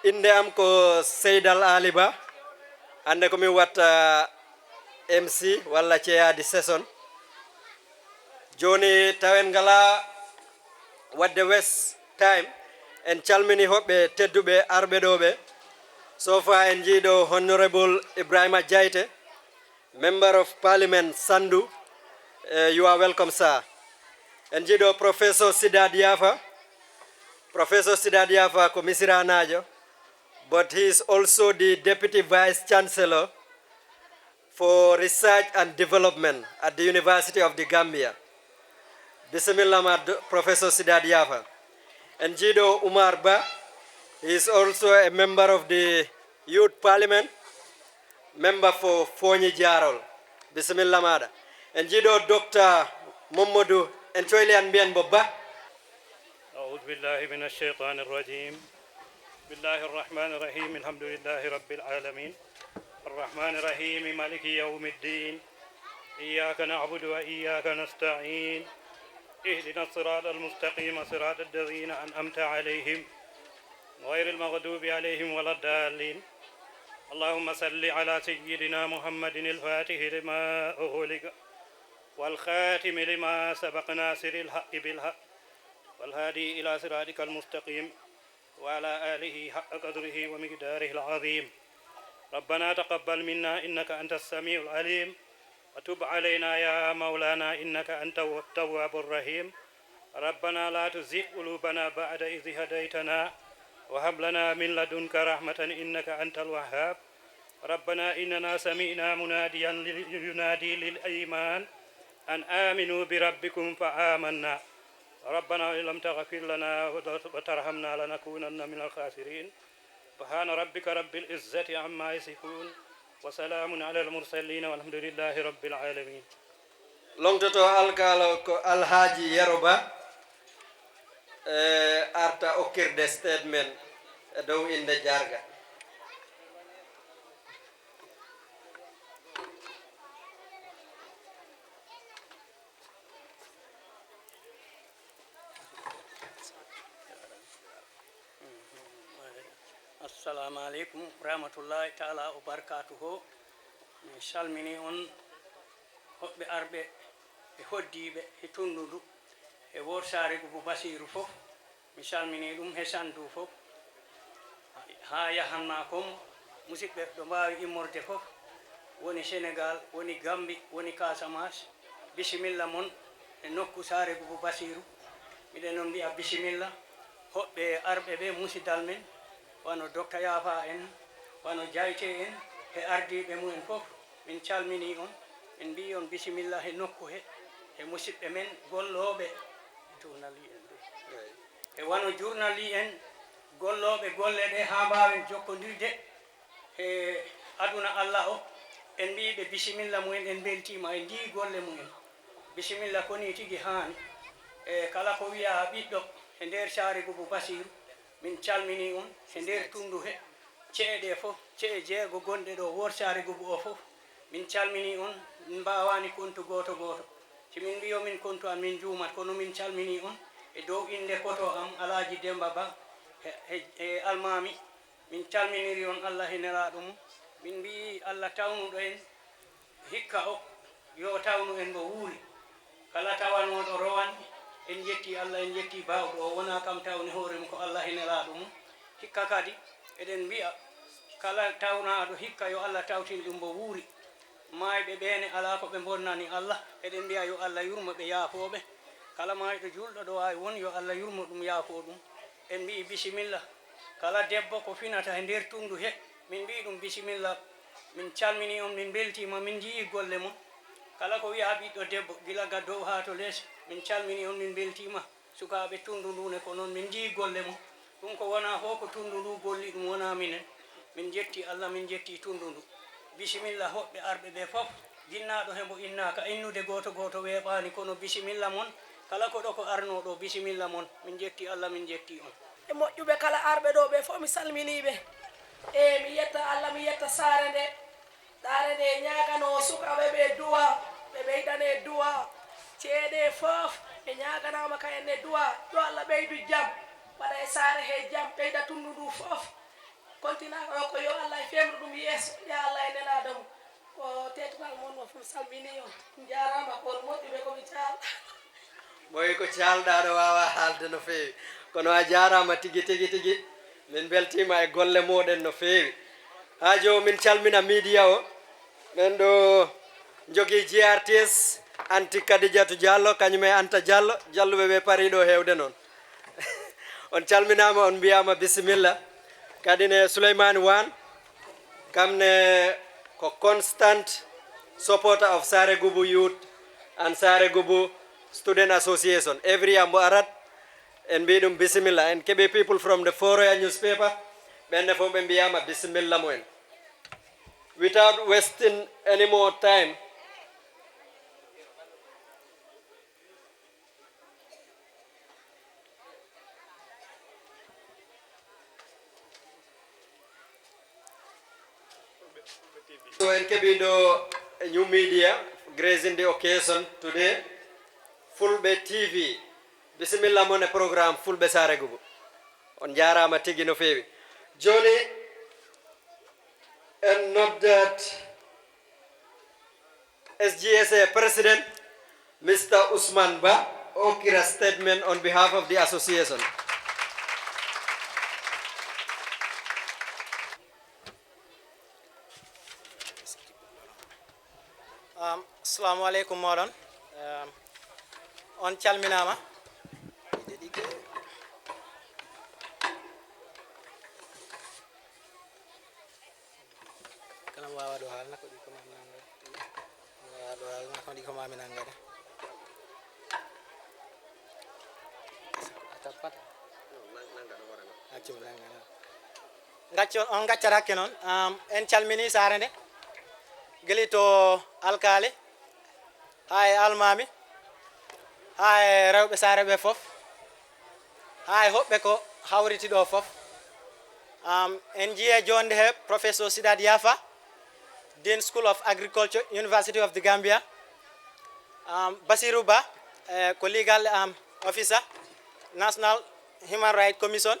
inde am ko Seydal Aliba hande komi watta MC walla ceyadi saison joni tawen ngala wadde west time en calmini hoɓɓe tedduɓe arɓe ɗo ɓe so far en jiiɗo honorable Ibrahima Jaite, member of parliament Sandu. You are welcome, sir. En jiiɗo professor Sida Diafa ko misiranajo, but he is also the deputy vice chancellor for research and development at the University of the Gambia. Bismillah, Professor Sida Diafa. En jiiɗo Umar Ba, he is also a member of the youth parliament, member for Fonyi Jarol. Bismillah mada. En jiiɗo Dr. Momadou en coylian mbiyen bo Ba. أعوذ بالله من الشيطان الرجيم. بسم الله الرحمن الرحيم. الحمد لله رب العالمين الرحمن الرحيم مالك يوم الدين إياك نعبد وإياك نستعين اهدنا الصراط المستقيم صراط الذين أنعمت عليهم غير المغضوب عليهم ولا الضالين. اللهم صل على سيدنا محمد الفاتح لما أغلق والخاتم لما سبق ناصر الحق بالحق والهادي إلى صراطك المستقيم وعلى آله حق قدره ومقداره العظيم. ربنا تقبل منا إنك أنت السميع العليم وتب علينا يا مولانا إنك أنت التواب الرحيم. ربنا لا تزغ قلوبنا بعد إذ هديتنا وهب لنا من لدنك رحمة إنك أنت الوهاب. ربنا إننا سمعنا مناديا ينادي للإيمان أن آمنوا بربكم فآمنا. ربنا إن لم تغفر لنا وترحمنا لنكونن من الخاسرين. سبحان ربك رب العزة عما يصفون وسلام على المرسلين والحمد لله رب العالمين. Longtoto alkalo ko Alhaji Yaroba arta okkirde statement dow inde jarga. Assalamu alaikum rahmatullahi ta'ala wa barakatuhu. Mi salmini on hoɓɓe arɓe e hoddiɓe e tundudu e wor Sare Gubu Basiru fof. Mi salmini ɗum he Sandu fof ha yahanma kom musidɓe ɗo mbawi immorde fof woni Sénégal woni Gambi woni Casamance. Bisimilla mon e nokku Sare Gubu Basiru. miɗen noon mbiya bisimilla hoɓɓe arɓe ɓe musidal men wano Dr. Yafa en wano Jayte en he ardiɓe mumen fof min calmini on min mbi on bisimilla he nokku he musidɓe men golloɓe journali en e wano journali en golloɓe golle ɗe ha mbawen jokkodirde e aduna Allah o en mbiɓe bisimilla mumen en beltima e ndi golle mumen bisimilla koni tigi hani e kala ko wiya ɓiɗɗo e nder Sare Gubu Basiru min calmini on e nder tundu he ceeɗe fof cee jeego gonɗe ɗo wor Sare Gubu o fof min calmini on min mbawani kontu goto goto simin mbiyo min kontu am min juumat kono min calmini on e dow inde koto am Alaji Demba Ba e almami min calminiri on Allah e nelaɗo mum min mbi Allah tawnuɗo en hikka o yo tawnu en mo wuuri kala tawanoɗo rowanni en jetti Allah en jetti bawɗo o wona kam tawni hoore mum ko Allah e nelaɗo mum hikka kadi eɗen mbiya kala tawnaɗo hikka yo Allah tawtin ɗum mo wuuri mayɓe ɓene ala ko ɓe bonnani Allah eɗen mbiya yo Allah yurmo ɓe yaafoɓe kala mayɗo julɗo ɗo wawi won yo Allah yurmo ɗum yaafo ɗum en mbi bisimilla kala debbo ko finata e nder tundu he min mbi ɗum bisimilla min calmini on min beltima min jii golle mon kala ko wiya ɓiɗɗo debbo gila ga dow ha to less min calmini on min beltima sukaɓe tundu ndune ko noon min jii golle mon ɗum ko wona fof ko tundu ndu golli ɗum wona minen min jetti Allah min jetti tundu ndu bisimilla hoɓɓe arɓe ɓe fof ginnaɗo hembo innaka innude goto goto weeɓani kono bisimilla mon kala ko ɗo ko arnoɗo bisimilla mon min jetti Allah min jetti on e moƴƴuɓe kala arɓe ɗo ɓe fof mi salminiɓe e mi yetta Allah mi yetta Sare nde ñagano sukaɓe ɓe duwa ɓe ɓeydane duwa ceeɗe fof e ñaganama ka enne duwa yo Allah ɓeydu jaam waɗa e Sare he jaam ɓeyda tundu ndu fof continue ko yo Allah femru ɗum yeeso ya Allah e nelaɗo mum ko tetugal mon mo fof salmini on jarama ko moƴƴuɓe komi calɗa moy ko calɗaɗo wawa haalde no feewi kono a jarama tigi tigi tigi min beltima e golle moɗen no feewi ha jo min calmina media o men ɗo jogui GRTS anti Kadidiatou Diallo kañum e Anta Diallo jalluɓe ɓe pariɗo hewde noon on calminama on mbiyama bisimilla kadi ne Souleymane Wane kamne ko constant supporter of Sare Gubu Youth and Sare Gubu Student Association every year mbo arat en mbi ɗum bisimilla en keɓe people from the Foroya newspaper ɓenne fof ɓe mbiyama bisimilla mumen without wasting any more time so en keɓi ɗo new media gracing the occasion today fulɓe TV bisimilla mon e programme fulɓe Sare Gubu on jarama tigui no fewi joni en noddat SGSA president Mr. Ousmane Ba okira statement on behalf of the association. Assalamu alaikum moɗon on calminama kanam wawa ɗo haalna ko ɗi komami nangade wawa ɗo haalna ko ɗi komami nangade a tappata accimo nangana gacco on gaccat hakke noon en calmini sare nde geli to alkali ha e almami ha e rewɓe Sare ɓe fof ha e hoɓɓe ko hawriti ɗo fof en jiye jonde he professeur Sidat Yafa Dean School of Agriculture University of the Gambia Basiru Ba ko legal officer National Human Rights Commission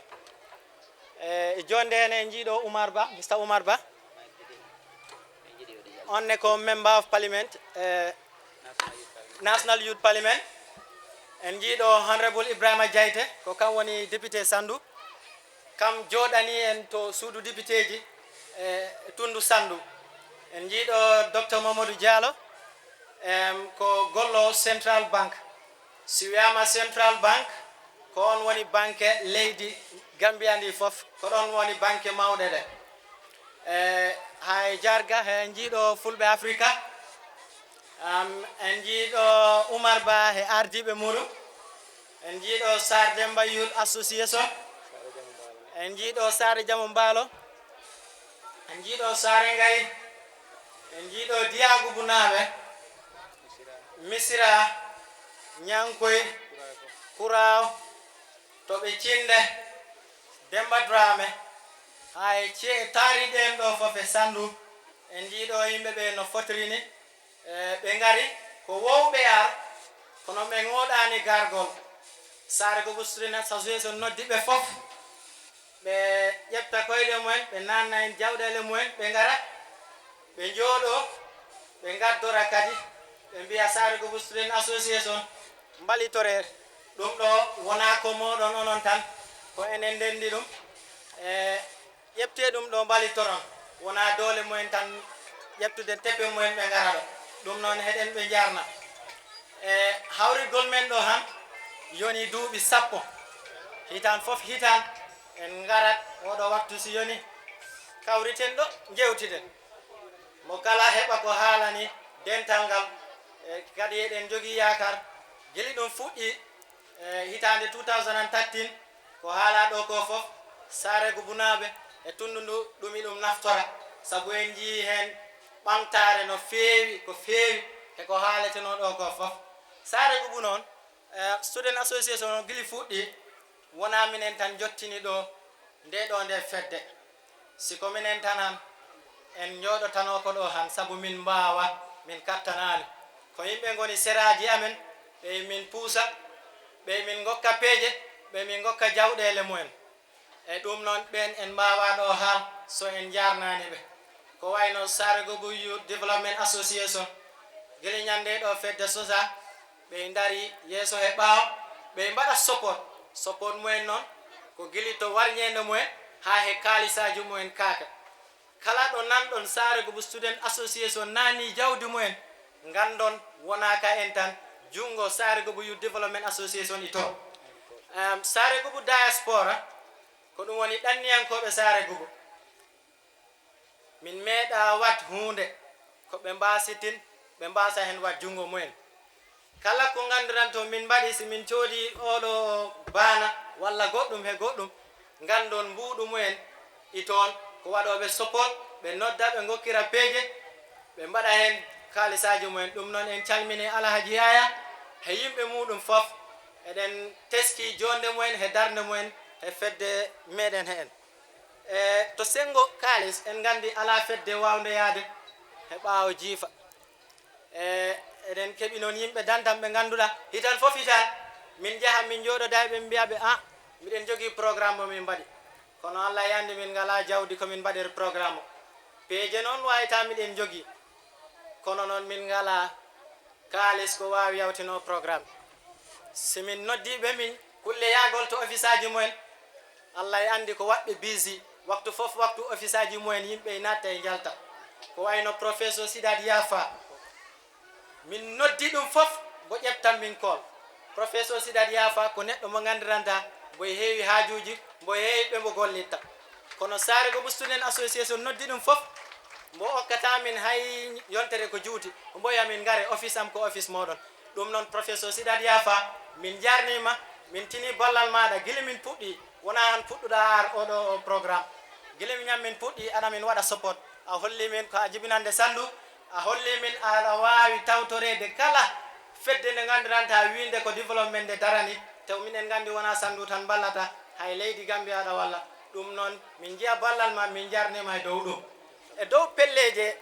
jonde hen en jiiɗo Oumar Ba Mr. Oumar Ba on ne ko member of parliament National Youth Parliament en jiiɗo honorable Ibrahima Diaité ko kam woni député Sandu kam joɗani en to suudu député ji tundu Sandu en jiiɗo Dr. Mamadou Diallo ko gollo Central Bank si wiyama Central Bank ko on woni banque leydi Gambia ndi fof ko ɗon woni banque mawɗe ɗe hay jarga en jiiɗo fulɓe Africa en jiiɗo Oumar Ba e ardiɓe muɗum en jiiɗo Sar Demba Youth Association en jiiɗo Sare Jamu Mbaalo en jiiɗo Sare Ngay en jiiɗo Diagu Bunaɓe Misira Ñankoy Kuraw Toɓe Cinde Demba Drame hay taariɗe en ɗo fof e Sandu en jiiɗo yimɓe ɓe no fotrini ɓe ngari ko wowɓe ar kono ɓe ngoɗani gargol Sare Gubu Student Association noddi ɓe fof ɓe ƴefta koyɗe mumen ɓe nanna en jawɗele mumen ɓe ngara ɓe jooɗo ɓe gaddora kadi ɓe mbiya Sare Gubu Student Association mbalitore ɗum ɗo wona ko moɗon onon tan ko enen ndendi ɗum ƴefte ɗum ɗo mbalitoron wona doole mumen tan ƴeftude teppe mumen ɓe ngara ɗo ɗum noon heɗen ɓe jarna hawrigol men ɗo han yoni duuɓi 10 hitan fof hitan en garat oɗo waktu si yoni kawriten ɗo jewtiden mo kala heɓa ko haalani dental ngal kadi eɗen jogui yakar geli ɗum fuɗɗi hitande 2013 ko haala ɗo ko fof Sare Gubunaɓe e tundu ndu ɗumi ɗum naftora sabu en jii hen ɓamtare no feewi ko feewi e ko haaleteno ɗo ko fof Sare Gubu noon student association o gili fuɗɗi wona minen tan jottini ɗo nde ɗo nde fedde siko minen tan han en jooɗotano ko ɗo han sabu min mbawa min kattanani ko yimɓe goni seraji amen ɓe min puusa ɓe min gokka peeje ɓe min gokka jawɗele mumen e ɗum noon ɓen en mbawa ɗo haal so en jarnani ɓe ko wayno Sare Gubu Youth Development Association gili ñande ɗo fedde sosa ɓe dari yeeso he ɓaawo ɓe mbaɗa support mumen noon ko gili to warñede mumen ha he kaalisaji mumen kaaka kala ɗo nanɗon Sare Gubu Student Association nani jawdi mumen gandon wonaka en tan jungo Sare Gubu Youth Development Association ito Sare Gubu diaspora ko ɗum woni ɗanniyankoɓe Sare Gubu min meeɗa wat hunde ko ɓe mbasitin ɓe mbasa hen wat jungo mumen kala ko ganduɗan to min mbaɗi si min coodi oɗo bana walla goɗɗum he goɗɗum gandon mbuɗu mumen iton ko waɗoɓe support ɓe nodda ɓe gokkira peeje ɓe mbaɗa hen kaalisaji mumen ɗum noon en calmini Alhaji Yaya he yimɓe muɗum fof eɗen teski jonde mumen he darde mumen he fedde meɗen he en to sengo kaalis en gandi ala fedde wawde yaade he ɓaawo jiifa eɗen keeɓi noon yimɓe dantam ɓe ganduɗa hitan fof hitan min jaha min jooɗoda ɓe mbiyaɓe miɗen jogui programme mo min mbaɗi kono Allah yandi min ngala jawdi komin mbaɗir programme o peeje noon wayita miɗen jogui kono noon min ngala kaalis ko wawi yawtino programme simin noddiɓe min kulle yagol to office aji mumen Allah e andi ko waɓɓe busy waktu fof waktu office aji mumen yimɓe natta e jalta ko wayno professeur Sidat Yafa min noddi ɗum fof bo ƴeftan min kol professeur Sidat Yafa ko neɗɗo mo gandiranta mbo heewi haajuji mbo heewi ɓe mbo gollitta kono Sare Gubu Student Association noddi ɗum fof mbo okkata min hay yontere ko juuti mboya min ngare office am ko office moɗon ɗum noon professeur Sidat Yafa min jarnima min tini ballal maɗa gila min puɗɗi wona han puɗɗuɗa ar oɗo programme gila ñam min puɗɗi aɗa min waɗa support a holli min ko a jibinande sandu a holli min aɗa wawi tawtorede kala fedde nde gandiranta winde ko développement nde darani taw minen gandi wona sandu tan ballata hay leydi Gambia aɗa walla ɗum noon min jiya ballal ma min jarnima e dow ɗum e dow pelleje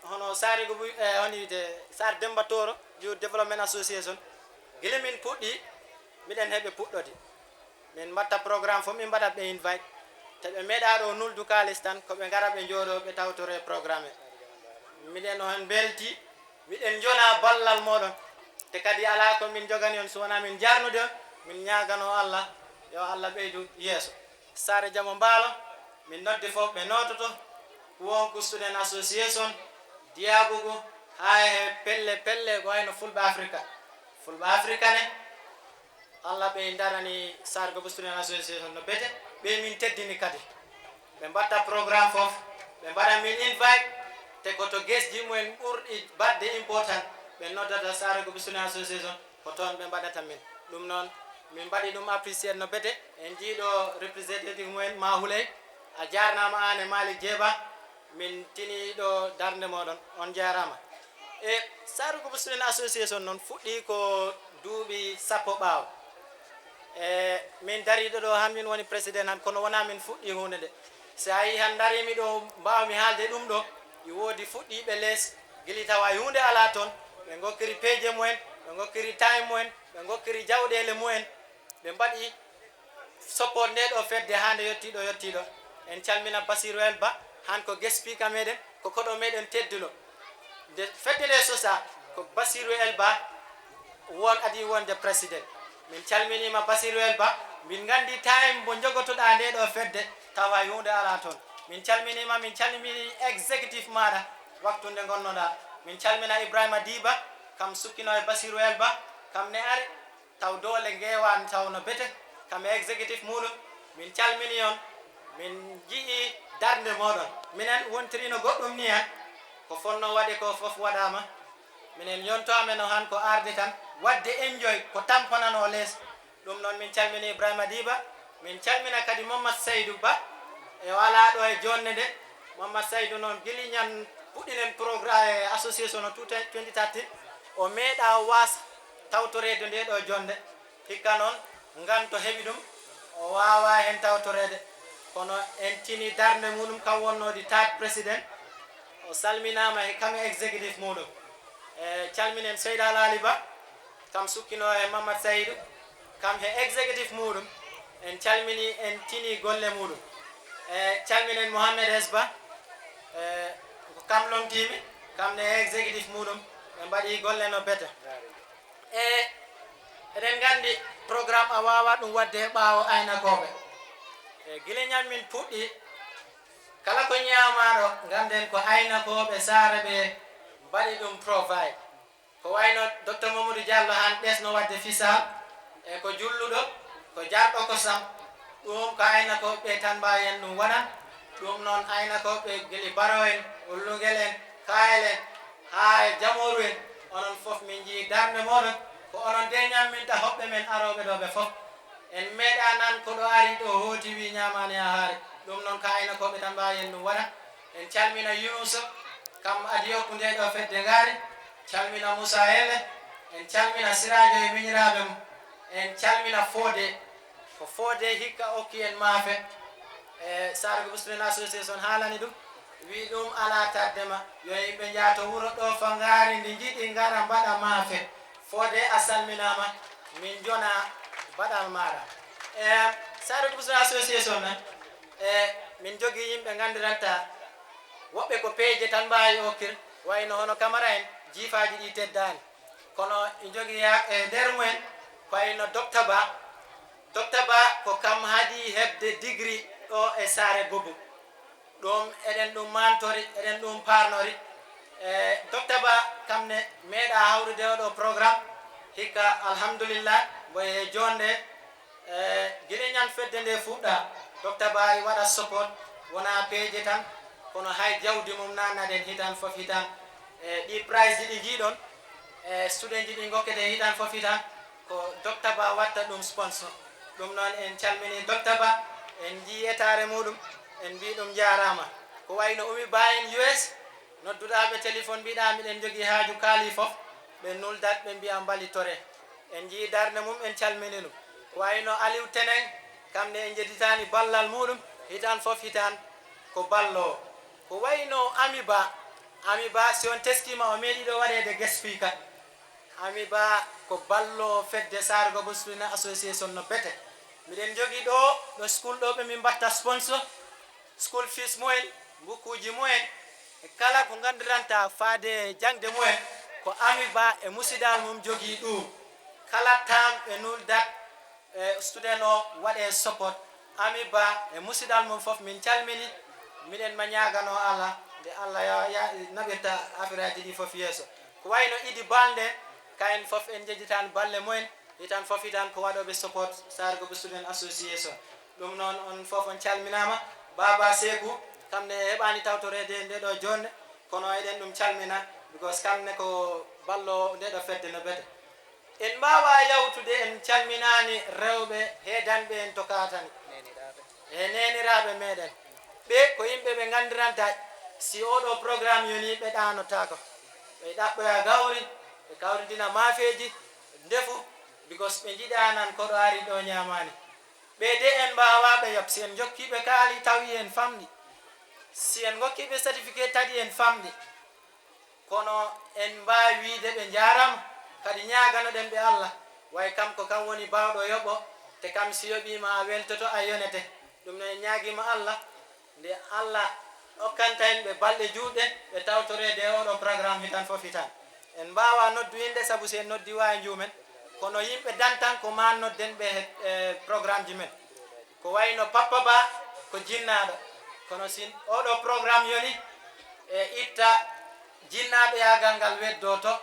hono Sare Gubu honide Sare Demba Toro Youth Development Association gila min puɗɗi miɗen heeɓe puɗɗode min mbatta programme fof min mbaɗat ɓe invite te ɓe meeɗa ɗo nuldu kaalis tan koɓe gara ɓe jooɗo ɓe tawtore programme miɗen on belti miɗen jona ballal moɗon te kadi ala ko min jogani on so wona min jarnude on min ñagano Allah yo Allah ɓeydu yeeso Sare Jamo Mbaalo min nodde fof ɓe nototo wonko Student Association Diabugu ha he pelle ko wayno Fulɓe Africa ne Allah ɓe darani Sare Gubu Student Association no bete ɓe min teddini kadi ɓe mbatta programme fof ɓe mbaɗa min invite te koto guesji mumen ɓurɗi badde important ɓe noddata Sare Gubu Student Association ko toon ɓe mbaɗata min ɗum noon min mbaɗi ɗum apprécier no bete en jiiɗo représentative mumen Mahuley a jarnama an e Malik Jeeba min tini ɗo darde moɗon on jarama e Sare Gubu Student Association noon fuɗɗi ko duuɓi sappo ɓaawo min dariɗo ɗo han min woni président han kono wona min fuɗɗi hunde nde si a yi han darimi ɗo mbawmi haalde ɗum ɗo i woodi fuɗɗiɓe lees gili tawa hunde ala toon ɓe gokkiri peeje mumen ɓe gokkiri time mumen ɓe gokkiri jawɗele mumen ɓe mbaɗi support nde ɗo fedde hande yettiɗo en calmina Basiru Elba han ko guest speaker meɗen ko koɗo meɗen tedduɗo nde fedde nde sosa ko Basiru Elba adi wonde président min calminima Basiru Elba min gandi time mo jogotoɗa nde ɗo fedde tawa hunde ala toon min calmini executive maɗa waktu nde gonnoɗa min calmina Ibrahima Diba kam sukkino e Basiru Elba kam ne ari taw dole ngewan taw no bete kam executive muɗum min calmini on min jii darde moɗon minen wontirino goɗɗum ni han ko fonno waɗi ko fof waɗama minen yontoamen no han ko arde tan wadde enjoy ko tampanano lees ɗum noon min calmini Ibrahima Diba min calmina kadi Mamadou Saydou Ba e wala ɗo e jonde nde Mamadou Saydou noon gili ñan puɗɗinen programme association no 2013 o meeɗa was tawtorede nde ɗo jonde hikka noon ngam to heɓi ɗum o wawa hen tawtorede kono en tini darde muɗum kam wonnodi third président o salminama e kam executive muɗum e calminen Seyda Lali Ba kam sukkino e Mamadou Saydou kam he executive muɗum en calmini en tini golle muɗum calminen Mohamed Esba ko kam lomtimi kamne exécutif muɗum ɓe mbaɗi golle no bete eɗen gandi programme a wawa ɗum wadde e ɓaawo aynakoɓe guila ñammin puɗɗi kala ko ñamaɗo ganden ko aynakoɓe Sare ɓe mbaɗi ɗum provide ko wayno docteur Mamadou Diallo han ɓesno wadde fisal e ko julluɗo ko jarɗo ko sam ɗum ko aynakoɓe tan mbawi en ɗum waɗan ɗum noon aynakoɓe guili Baro en Ullungel en Kayel en ha e Jamoru en onon fof min jii darde moɗon ko onon de ñamminta hoɓɓe men aroɓe ɗo ɓe fof en meeɗa nan koɗo ari ɗo hooti wi ñamani ha haari ɗum noon ko aynakoɓe tan mbawi en ɗum waɗa en calmina Yunusa kam adi yokku nde ɗo fedde ngaari calmina Moussa Hele en calmina Siradio e miñiraɓe mum en calmina Fodé ko Fodé hikka okki en maafe Sare Gubu Student Association haalani ɗum wi ɗum ala tardema yo yimɓe jaato wuro ɗo fo ngaari ndi jiɗi ngara mbaɗa maafe Fodé a salminama min jona baɗal maɗa Sare Gubu Student Association na min jogui yimɓe gandiranta woɓɓe ko peeje tan mbawi okkir wayno hono camara en jiifaji ɗi teddani kono jogui nder mumen ko wayno Docteur Ba ko kam haadi hebde degree ɗo e Sare Gubu ɗum eɗen ɗum mantori eɗen ɗum parnori Docteur Ba kamne meeɗa hawrude oɗo programme hikka alhamdulillah boye jonde guila ñan fedde nde fuɗɗa Docteur Ba waɗa support wona peeje tan kono hay jawdi mum nannaɗen hitan fof hitan ɗi prize ɗi jiiɗon student ji ɗi gokkete hitan fof hitan ko Docteur Ba watta ɗum sponsor ɗum noon en calmini Docteur Ba en jii etare muɗum en mbi ɗum jarama ko wayno umi ba en US nodduɗaɓe téléphone mbiɗa miɗen jogui haaju kaali fof ɓe nuldat ɓe mbiya mbalitore en jii darde mum en calmini ɗum ko wayno Aliou Teneng kamne en jedditani ballal muɗum hitan fof hitan ko ballo ko wayno Ami Ba si on teskima o meeɗi ɗo waɗede guest speaker Ami Ba ko ballo fedde Sare Gubu Student Association no bete miɗen jogui ɗo school ɗo ɓe min mbatta sponsor school fees mumen bukkuji mumen e kala ko gandiranta faade jangde mumen ko Ami Ba e musidal mum jogui ɗum kala tam ɓe nuldat student o waɗe support Ami Ba e musidal mum fof min calmini miɗen ma ñagano Allah nde Allah naɓirta affaire aji ɗi fof yeeso ko wayno Idi Balde kayen fof en jejjitan balle mumen hitan fof hitan ko waɗoɓe support Sare Gubu Student Association ɗum noon on fof on calminama Baba Sekou kamne heɓani tawtorede nde ɗo jonde kono eɗen ɗum calmina because kamne ko ballo nde ɗo fedde no bete en mbawa yawtude en calminani rewɓe heedanɓe en to katani e neniraɓe meɗen ɓe ko yimɓe ɓe gandiranta si oɗo programme yoni ɓe ɗanotako ɓe ɗaɓɓoya gawri ɓe kawritina maafeji ndefu because ɓe jiɗanan koɗo ari ɗo ñamani ɓe de en mbawaɓe yob si en jokkiɓe kaali tawi en famɗi si en gokkiɓe certificat tadi en famɗi kono en mbawi wiide ɓe jarama kadi ñaganoɗen ɓe Allah way kam ko kam woni bawɗo yoɓo te kam si yoɓima a weltoto a yonete ɗum no en ñaguima Allah nde Allah okkanta en ɓe balɗe juutɗe ɓe tawtorede oɗo programme hitan fof hitan en mbawa noddu inde saabu si en noddi wawi juumen kono yimɓe dantan ko ma nodden ɓe programme ji men ko wayno Papa Ba ko jinnaɗo kono si oɗo programme yoni e itta jinnaɓe yagal ngal weddoto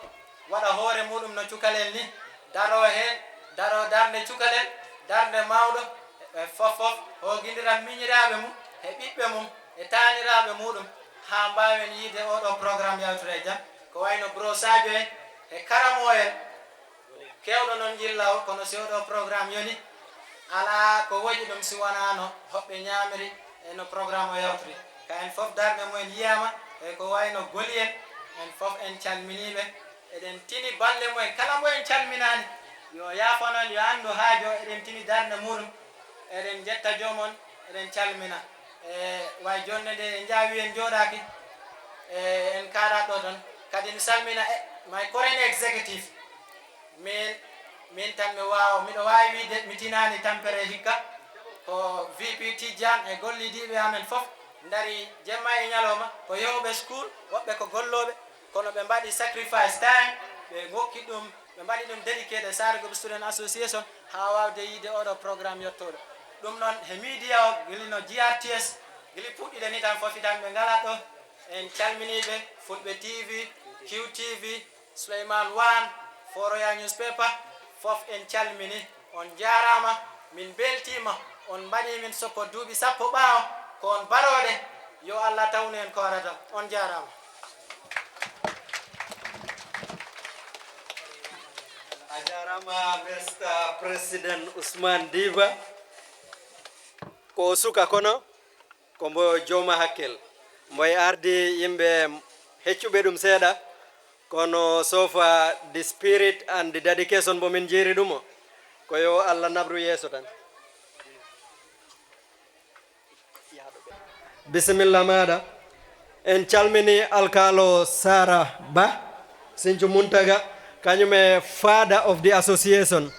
waɗa hoore muɗum no cukalel ni daro hen daro darde cukalel darde mawɗo e fof fof o guidiran miñiraɓe mum e ɓiɓɓe mum e taniraɓe muɗum ha mbawen yiide oɗo programme yawtere jam ko wayno Bro Sadio en e karamoyel kewɗo noon jilla o kono si oɗo programme yoni ala ko woɗi ɗum si wonano hoɓɓe ñamiri e no programme o yawtiri ka en fof darde mumen yiyama e ko wayno goli en fof en calminiɓe eɗen tini balle mumen kala mo en calminani yo yafanon yo andu haajo eɗen tini darde muɗum eɗen jetta jomon eɗen calmina way jonde nde en jaawi en jooɗaki en kaɗat ɗo ton kadi mi salmina my current executive min tan miɗo wawi wiide mi tinani tampere hikka ko VP Tidiane e gollidiɓe amen fof dari jemma e ñalawma ko yewɓe school woɓɓe ko golloɓe kono ɓe mbaɗi sacrifice time ɓe gokki ɗum ɓe mbaɗi ɗum dédicaté Sare Gubu Student Association ha wawde yiide oɗo programme yettoɗo ɗum noon he media o gilino GRTS gili puɗɗiɗe ni tan fofi tan ɓe ngala ɗo en calminiɓe Fulɓe TV QTV Souleymane Wan Foroya newspaper fof en calmini on jarama min beltima on mbaɗi min soppo duuɓi sappo ɓaawo ko on baroɗe yo Allah tawnu en ko arata on jarama a jarama Mr. President Ousmane Diba ko suka kono ko mbo joma hakkel mboy ardi yimɓe heccuɓe ɗum seeɗa kono so far the spirit and the dedication mbo min jeeri ɗumo ko yo Allah nabru yeeso tan bisimilla maɗa en calmini alkalo Sara Ba Sinthiou Muntaga kañum e father of the association.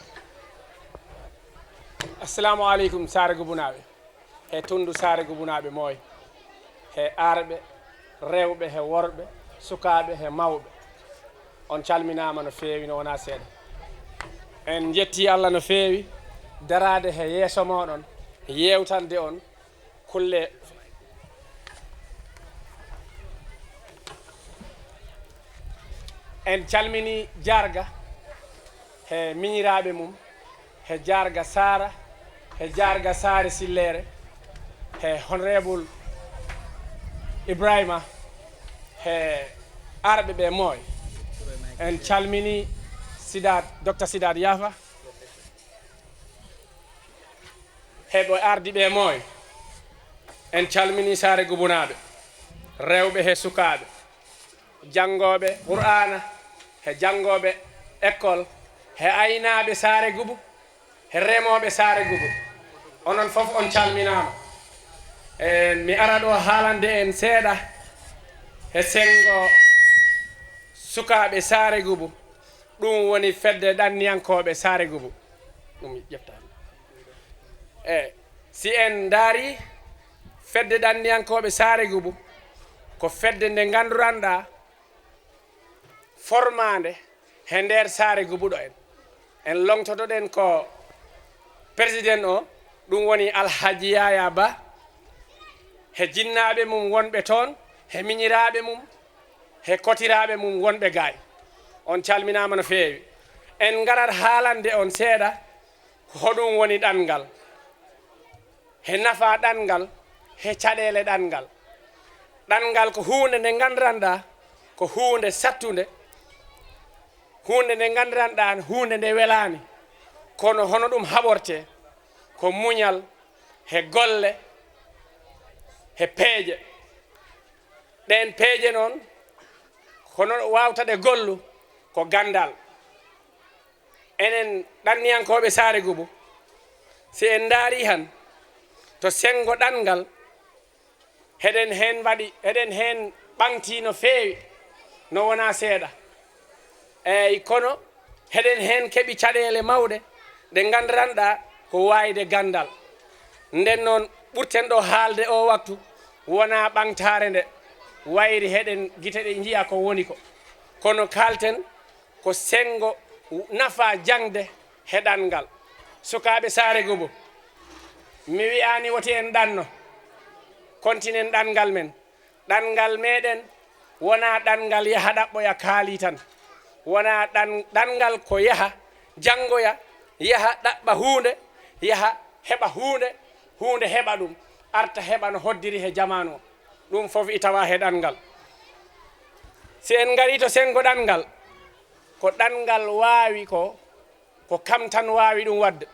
Assalamu alaikum Sare Gubu naɓe e tundu Sare Gubu naɓe moy he arɓe rewɓe he worɓe sukaɓe he mawɓe on calminama no feewi no wona seeɗa en jetti Allah no feewi darade he yeeso moɗon yewtande on kulle en calmini jarga he miñiraɓe mum he jarga Sara he jarga Sare Sillere he honorable Ibrahima he arɓe ɓe moy en calmini Sidat Dr Sidat Yafa heɓo ardi ɓe moy en calmini Sare Gubu naɓe rewɓe he sukaɓe jangoɓe Qur'ana he jangoɓe école he aynaɓe Sare Gubu he remoɓe Sare Gubu onon fof on calminama en mi ara ɗo haalande en seeɗa he sengo sukaɓe Sare Gubu ɗum woni fedde ɗanniyankoɓe Sare Gubu ɗum ƴeftani si en daari fedde ɗanniyankoɓe Sare Gubu ko fedde nde ganduranɗa formande he nder Sare Gubu ɗo en longtotoɗen ko président o ɗum woni Alhaji Yaya Ba he jinnaɓe mum wonɓe toon he miñiraɓe mum he kotiraɓe mum wonɓe gaay on calminama no feewi en garat haalande on seeɗa hoɗum woni ɗangal he nafa ɗangal he caɗele ɗangal ɗangal ko hunde nde ganduranɗa ko hunde sattude hunde nde ganduranɗa hunde nde welani kono hono ɗum haɓorte ko muñal he golle he peeje ɗen peeje noon hono wawtade gollu ko gandal enen ɗanniyankoɓe Sare Gubu si en daari han to sengo ɗangal heɗen hen waɗi heɗen hen ɓanti no feewi no wona seeɗa eyyi kono heɗen hen keeɓi caɗele mawɗe ɗe ganduranɗa ko wayde gandal nden noon ɓurten ɗo haalde o waktu wona ɓantare nde wayri heɗen guite ɗe jiiya ko woni ko kono kalten ko sengo nafa jangde heɗangal sukaɓe Sare Gubu mi wiyani woti en ɗanno kontinen ɗangal men ɗangal meɗen wona ɗangal yaha ɗaɓɓoya kaali tan wona ɗangal ko yaha jangoya yaha ɗaɓɓa hunde yaha heɓa hunde heɓa ɗum arta heɓa no hoddiri he jamanu o ɗum fof itawa he ɗangal si en gari to sengo ɗangal ko ɗangal wawi ko kam tan wawi ɗum wadde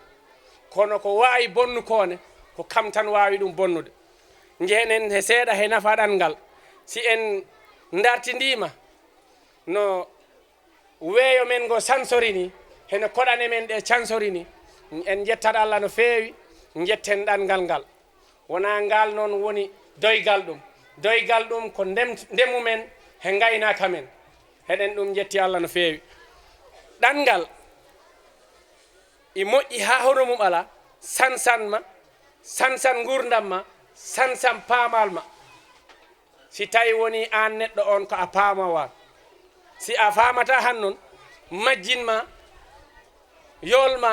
kono ko wawi bonnukone ko kam tan wawi ɗum bonnude jeenen he seeɗa he nafa ɗangal si en dartidima no weeyo men ngo sansorini heno koɗane men ɗe cansorini en jettat Allah no feewi jetten ɗangal ngal wona ngal noon woni doygal ɗum ko ndemu men he gaynaka men heɗen ɗum jetti Allah no feewi ɗangal i moƴƴi ha hono mum ala sansanma sansan gurdam ma sansan paamal ma si tawi woni an neɗɗo on ko a paamawa si a famata han noon majjinma yolma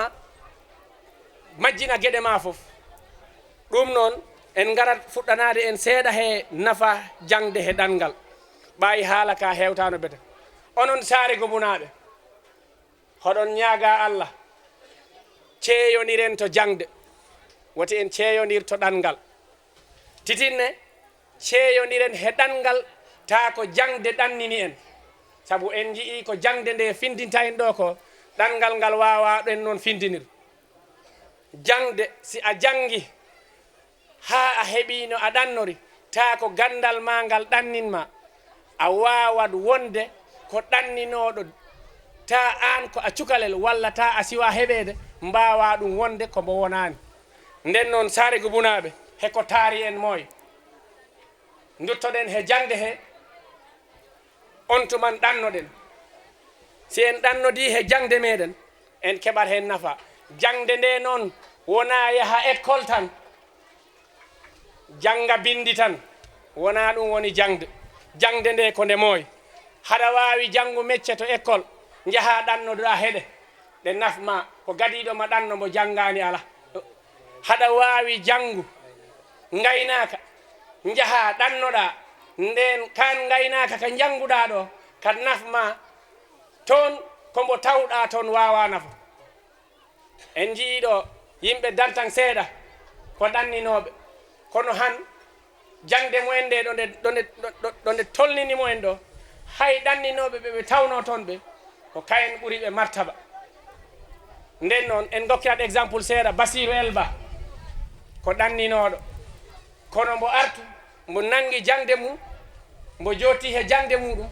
majjina gueɗe ma fof ɗum noon en garat fuɗɗanade en seeɗa he nafa jangde he ɗanngal ɓayi haala ka hewtano bete onon Sare Gubu naɓe hoɗon ñaaga Allah ceeyoniren to jangde woti en ceeyodir to ɗanngal titinne ceeyoniren he ɗanngal ta ko jangde ɗannini en sabu en jii ko jangde nde findinta en ɗo ko ɗanngal ngal wawa ɗen noon findinir jangde si a jangi ha a heɓino a ɗannori ta ko gandal ma ngal ɗanninma a wawat wonde ko ɗanninoɗo ta an ko a cukalel walla ta a siwa heɓede mbawa ɗum wonde ko mbo wonani nden noon Sare Gubu naɓe heko taari en moy duttoɗen he jangde he on tuman ɗannoɗen si en ɗannodi he jangde meɗen en keɓat hen nafa jangde nde noon wona yaha école tan janga bindi tan wona ɗum woni jangde nde ko nde moy haɗa wawi jangu mecce to école jaha ɗannoɗa heɗe ɗe nafma ko gadiɗoma ɗanno mo jangani ala haɗa wawi jangu gaynaka jaha ɗannoɗa nden kan gaynaka ka janguɗa ɗo ka nafma toon kombo tawɗa toon wawa nafa en jiiɗo yimɓe dantan seeɗa ko ɗanninoɓe kono han jangde mumen nde ɗo nde tolnini mumen ɗo hay ɗanninoɓe ɓe tawno toon ɓe ko kayen ɓuuri ɓe martaba nden noon en dokkirat exemple seeɗa Basiru Elba ko ɗanninoɗo kono mbo artu mbo nangi jangde mum mbo joti he jangde muɗum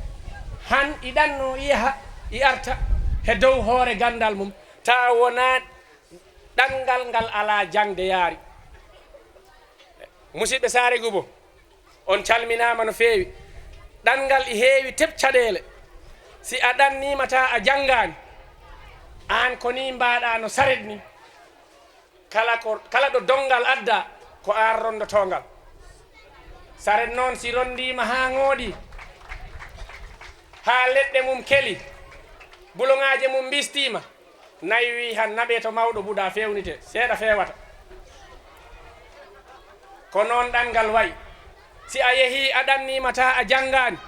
han i ɗanno yaha i arta he dow hoore gandal mum ta wona ɗanngal ngal ala jangde yaari musidɓe Sare Gubu on calminama no feewi ɗanngal i heewi teb caɗele si a ɗannima ta a jangani an ko ni mbaɗa no saret ni kala ɗo dongal adda ko an rondotongal saret noon si rondima ha ŋooɗi ha leɗɗe mum keli buloŋaje mum bistima nayi wi han naɓe to mawɗo buɗa fewnite seeɗa fewata ko noon ɗanngal wayi si a yeehi a ɗannima ta a jangani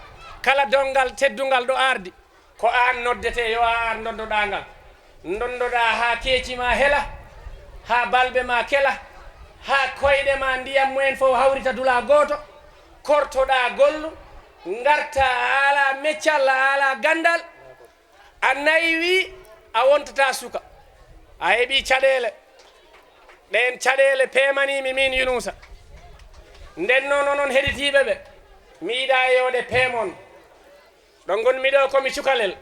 kala dongal teddungal ɗo ardi ko an noddete yo a ar dondoɗa ngal dondoɗa ha keecima hela ha balbe ma kela ha koyɗe ma ndiyam mumen fof hawrita dula goto kortoɗa gollu garta ala meccal ala gandal a naywi a wontata suka a heeɓi caɗele ɗen caɗele peemanimi min Yunusa nden noon onon heɗitiɓe ɓe mi yiɗa yewde peemon ɗo gonmi ɗo komi cukalel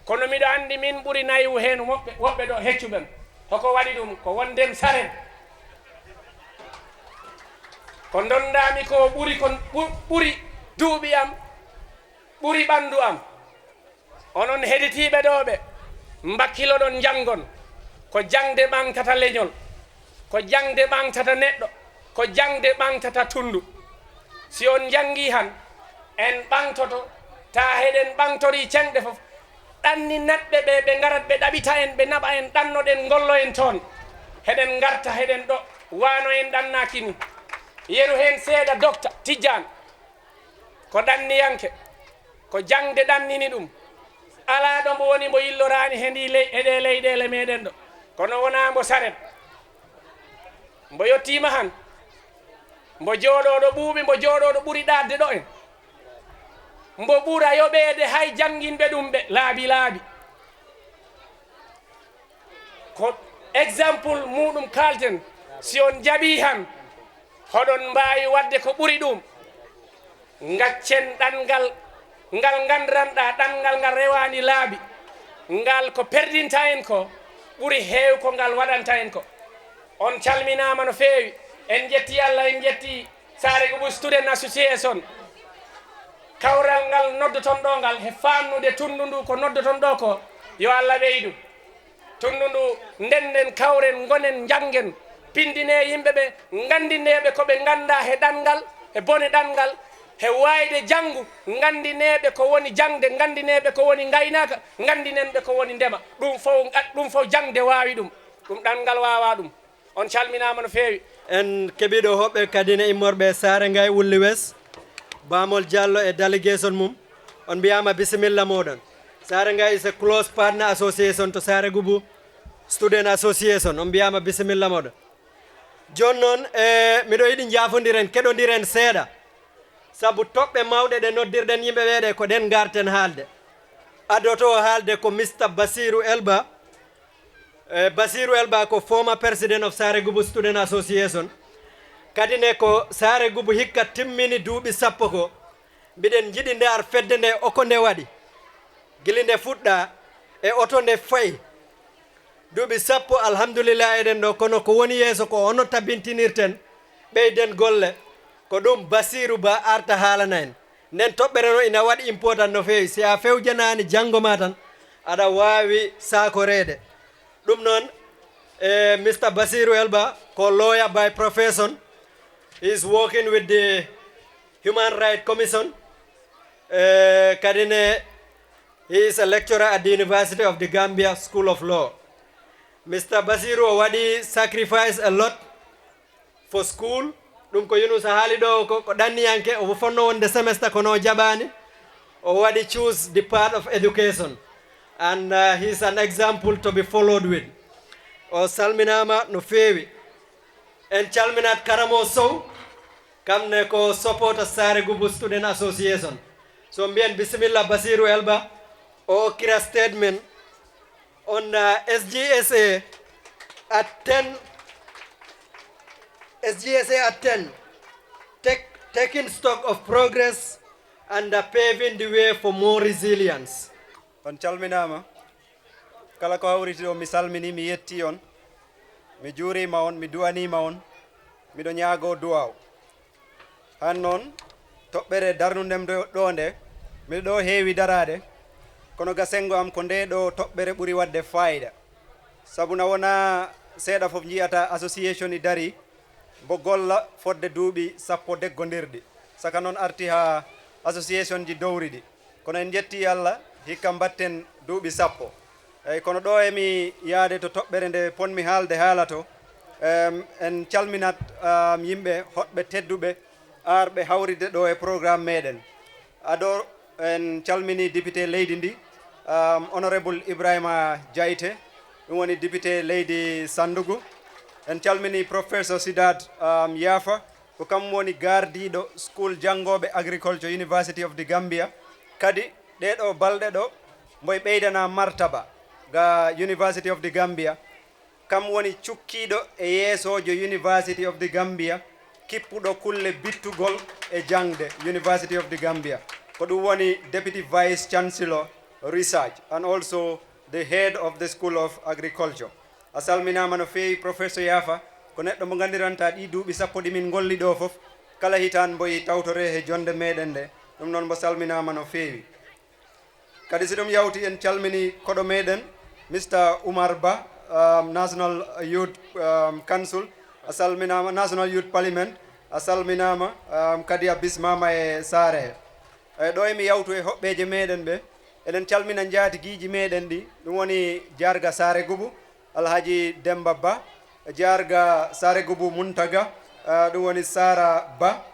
kono miɗo andi min ɓuuri nayu hen woɓɓe ɗo heccuɓen hoko waɗi ɗum ko wondem saren ko dondami ko ɓuuri duuɓi am ɓuuri ɓandu am onon heɗitiɓe ɗo ɓe mbakkiloɗon jangon ko jangde ɓantata leñol ko jangde ɓantata neɗɗo ko jangde ɓantata tundu si on jangi han en ɓantoto ta heɗen ɓantori cenɗe fof ɗanni natɓe ɓe ɓe garat ɓe ɗaɓita en ɓe naɓa en ɗannoɗen gollo en toon heɗen garta heɗen ɗo wano en ɗannakini yeru hen seeɗa docta Tijjan ko ɗanniyanke ko jangde ɗannini ɗum ala ɗo mbo woni mbo yillorani heɗe leyɗele meɗen ɗo kono wona mbo saret mbo yettima han mbo jooɗoɗo ɓuuɓi mbo jooɗoɗo ɓuuri ɗadde ɗo en mbo ɓuura yoɓede hay janginɓe ɗum ɓe laabi ko exemple muɗum kalten si on jaaɓi han hoɗon mbawi wadde ko ɓuuri ɗum gaccen ɗanngal ngal gandiranɗa ɗanngal ngal rewani laabi ngal ko perdinta en ko ɓuuri heew ko ngal waɗanta en ko on calminama no feewi en jetti Allah en jetti Sare Gubu Student Association kawral ngal noddoton ɗo ngal he famnude tundu ndu ko noddoton ɗo ko yo Allah ɓeydu tundu ndu ndenden kawren gonen jangen pindine yimɓe ɓe gandineɓe ko ɓe ganda he ɗanngal e bone ɗanngal he wayde janngu gandineɓe ko woni jangde gandineɓe ko woni gaynaka gandinenɓe ko woni ndema ɗum fof jangde wawi ɗum ɗanngal wawa ɗum on calminama no feewi en keɓiɗo hoɓɓe kadine immorɓe Sare Ngay Wulli West Bamol Diallo e délégation mum on mbiyama bisimilla moɗon. Sare Ngay is a close partner association to Sare Gubu Student Association. On mbiyama bisimilla moɗon. Joni noon miɗo yiɗi jafodiren keɗodiren seeɗa saabu toɓɓe mawɗe ɗe noddirɗen yimɓe ɓeɗe ko ɗen garten haalde. Adoto haalde ko Mr. Basiru Elba. Basiru Elba ko former president of Sare Gubu Student Association. Kadine ko Sare Gubu hikka timmini duuɓi sappo ko mbiɗen jiɗi nde ar fedde nde oko nde waɗi gili nde fuɗɗa e oto nde fayi duuɓi sappo alhamdulillah eɗen ɗo kono ko woni yeeso ko ono tabintinirten ɓeyden golle ko ɗum Basiru Ba arta haalana en nden toɓɓere no ina waɗi important no feewi si a fewjanani janngo ma tan aɗa wawi sakorede ɗum noon Mr. Basiru Elba ko lawyer by profession. He is working with the Human Rights Commission. Kadine, he is a lecturer at the University of the Gambia School of Law. Mr. Basiru wadi sacrifice a lot for school. Ɗum ko Yunus haali ɗo ko ɗanniyanke o fonno wonde semester kono jaɓani o wadi choose the path of education and he is an example to be followed with. O salminama no feewi en calminat Karamo Sow kamne ko supporter Sare Gubu Student Association. So mbiyen bisimilla Basiru Elba o kira statement on SGSA at 10 SGSA at 10 taking stock of progress and paving the way for more resilience. On calminama kala ko hawriti o mi salmini mi yetti on mi juurima on mi duwanima on miɗo ñaago duwaw han noon toɓɓere darnudem ɗo nde miɗo ɗo heewi darade kono ga sengo am ko nde ɗo toɓɓere ɓuri wadde fayida sabu na wona seeɗa fof jiyata association i dari bo golla fodde duuɓi sappo deggodirɗi saka noon arti ha association ji dowriɗi kono en jetti Allah hikka mbatten duuɓi sappo eyyi kono ɗo emi yaade to toɓɓere nde ponmi haalde haala to en calminat yimɓe hoɗɓe tedduɓe arɓe hawride ɗo e programme meɗen aɗo en calmini député leydi ndi honorable Ibrahima Diaité ɗum woni député leydi Sandugu en calmini professeur Sidat Yafa ko kam woni gardiɗo school janggoɓe agriculture University of the Gambia kadi ɗeɗo balɗe ɗo mboye ɓeydana martaba ga University of the Gambia kam woni cukkiɗo e yeesojo University of the Gambia kippuɗo kulle bittugol e jangde University of the Gambia ko ɗum woni deputy vice chancellor research and also the head of the school of agriculture. A salminama no feewi professeur Yafa ko neɗɗo mo gandiranta ɗi duuɓi sappo ɗi min golli ɗo fof kala hitan mboyi tawtore he jonde meɗen nde ɗum noon mo salminama no feewi kadi si ɗum yawti en calmini koɗo meɗen Mr. Umar Ba National Youth Council a salminama National Youth Parliament a salminama kadi a bismama e saare he ɗo emi yawtu e hoɓɓeje meɗen ɓe eɗen calmina jaatiguiji meɗen ɗi ɗum woni jarga Sare Gubu Alhaji Demba Ba jarga Sare Gubu Muntaga ɗum woni Sara Ba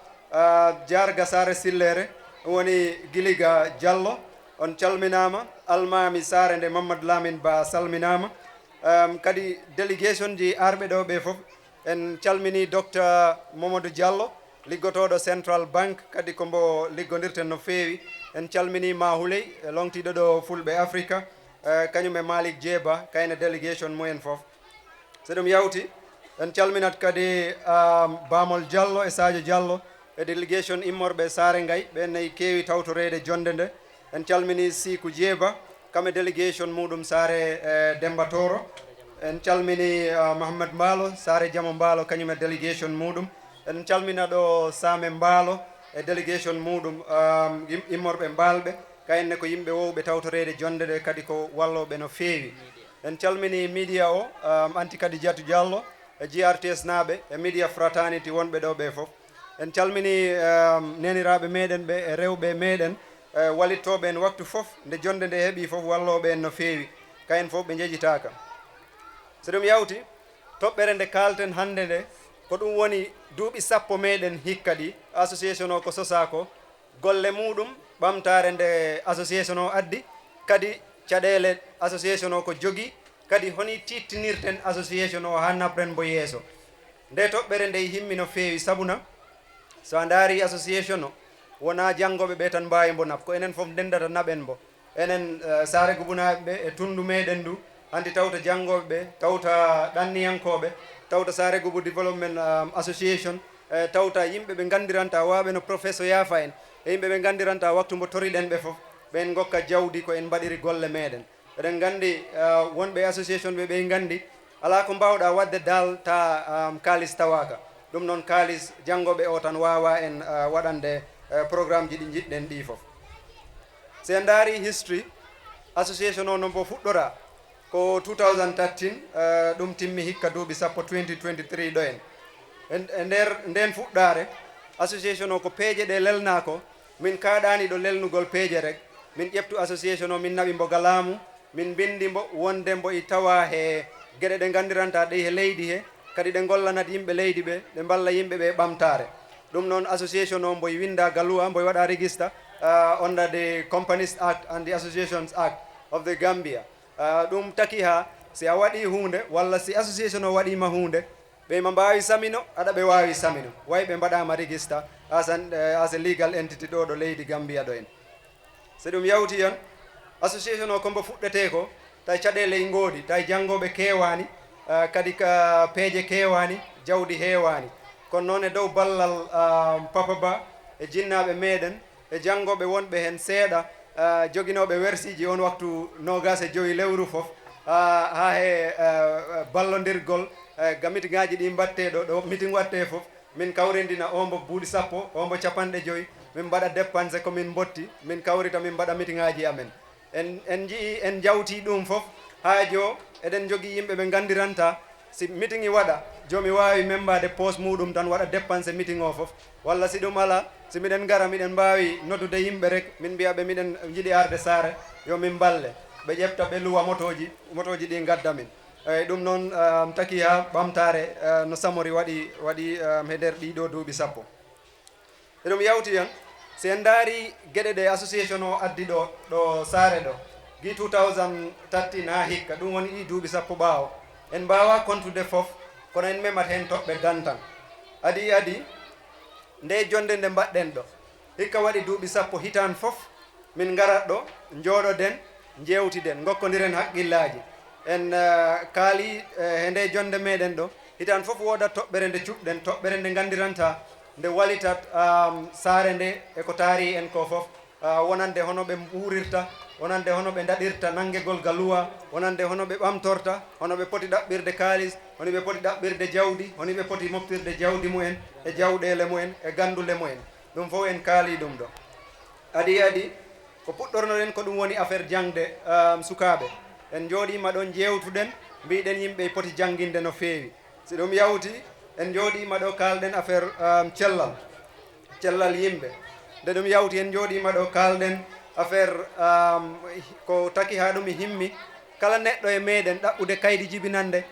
jarga Sare Sillere ɗum woni Giliga Diallo on calminama almami Sare nde Mamadou Lamine Ba salminama kadi délégation ji arɓe ɗo ɓe fof en calmini docteur Mamadou Diallo liggotoɗo Central Bank kadi kombo liggodirten no feewi en calmini Mahuley longtiɗo ɗo Fulɓe Africa kañum e Malik Djeba kayne délégation mumen fof so ɗum yawti en calminat kadi Bamol Diallo e Sadio Diallo e délégation immorɓe Sare Ngay ɓen nayi keewi tawtorede jonde nde en calmini Sikou Djeba kamɓe délégation muɗum Sare Demba Toro en calmini Mohamed Mbalo Sare Jamo Mbalo kañum e délégation muɗum en calmina ɗo Same Mbalo e délégation muɗum immorɓe mbalɓe kayenne ko yimɓe wowɓe tawtorede jonde ɗe kadi ko walloɓe no feewi en calmini media o anti kadi Diatou Diallo e GRTS naaɓe e media fraternity wonɓe ɗo ɓe fof en calmini neniraɓe meɗen ɓe e rewɓe meɗen walittoɓe en waktu fof nde jonde nde heeɓi fof walloɓe en no feewi kayen fof ɓe jejitaka so ɗum yawti toɓɓere nde kalten hannde nde ko ɗum woni duuɓi sappo meɗen hikka ɗi association o ko sosako golle muɗum ɓamtare nde association o addi kadi caɗele association o ko jogui kadi honi tittinirten association o ha napren mbo yeeso nde toɓɓere nde himmi no feewi sabuna so a daari association o wona janngoɓe ɓe tan mbawi mbo nab ko enen fof ndendata naɓen mbo enen Sare Gubu naaɓe ɓe e tundu meɗen ndu handi tawta janngoɓe ɓe tawta ɗanniyankoɓe tawta Sare Gubu Development Association tawta yimɓe ɓe gandiranta waɓe no professeur Yafa en e yimɓe ɓe gandiranta waktu mbo toriɗen ɓe fof ɓen gokka jawdi ko en mbaɗiri golle meɗen eɗen gandi wonɓe association ɓe gandi ala ko mbawɗa wadde dal ta kalis tawaka ɗum noon kalis janngoɓe o tan wawa en waɗande programme ji ɗi jiɗɗen ɗi fof so en daari history association o no mbo fuɗɗora ko 2013 ɗum timmi hikka duuɓi sappo 2023 ɗo en e nder nden fuɗɗare association o ko peeje ɗe lelnako min kaɗani ɗo lelnugol peeje rek min ƴeftu association o min naɓi mbo ga laamu min bindi mbo wonde mbo i tawa he gueɗe ɗe gandiranta ɗe he leydi he kadi ɗe gollanat yimɓe leydi ɓe ɗe mballa yimɓe ɓe ɓamtare ɗum noon association o mboy winda galuwa mboy waɗa register under the Companies Act and the Associations Act of the Gambia ɗum taki ha si a waɗi hunde walla si association o waɗima hunde ɓe ma mbawi samino aɗa ɓe wawi samino way ɓe mbaɗama register as a legal entity ɗo ɗo leydi Gambia ɗo en so ɗum yawti yon association o kombo fuɗɗete ko tawi caɗele ngoodi tawi janngoɓe kewani kadi ka peeje kewani jawdi heewani kono noon e dow ballal Papa Ba e jinnaɓe meɗen e janngoɓe wonɓe hen seeɗa joguinoɓe wersiji on waktu 25 lewru fof ha he ballodirgol ga meeting ngaji ɗi mbatteɗo ɗo meeting watte fof min kawrindina ombo buuɗi sappo ombo 50 min mbaɗa dépense komin botti min kawrita min mbaɗa meeting ngaji amen en jii en jawti ɗum fof ha jo eɗen jogui yimɓe ɓe gandiranta si meeting i waɗa jomi wawi membade poste muɗum tan waɗa dépense meeting o fof walla si ɗum ala si miɗen gara miɗen mbawi noddude yimɓe rek min mbiyaɓe miɗen jiiɗi arde Sare yo min balle ɓe ƴefta ɓe luwa motoji ɗi gadda min eyyi ɗum noon taki ha ɓamtare no samori waɗi he nder ɗiɗo duuɓi sappo e ɗum yawti hen si en daari gueɗe ɗe association o addi ɗo Sare ɗo gi 2013 ha hikka ɗum woni ɗi duuɓi sappo ɓaawo en mbawa kontude fof kono en memat hen toɓɓe dantan adi nde jonde nde mbaɗɗen ɗo hikka waɗi duuɓi sappo hitan fof min garat ɗo jooɗoden jewtiden gokkodiren haqqillaji en kaali e nde jonde meɗen ɗo hitan fof woda toɓɓere nde cuɓɗen toɓɓere nde gandiranta nde walitat Sare nde eko taari en ko fof wonande hono ɓe ɓuurirta wonande hono ɓe daɗirta nanguegol galuwa wonande hono ɓe ɓamtorta hono ɓe poti ɗaɓɓirde kaalis honi ɓe poti ɗaɓɓirde jawdi honi ɓe poti moftirde jawdi mumen e jawɗele mumen e gandule mumen ɗum fof en kaali ɗum ɗo adi ko puɗɗornoɗen ko ɗum woni affaire jangde sukaɓe en jooɗima ɗon jewtuɗen mbiɗen yimɓe poti jangguinde no feewi si ɗum yawti en jooɗima ɗo kalɗen affaire cellal yimɓe nde ɗum yawti en jooɗima ɗo kalɗen affaire ko taki ha ɗum himmi kala neɗɗo e meɗen ɗaɓɓude kaydi jibinande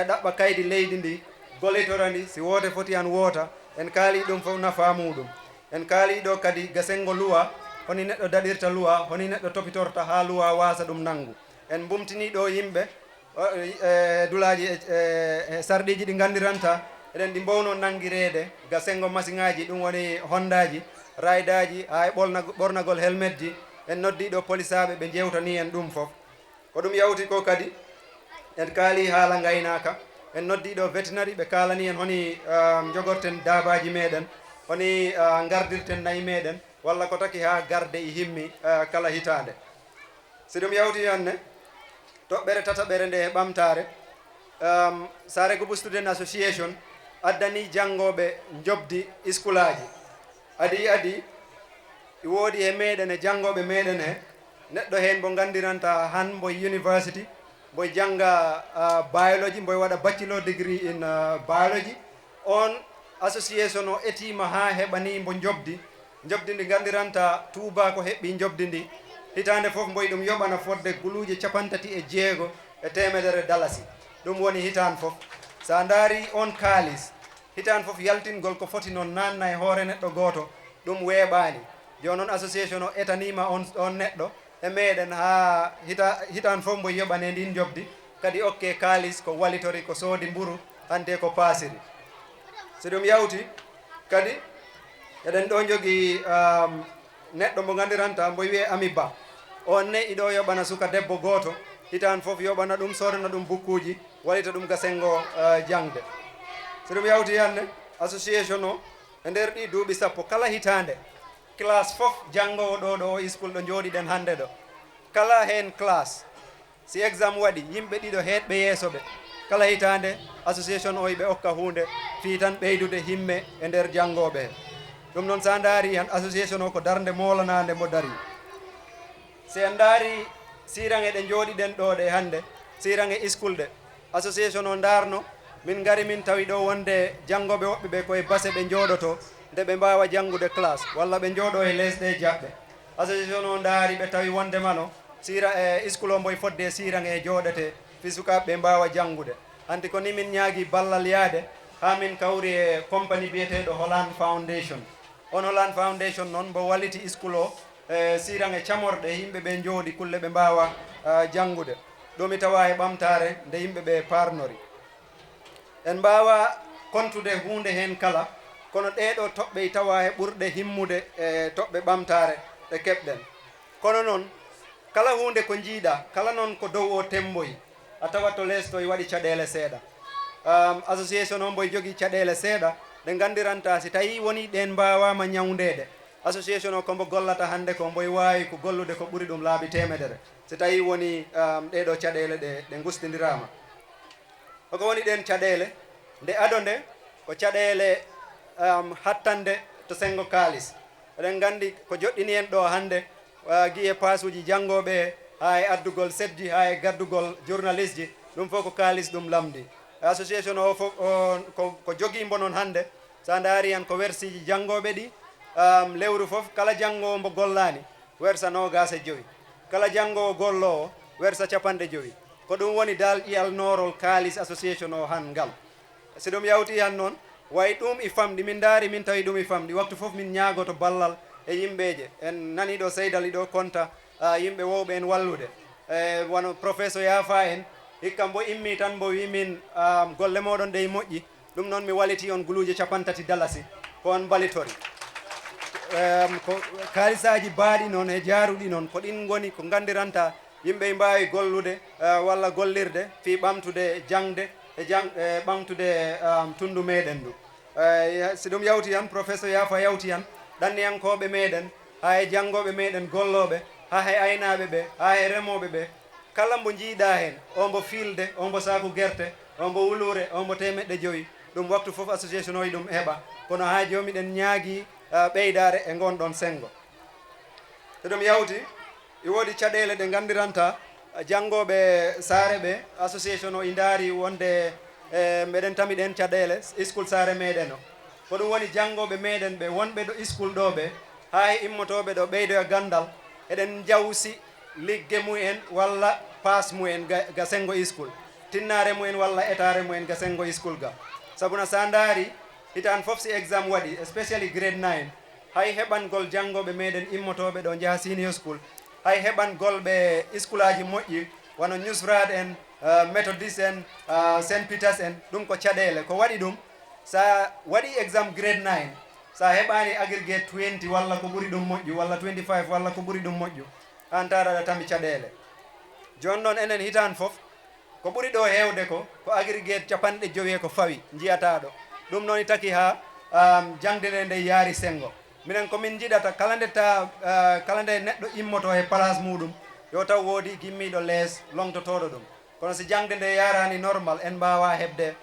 ɗaɓɓa kaydi leydi ndi gollitora ndi si woote foti han woota en kaali ɗum fof nafa muɗum en kaali ɗo kadi gasengo luwa honi neɗɗo daɗirta luwa honi neɗɗo topitorta ha luwa wasa ɗum nanggu en bumtini ɗo yimɓe dulaji e sarɗiji ɗi gandiranta eɗen ɗi mbowno nangirede gasengo machine ngaji ɗum woni hondaji raydaji ha e ɓornagol helmet ji en noddiɗo polisaɓe ɓe jewtani en ɗum fof ko ɗum yawti ko kadi en kaali haala gaynaka en noddiɗo vétérinaire ɓe kalani en honi jogorten dabaji meɗen honi gardirten nayyi meɗen walla ko taki ha garde e himmi kala hitande si ɗum yawti hanne toɓɓere tataɓere nde e ɓamtare Sare Gubu Student Association addani janggoɓe jobdi iskulaji adi woodi e meɗen e janggoɓe meɗen he neɗɗo hen mo gandiranta han mbo university mboy janga biology mboy waɗa bachelor degree in biology. On association o etima ha heɓani mbo jobdi ndi gandiranta Touba ko heɓɓi jobdi ndi hitande fof mboy ɗum yoɓana fodde guluje 36 dalasi ɗum woni hitan fof. Sa daari on kaalis hitan fof yaltingol ko foti noon nanna e hoore neɗɗo goto ɗum weeɓani. joni noon association o etanima on neɗɗo e meɗen ha hitan fof mboy yoɓane ndin jobdi kadi okke kaalis ko walitori ko soodi mburu hante ko paasiri. so ɗum yawti kadi eɗen ɗo jogui neɗɗo mo gandiranta mbo wiye Ami Ba. on ne iɗo yoɓana suka debbo goto hitan fof yoɓana ɗum sodana ɗum bukkuji walita ɗum gasengo jangde. so ɗum yawti hande association o e nder ɗi duuɓi sappo kala hitande classe fof jangowo ɗo school ɗo jooɗiɗen hande ɗo kala hen classe si exam waɗi yimɓe ɗiɗo heɗɓe yeeso ɓe kala hitande association o ɓe okka hunde fi tan ɓeydude himme e nder jangoɓe he. ɗum noon sa daari han association o ko darde molanade mo dari. si en daari sirange ɗe jooɗiɗen ɗo ɗe hande sirange school ɗe association o darno min gari min tawi ɗo wonde jangoɓe woɓɓe ɓe koye base ɓe jooɗoto nde ɓe mbawa jangude classe walla ɓe jooɗo e lesɗe jaɓɓe. association o daari ɓe tawi wondemano sira e school o mboye fodde sirange e jooɗete fi sukaɓe ɓe mbawa jangude. anti ko ni min ñaagui ballal yaade ha min kawri e compagnie biyeteɗo Holland Foundation. on Holland Foundation noon mbo walliti school o e sirange camorɗe yimɓe ɓe jooɗi kulle ɓe mbawa jangude. ɗo mi tawa e ɓamtare nde yimɓe ɓe parnori. en mbawa kontude hunde hen kala kono ɗeɗo toɓɓe tawa e ɓurɗe himmude e toɓɓe ɓamtare ɗe keɓɗen. kono noon kala hunde ko jiiɗa kala noon ko dow o temboyi a tawat to less to e waɗi caɗele seeɗa. association o mboye jogui caɗele seeɗa ɗe gandiranta si tawi woni ɗen mbawama ñawdede association o kombo gollata hande ko mboye wawi ko gollude ko ɓuuri ɗum laabi 100 si tawi woni ɗeɗo caɗele ɗe gustidirama. hoko woni ɗen caɗele nde ado nde ko caɗele hattande to sengo kaalis. eɗen gandi ko joɗɗini en ɗo hande guiye pasuji jangoɓe ha e addugol sedji ha e gaddugol journaliste ji ɗum fof ko kaalis ɗum lamdi. association o fof ko joguimbo noon hande sa daari han ko wersiji jangoɓe ɗi lewru fof kala jangowo mbo gollani wersa 25 kala jangowo gollowo wersa 50 ko ɗum woni dal ƴiyalnorol kaalis association o han ngal. si ɗum yawti han noon way ɗum i famɗi min daari min tawi ɗum i famɗi waktu fof min ñaagoto ballal e yimɓeje. en nani ɗo seydal iɗo konta yimɓe wowɓe en wallude wono professeur Yafa en hikka mbo immi tan mbo wi min golle moɗon ɗe moƴƴi ɗum noon mi waliti on guluuje 50 dalasi ko on balitori. ko kaalisaji baaɗi noon e jaaruɗi noon ko ɗin goni ko gandiranta yimɓe mbawi gollude walla gollirde fi ɓamtude jangde e ɓamtude tundu meɗen ndu. si ɗum yawti han professeur Yafa yawti han ɗanniyankoɓe meɗen ha e jangoɓe meɗen golloɓe ha e aynaɓe ɓe ha e remoɓe ɓe kala mbo jiiɗa hen o mbo filde o mbo saku guerte o mbo wulure o mbo 500 ɗum waktu fof association o e ɗum heɓa kono ha joni ɗen ñaagui ɓeydare e gonɗon sengo. so ɗum yawti i woodi caɗele ɗe gandiranta jangoɓe Sare ɓe association o i daari wonde meɗen tami ɗen caɗele school Sare meɗen o ko ɗum woni jangoɓe meɗen ɓe wonɓe ɗo school ɗo ɓe ha e immotoɓe ɗo ɓeydoya gandal eɗen jawsi ligge mumen walla passe mumen ga sengo school tinnare mumen walla etare mumen ga sengo school ga. sabuna sa daari hitan fof si exam waɗi especially grade 9 hay heɓangol jangoɓe meɗen immotoɓe ɗo jaaha senior school hay heɓangol ɓe school aji moƴƴi wono Newsrad en Methodist en St Peters en ɗum ko caɗele ko waɗi ɗum sa waɗi exam grade 9 sa heɓani aggregate 20 walla ko ɓuuri ɗum moƴƴu walla 25 walla ko ɓuuri ɗum moƴƴu an taraɗa tami caɗele. joni noon enen hitan fof ko ɓuuri ɗo hewde ko aggregate 50 ko fawi jiyataɗo ɗum noon taki ha jangdene nde yaari sengo. minen komin jiɗata kala nde neɗɗo immoto e place muɗum yo taw woodi gimmiɗo lees longtotoɗo ɗum kono si jangde nde yarani normal en mbawa hebde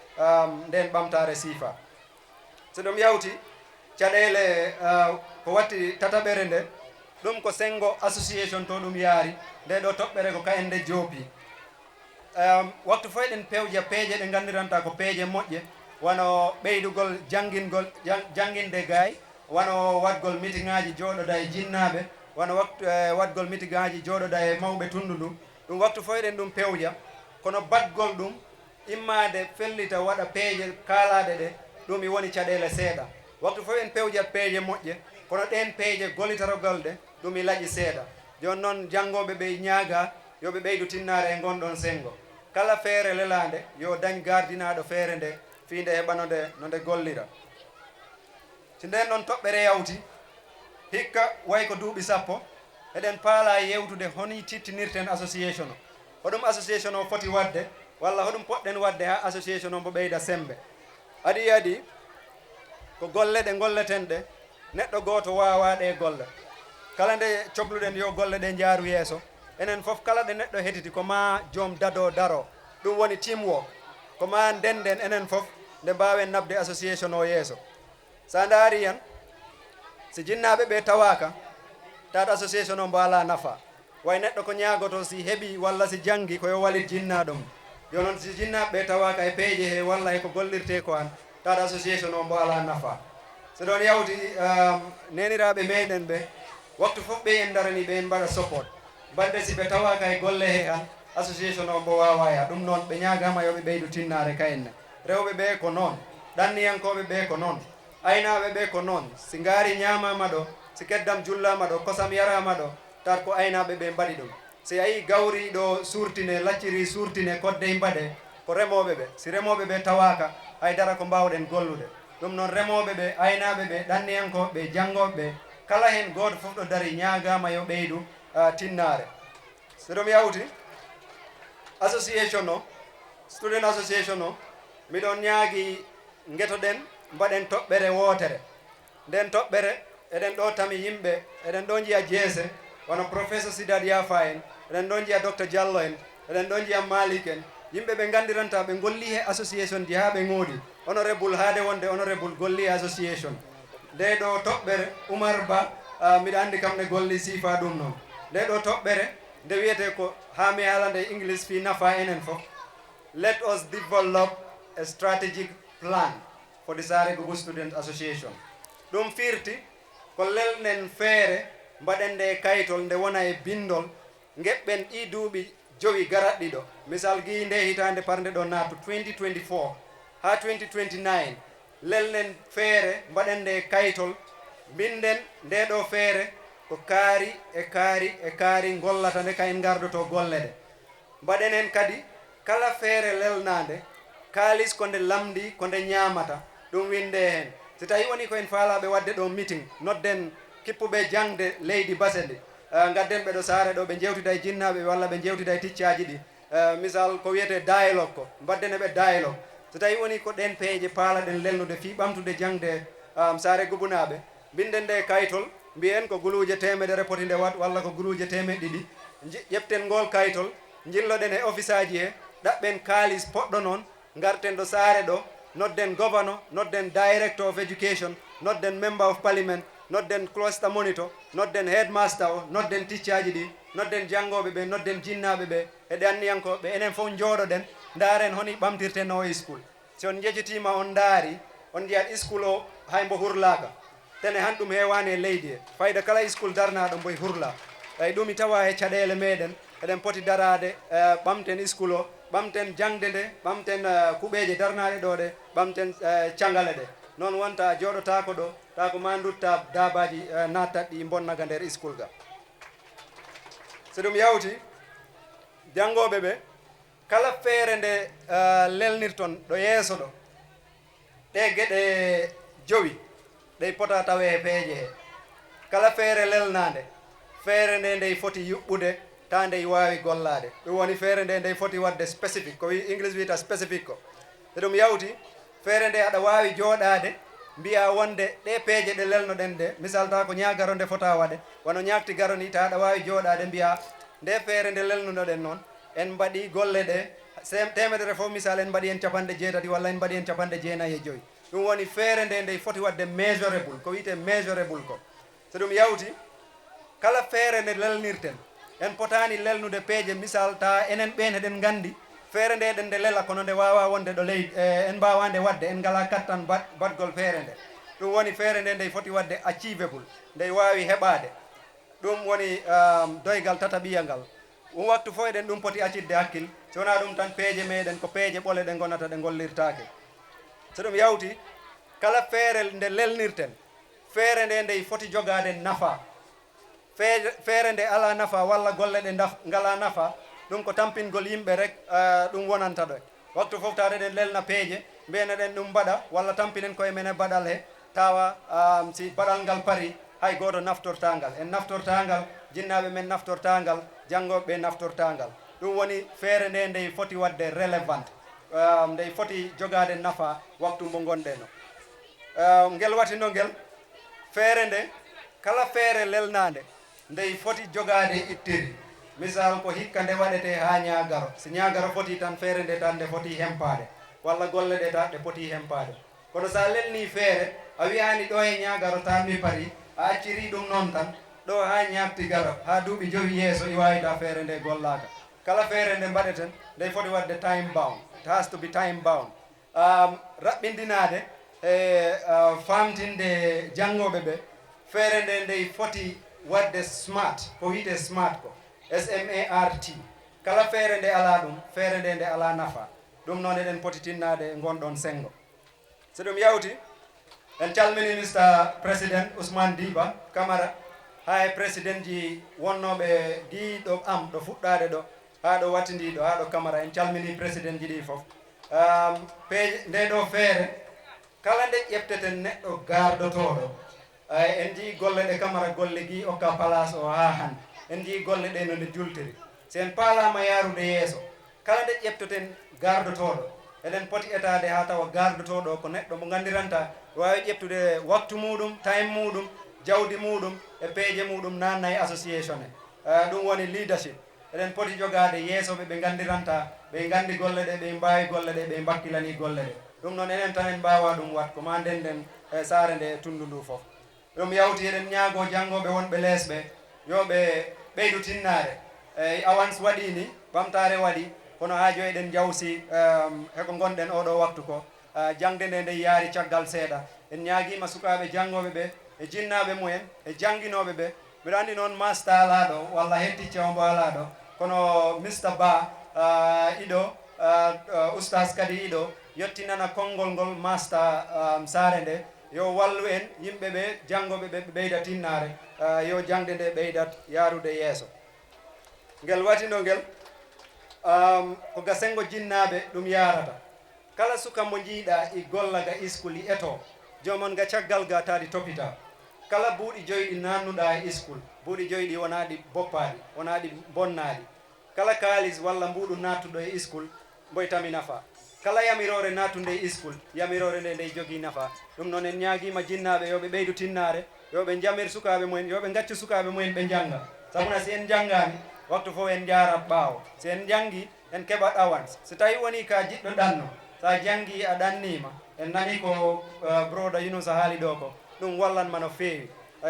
nden ɓamtare siifa. so ɗum yawti caɗele ko watti tataɓere nde ɗum ko sengo association to ɗum yaari nde ɗo toɓɓere ko kayen nde joopi. waktu fof eɗen pewja peeje ɗe nganndiranta ko peeje moƴƴe wono ɓeydugol jannginde gaay wono waɗgol meeting ŋaji jooɗoɗa e jinnaaɓe wono waɗgol meeting ŋaji jooɗoɗa e mawɓe tundu ndu ɗum waktu fof eɗen ɗum pewja kono batgol ɗum immade fellita waɗa peeje kaalaɗe ɗe ɗum i woni caɗele seeɗa waktu fof en pewjat peeje moƴƴe kono ɗen peeje gollitarogol ɗe ɗum i laƴi seeɗa joni noon janngoɓe ɓe ñaaga yoɓe ɓeydu tinnare e gonɗon sengo kala feere lelande yo dañ gardinaɗo feere nde fiinde heɓanode no nde gollira si nden noon toɓɓere yawti hikka way ko duuɓi sappo eɗen paala yewtude honi tittinirten association o hoɗum association o foti wadde walla hoɗum poɗɗen wadde ha association o mbo ɓeyda sembe adi ko golle ɗe golleten ɗe neɗɗo gooto wawa ɗe golle kala nde cohluɗen yo golle ɗe jaaru yeeso enen fof kala ɗe neɗɗo heɗiti ko ma joom dado daro ɗum woni teamwork ko ma ndenden enen fof nde mbawen nabde association o yeeso sa ndaari yan si jinnaɓe ɓe tawaka tat association o mbo ala nafa way neɗɗo ko ñaagoto si heeɓi walla si janggi koyo walit jinnaɗo mum yo noon si jinnaɓe ɓe tawaka e peeje he walla eko gollirte ko an tat association o mbo ala nafa so ɗon yawti neniraɓe meɗen ɓe waktu fof ɓe en darani ɓe en mbaɗa support badde si ɓe tawaka e golle he han association o mbo wawaya ɗum noon ɓe ñagama yoɓe ɓeydu tinnare kayenne rewɓe ɓe ko noon ɗanniyankoɓe ɓe ko noon aynaɓe ɓe ko noon si ngaari ñamama ɗo si keddam jullama ɗo kosam yarama ɗo tat ko aynaɓe ɓe mbaɗi ɗum si ayi gawri ɗo surtine lacciri surtine kodde mbaɗe ko remoɓe ɓe si remoɓe ɓe tawaka haydara ko mbawɗen gollude ɗum noon remoɓe ɓe aynaɓe ɓe ɗanniyankoɓe ɓe janggoɓe ɓe kala hen goto fof ɗo dari ñagama yo ɓeydu tinnare so ɗum yawti association o student association o miɗon ñaagui guetoɗen mbaɗen toɓɓere wootere nden toɓɓere eɗen ɗo tami yimɓe eɗen ɗo jiiya jeese wono professeur Sidat Yafa en eɗen ɗo jiiya docteur Diallo en eɗen ɗo jiiya Malik en yimɓe ɓe gandiranta ɓe golli he association ji ha ɓe ngoodi honorable haade wonde honorable golli e association nde ɗo toɓɓere Oumar Ba mbiɗa andi kam ne golli siifa ɗum noon nde ɗo toɓɓere nde wiyete ko ha mi haalande English fi nafa enen fof let us develop a strategic plan for the Sare Gubu Student Association ɗum firti ko lelnen feere mbaɗen nde kaytol nde wona e bindol geɓɓen ɗi duuɓi jowi garaɗɗi ɗo misal gi nde hitande parnde ɗo naatu 2024 ha 2029 lelnen feere mbaɗen nde kaytol binden nde ɗo feere ko kaari gollata nde kayen gardoto golle ɗe mbaɗen hen kadi kala feere lelnade kaalis ko nde lamdi ko nde ñamata ɗum winde hen si tawi woni ko en faalaɓe wadde ɗo meeting nodden kippuɓe jangde leydi base ɗi gadden ɓe ɗo saare ɗo ɓe jewtida e jinnaɓe walla ɓe jewtida e ticcaji ɗi misal ko wiyete dialogue ko mbaddene ɓe dialogue so tawi woni ko ɗen peeje paalaɗen lelnude fi ɓamtude jangde Sare Gubunaɓe binden nde kaytol mbiyen ko guluje temedere poti nde wat walla ko guluje temeɗɗe ɗiɗi ƴeften ngol kaytol jilloɗen e office aji he ɗaɓɓen kaalis poɗɗo noon garten ɗo saare ɗo nodden governor nodden director of education nodden member of parliament nodden cluster monitor nodden headmaster o nodden ticcaji ɗi nodden janggoɓe ɓe nodden jinnaɓe ɓe e ɗanniyankoɓe enen fof jooɗoɗen ndaren honi ɓamtirten o e school si on jejjitima on daari on jiyat school o hay mbo hurlaka tene han ɗum hewani e leydi he fayda kala school darnaɗo mboye hurla eyi ɗum i tawa e caɗele meɗen eɗen poti darade ɓamten school o ɓamten jangde nde ɓamten kuɓeje darnaɗe ɗo ɗe ɓamten cagale ɗe noon wonta jooɗotako ɗo ta ko ma dutta dabaji nattat ɗi bonnaga nder school ga so ɗum yawti janggoɓe ɓe kala feere nde lelnirton ɗo yeeso ɗo ɗe gueɗe jowi ɗey pota tawe e peeje he kala feere lelnade feere nde ndey foti yuɓɓude ta ndey wawi gollade ɗum woni feere nde ndey foti wadde spécifique ko english wiyata spécifique ko so ɗum yawti feere nde aɗa wawi jooɗade mbiya wonde ɗe peeje ɗe lelnoɗen ɗe misal ta ko ñagaro nde fota waɗe wono ñakti garo ni ta aɗa wawi jooɗade mbiya nde feere nde lelnunoɗen noon en mbaɗi golle ɗe temedere fof misal en mbaɗi en capanɗe jeetati walla en mbaɗi en capanɗe jeenayyi e joyyi ɗum woni feere nde ndey foti wadde measurable ko wiyete measurable ko so ɗum yawti kala feere nde lelnirten en potani lelnude peeje misal ta enen ɓen heɗen gandi feere nde ɗen nde lela kono nde wawa wonde ɗo leydi en mbawande wadde en ngala kattan badgol feere nde ɗum woni feere nde nde foti wadde achievable nde wawi heɓade ɗum woni doygal tataɓiya ngal ɗum waktu fof eɗen ɗum poti accidde hakkil so wona ɗum tan peeje meɗen ko peeje ɓole ɗe gonata ɗe gollirtake so ɗum yawti kala feere nde lelnirten feere nde nde foti jogade nafa feere nde ala nafa walla golle ɗe ngala nafa ɗum ko tampingol yimɓe rek ɗum wonanta ɗo waktu fof tawde ɗen lelna peeje mbiyana ɗen ɗum mbaɗa walla tampinen koye men e baɗal he tawa si baɗal ngal pari hay goto naftortangal en naftortangal jinnaɓe men naftortangal janggoɓe naftortangal ɗum woni feere nde nde foti wadde relevant nde foti jogade nafa waktu mo gonɗen o ngel watino ngel feere nde kala feere lelnade nde foti jogade ittiri misal ko hikka nde waɗete ha ñagaro si ñagaro foti tan feere nde tan nde foti hempade walla golle ɗe tan ɗe poti hempade kono sa lelni feere a wiyani ɗo e ñagaro tan mi pari a acciri ɗum noon tan ɗo ha ñattigaro ha duuɓi joyi yeeso i wawita feere nde gollaka kala feere nde mbaɗeten nde foti wadde time bound. It has to be time bound. Raɓɓindinade e famtinde janggoɓe ɓe feere nde nde foti wadde smart ko wiyete smart ko SMART kala feere nde ala ɗum feere nde nde ala nafa ɗum noon eɗen poti tinnade gonɗon sengo so ɗum yawti en calmini Mr. President Ousmane Diba Camara ha e président ji wonnoɓe diɗo am ɗo fuɗɗade ɗo ha ɗo wattidiɗo ha ɗo Camara en calmini président ji ɗi foof peeje nde ɗo feere kala nde ƴefteten neɗɗo gardotoɗo en jii golle ɗe Camara golle gi okka place o ha hande en jii golle ɗe no nde jultiri si en paalama yarude yeeso kala nde ƴeftoten gardotoɗo eɗen poti etade ha tawa gardotoɗo ko neɗɗo mo gandiranta wawi ƴettude waktu muɗum time muɗum jawdi muɗum e peeje muɗum nannayi association e ɗum woni leadership eɗen poti jogade yeesoɓe ɓe gandiranta ɓe gandi golle ɗe ɓe mbawi golle ɗe ɓe bakkilani golle ɗe ɗum noon enen tan en mbawa ɗum wat ko ma ndenden e saare nde e tundu ndu foof ɗum yawti eɗen ñaago janggoɓe wonɓe leesɓe yoɓe ɓeydu tinnare eyi avance waɗi ni ɓamtare waɗi kono ha jo eɗen jawsi heko gonɗen oɗo waktu ko jangde nde nde yaari caggal seeɗa en ñaaguima sukaɓe janggoɓe ɓe e jinnaɓe mumen e jangguinoɓe ɓe mbiɗa andi noon master alaɗo walla hetticce ombo alaɗo kono Mr. Ba iɗo oustas kadi iɗo yettinana konngol ngol master saare nde yo wallu en yimɓe ɓe janggoɓe ɓe ɓeyda tinnare yo jangde nde ɓeydat yarude yeeso ngel watino ngel ko gasengo jinnaɓe ɗum yarata kala suka mo jiiɗa i golla ga iskul i eto jomon ga caggal ga tadi topita kala buuɗi joyi ɗi nannuɗa e iskul buuɗi joyi ɗi wona ɗi boppaɗi wona ɗi bonnaɗi kala kalis walla mbuɗu nattuɗo e iskul mboytami nafa kala yamirore nattude e iskul yamirore nde nde jogui nafa ɗum noon en ñaaguima jinnaɓe yoɓe ɓeydu tinnare yoɓe jamir sukaɓe mumen yoɓe gaccu sukaɓe mumen ɓe jangga sabuna si en janggani waktu fof en jarat ɓaawo si en janggi en keɓat avance so tawi woni ka jiɗɗo ɗanno sa janggi a ɗannima en nani ko broda Yunusa haali ɗo ko ɗum wallanma no feewi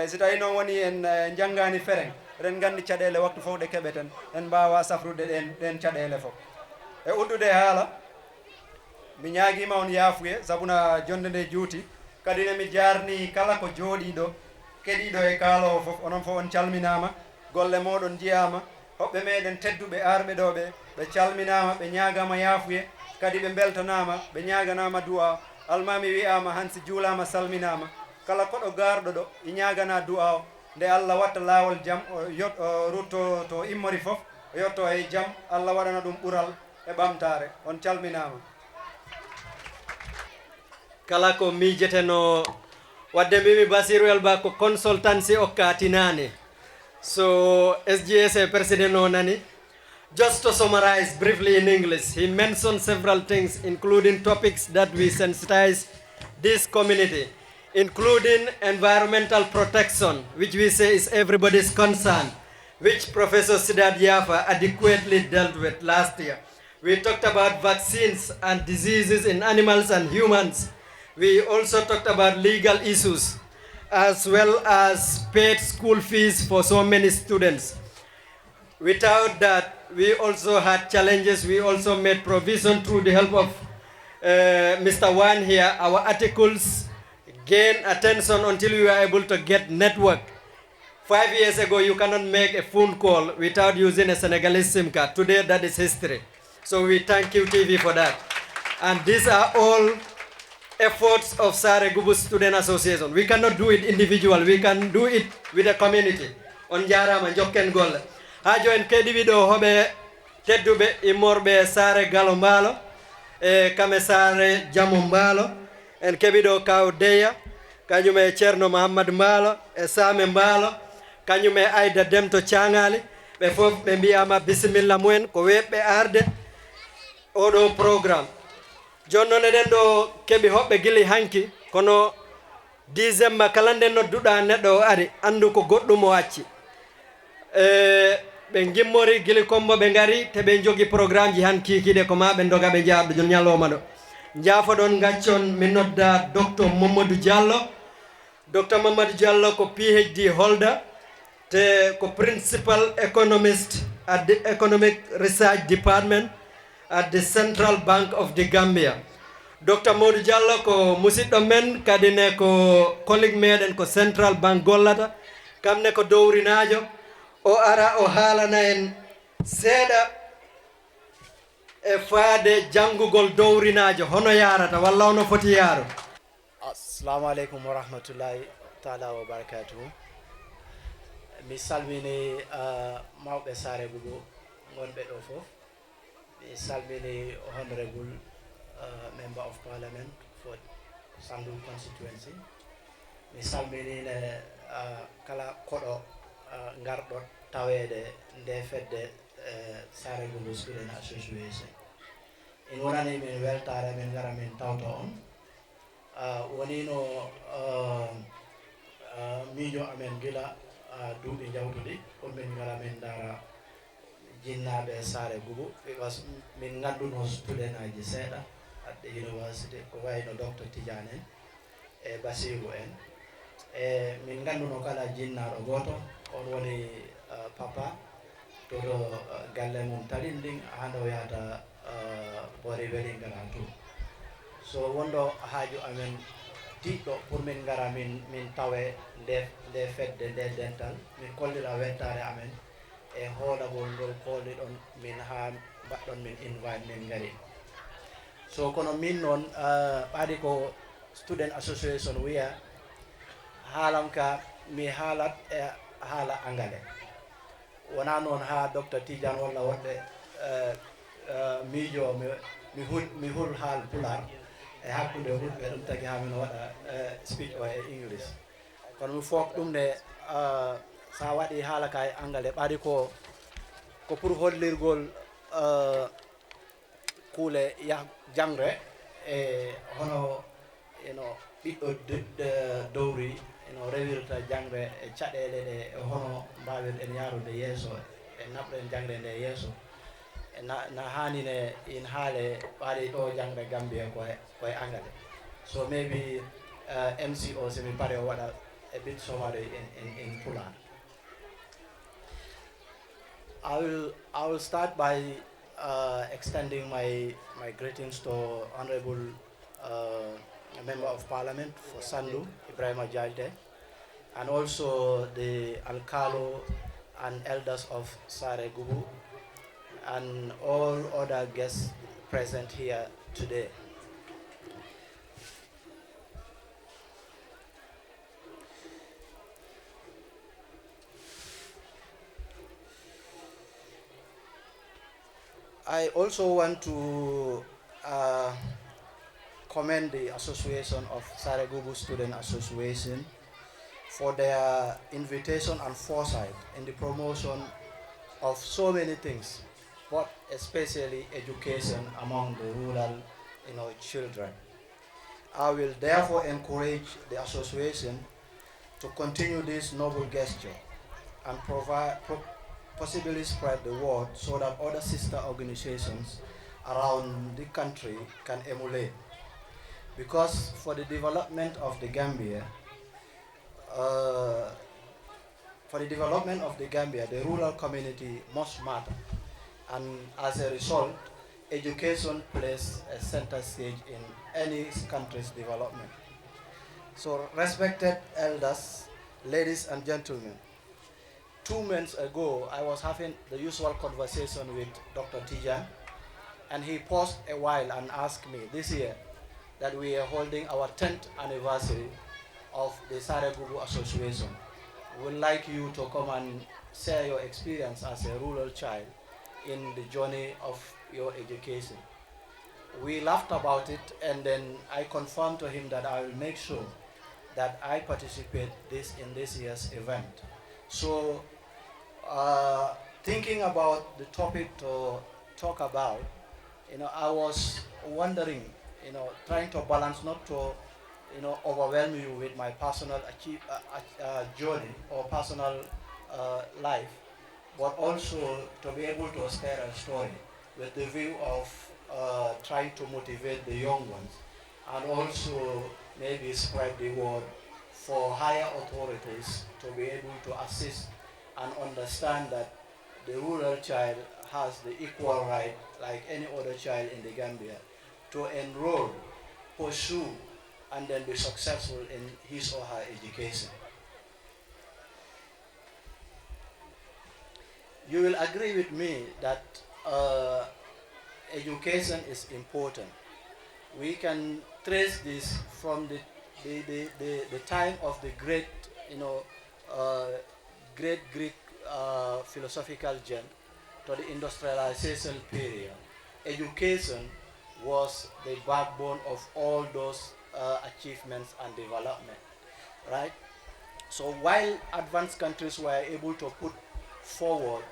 so tawi noon woni en janggani fereng eɗen gandi caɗele waktu fof ɗe keɓeten en mbawa safrude ɗen caɗele fof e uddude haala mi ñaaguima on yaafuye sabuna jonde nde juuti kadi ne mi jarni kala ko jooɗiɗo keɗiɗo e kaalowo fof onon fof on calminama golle moɗon jiyama hoɓɓe meɗen tedduɓe arɓe ɗo ɓe calminama ɓe ñaagama yaafuye kadi ɓe beltanama ɓe ñaaganama du'a almami wiyama hansi juulama salminama kala koɗo garɗo ɗo i ñaagana du'a o nde Allah watta laawol jaam o rutto to immori fof o yetto e jaam Allah waɗana ɗum ɓural e ɓamtare on calminama kala ko miijeteno wadde mbimi Basiru Elba ko consultancy okka tinani so SGSA president o nani. Just to summarize briefly in English, he mentioned several things including topics that we sensitize this community, including environmental protection, which we say is everybody's concern, which Professor Siddharth Yafa adequately dealt with last year. We talked about vaccines and diseases in animals and humans. We also talked about legal issues, as well as paid school fees for so many students. Without that, we also had challenges. We also made provision through the help of Mr. Wan here. Our articles gained attention until we were able to get network. 5 years ago, you cannot make a phone call without using a Senegalese SIM card. Today, that is history. So we thank QTV for that. And these are all efforts of Sare Gubu Student Association. We cannot do it individual. We can do it with the community. On jarama jokken golle. Hajo en kedi do hobe teddube imorbe Sare Galo Mbalo e kame Sare Jamo Mbalo en kebido kaw Deya kanyume Cerno Muhammad Mbalo e Same Mbalo kanyume Aida Demto Changali be fof be mbiyama bismillah muen ko webbe arde odo programme jonnon eden do kebi hobbe gili hanki kono 10e kalande no duda neddo ari andu ko goddum o acci be gimmori gili kombo be ngari te be jogi programme ji han kikide ko ma be doga be jaabdo jon nyaloma do njaafa don gaccon min nodda docteur Mamadou Diallo. Dr. Mamadou Diallo ko PhD holder te ko principal economist at the Economic Research Department at the Central Bank of the Gambia. Dr. Mamadou Diallo ko musidɗo men kadine ko colleague meɗen ko Central Bank gollata kamne ko dowrinajo o ara o haalana en seeɗa e faade janngugol dowrinajo hono yarata walla hono foti yaaro. Assalamu alaikum wa rahmatullahi ta'ala wa barakatuhu. Mi salmini mawɓe Sare Gubu gonɓe ɗo fof. Mi salmini honorable member of parliament for Sandu constituency. Mi salmini kala koɗo ngarɗo tawede nde fedde Sare Gubu Student Association. In wonani min weltare min gara min tawta on. Wonino miijo amen gila duuɓi jawtuɗi ɗum min gara min dara jinnaɓe Sare Gubu because min ganduno student aji seeɗa at the university ko wayno docteur Tidiane en e Basiru en e min ganduno kala jinnaɗo goto on woni papa toto galle mum talindin hande o yahata bori welingara to so wondo haaju amen tiɗɗo pour min gara min tawe nde fedde nde dental min kollira weltare amen e hoolagol ngol kolli ɗon min ha mbaɗɗon min invite min ngari so kono min noon ɓaadi ko student association wiya haalam ka mi haalat e haala angale wona noon ha docteur Tidiane walla woɗɗe miijo mi hul haal pular e hakkude hulɓe ɗum tagi ha min waɗa speech o e english kono mi foog ɗum ne sa waɗi haala ka e angale ɓaadi ko pour hollirgol kuule jangre e hono ɓiɗɗo dowri rewirta jangre e caɗele ɗe e hono mbawirɗen yarude yeeso e naɓɗen jangre nde yeeso na hanine in haale ɓaadi ɗo jangre Gambia koye angale so maybe MCO semi pare o waɗa a bit summary in Pular. I will start by extending my greetings to Honorable Member of Parliament for Sandu, Ibrahima Jalde, and also the Alcalo and elders of Sare Gubu, and all other guests present here today. I also want to commend the Association of Sare Gubu Student Association for their invitation and foresight in the promotion of so many things, but especially education among the rural children. I will therefore encourage the association to continue this noble gesture and possibly spread the word so that other sister organizations around the country can emulate. Because for the development of the Gambia, the rural community must matter. And as a result, education plays a center stage in any country's development. So, respected elders, ladies and gentlemen, 2 months ago, I was having the usual conversation with Dr. Tijan, and he paused a while and asked me this year that we are holding our 10th anniversary of the Sare Gubu Association. We would like you to come and share your experience as a rural child in the journey of your education. We laughed about it, and then I confirmed to him that I will make sure that I participate in this year's event. So, thinking about the topic to talk about, I was wondering, trying to balance not to, overwhelm you with my personal journey or personal life, but also to be able to share a story with the view of trying to motivate the young ones, and also maybe spread the word for higher authorities to be able to assist and understand that the rural child has the equal right, like any other child in the Gambia, to enroll, pursue, and then be successful in his or her education. You will agree with me that education is important. We can trace this from the time of the great, great Greek philosophical gem to the industrialization period. Education was the backbone of all those achievements and development, right? So while advanced countries were able to put forward,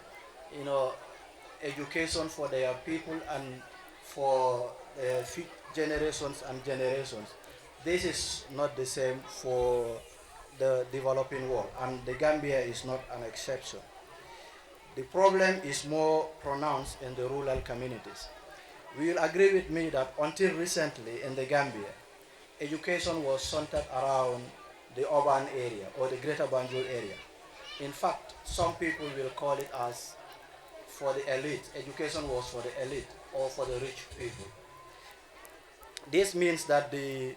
education for their people and for generations and generations, this is not the same for the developing world, and the Gambia is not an exception. The problem is more pronounced in the rural communities. You will agree with me that until recently in the Gambia, education was centered around the urban area or the greater Banjul area. In fact, some people will call it as for the elite. Education was for the elite or for the rich people. This means that the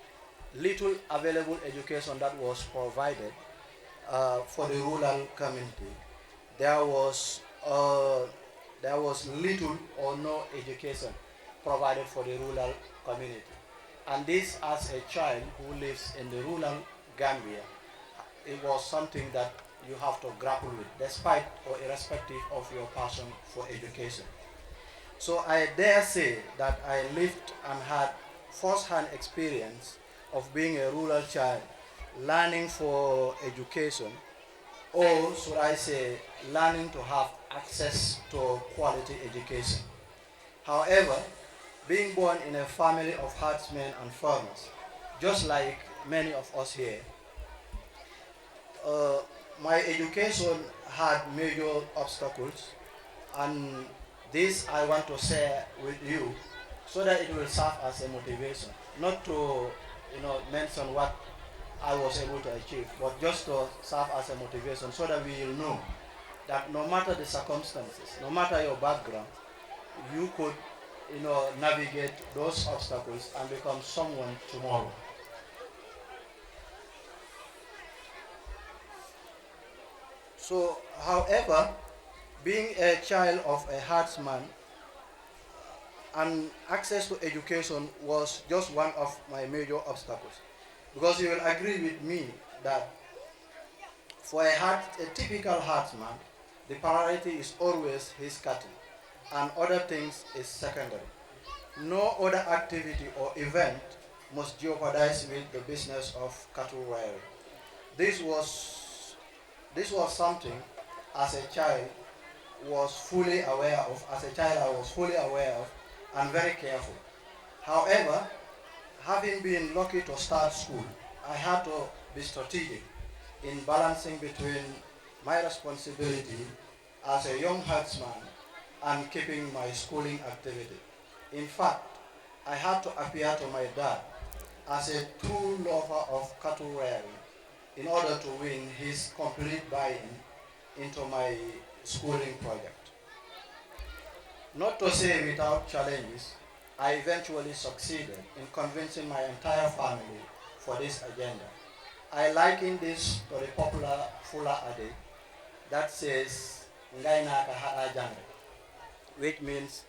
little available education that was provided for the rural community, there was little or no education provided for the rural community. And this, as a child who lives in the rural Gambia, it was something that you have to grapple with, despite or irrespective of your passion for education. So I dare say that I lived and had first-hand experience of being a rural child, learning for education, or should I say, learning to have access to quality education. However, being born in a family of herdsmen and farmers, just like many of us here, my education had major obstacles, and this I want to share with you so that it will serve as a motivation, not to mention what I was able to achieve, but just to serve as a motivation so that we will know that no matter the circumstances, no matter your background, you could navigate those obstacles and become someone tomorrow. So, however, being a child of a herdsman and access to education was just one of my major obstacles. Because you will agree with me that for a typical herdsman, the priority is always his cattle, and other things is secondary. No other activity or event must jeopardize with the business of cattle rearing. This was something as a child was fully aware of, I was fully aware of and very careful. However, having been lucky to start school, I had to be strategic in balancing between my responsibility as a young herdsman and keeping my schooling activity. In fact, I had to appear to my dad as a true lover of cattle rearing in order to win his complete buy-in into my schooling project. Not to say without challenges, I eventually succeeded in convincing my entire family for this agenda. I liken this to the popular Fula adage that says, "Ngai naka hada jange," which means